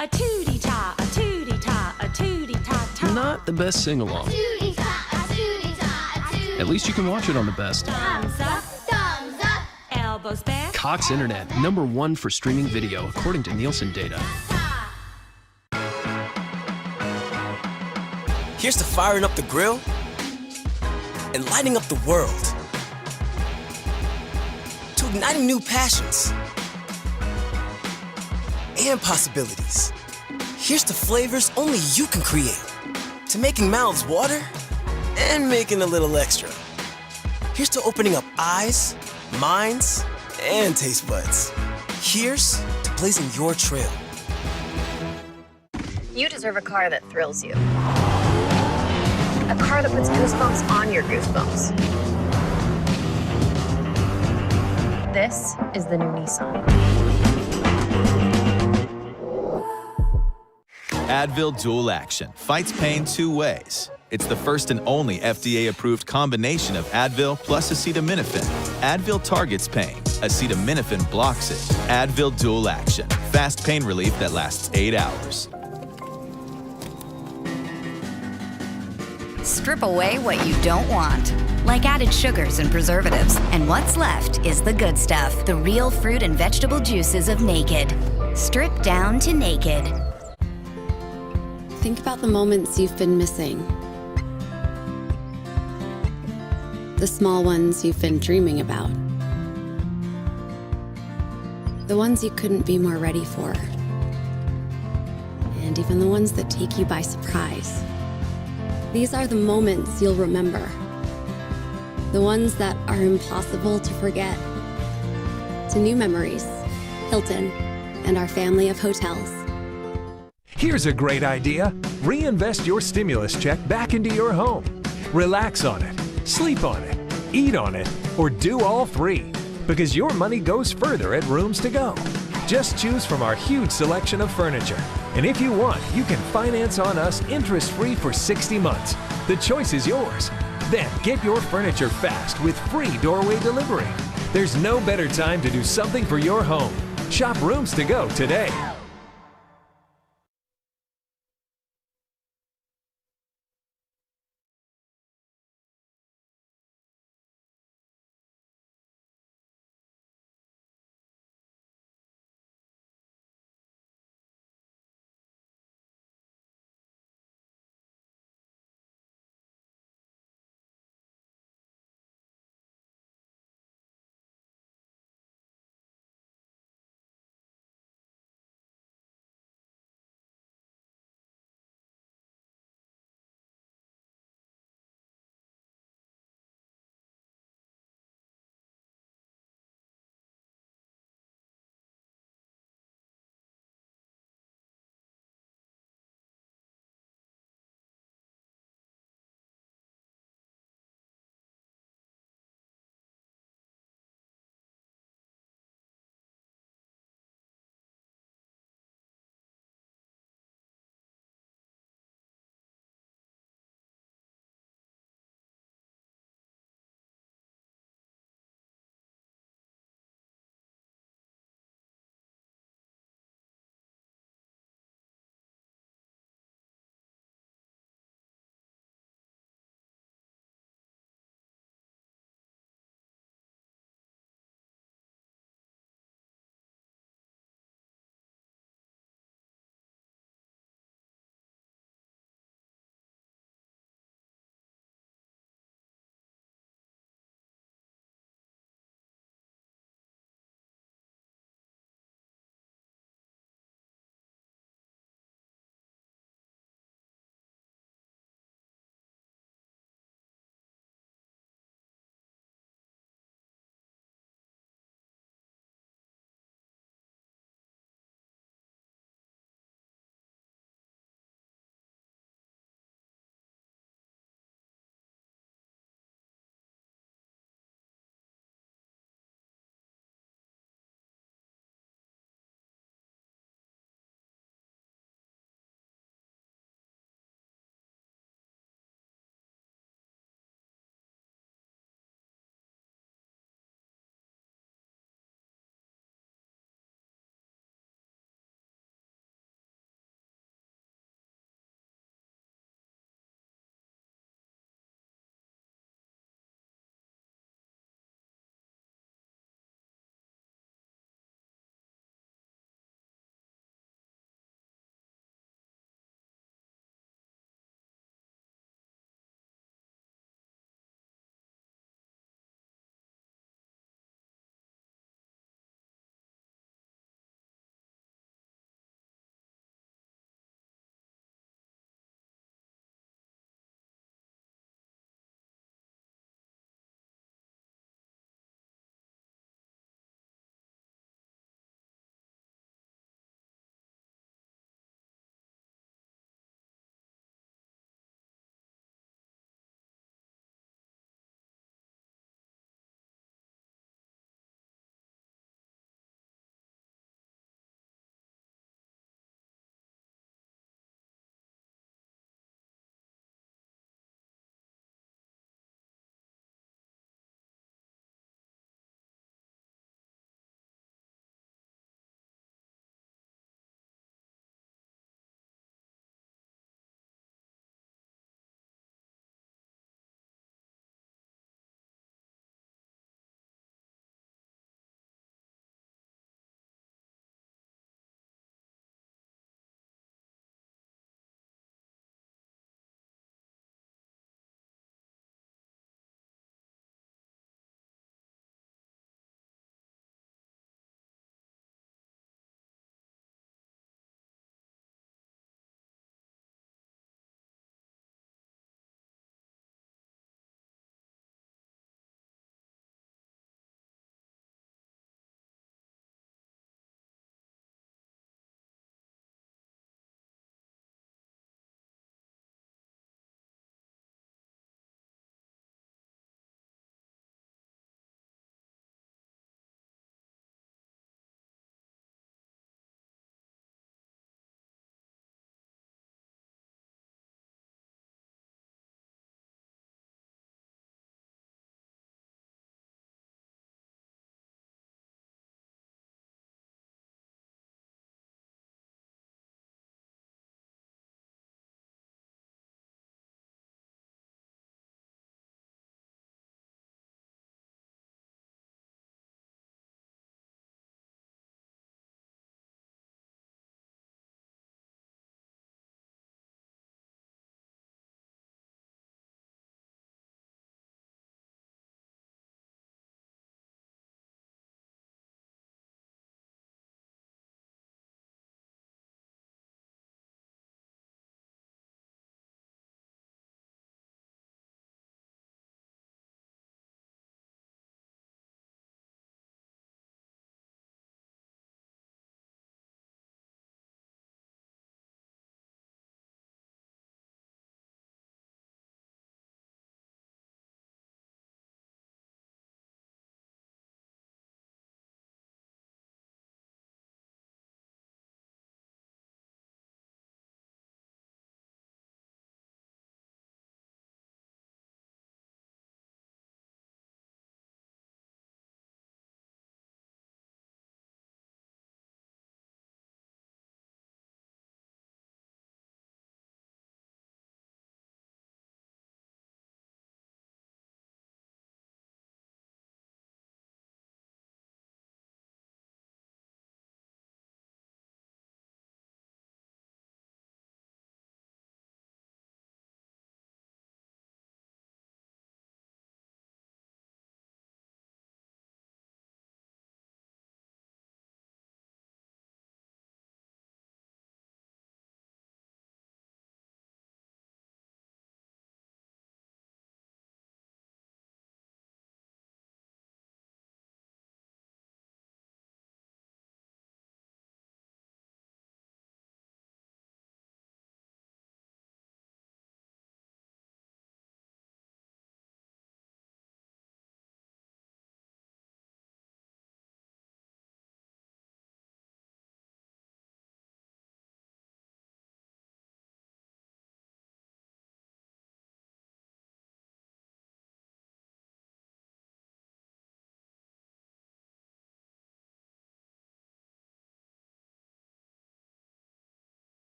A tootie-ta, a tootie-ta, a tootie-ta-ta. Not the best sing-along. A tootie-ta, a tootie-ta, a tootie-ta. At least you can watch it on the best. Thumbs up. Thumbs up. Elbows back. Cox Internet, #1 for streaming video, according to Nielsen data. Here's to firing up the grill and lighting up the world. To igniting new passions and possibilities. Here's to flavors only you can create. To making mouths water and making a little extra. Here's to opening up eyes, minds, and taste buds. Here's to blazing your trail. You deserve a car that thrills you. A car that puts goosebumps on your goosebumps. This is the new Nissan. Advil Dual Action fights pain 2 ways. It's the first and only FDA-approved combination of Advil plus acetaminophen. Advil targets pain. Acetaminophen blocks it. Advil Dual Action. Fast pain relief that lasts 8 hours. Strip away what you don't want, like added sugars and preservatives. And what's left is the good stuff, the real fruit and vegetable juices of Naked. Stripped down to naked. Think about the moments you've been missing. The small ones you've been dreaming about. The ones you couldn't be more ready for. And even the ones that take you by surprise. These are the moments you'll remember. The ones that are impossible to forget. To new memories, Hilton, and our family of hotels. Here's a great idea. Reinvest your stimulus check back into your home. Relax on it, sleep on it, eat on it, or do all 3. Because your money goes further at Rooms to Go. Just choose from our huge selection of furniture. And if you want, you can finance on us interest-free for 60 months. The choice is yours. Then get your furniture fast with free doorway delivery. There's no better time to do something for your home. Shop Rooms to Go today.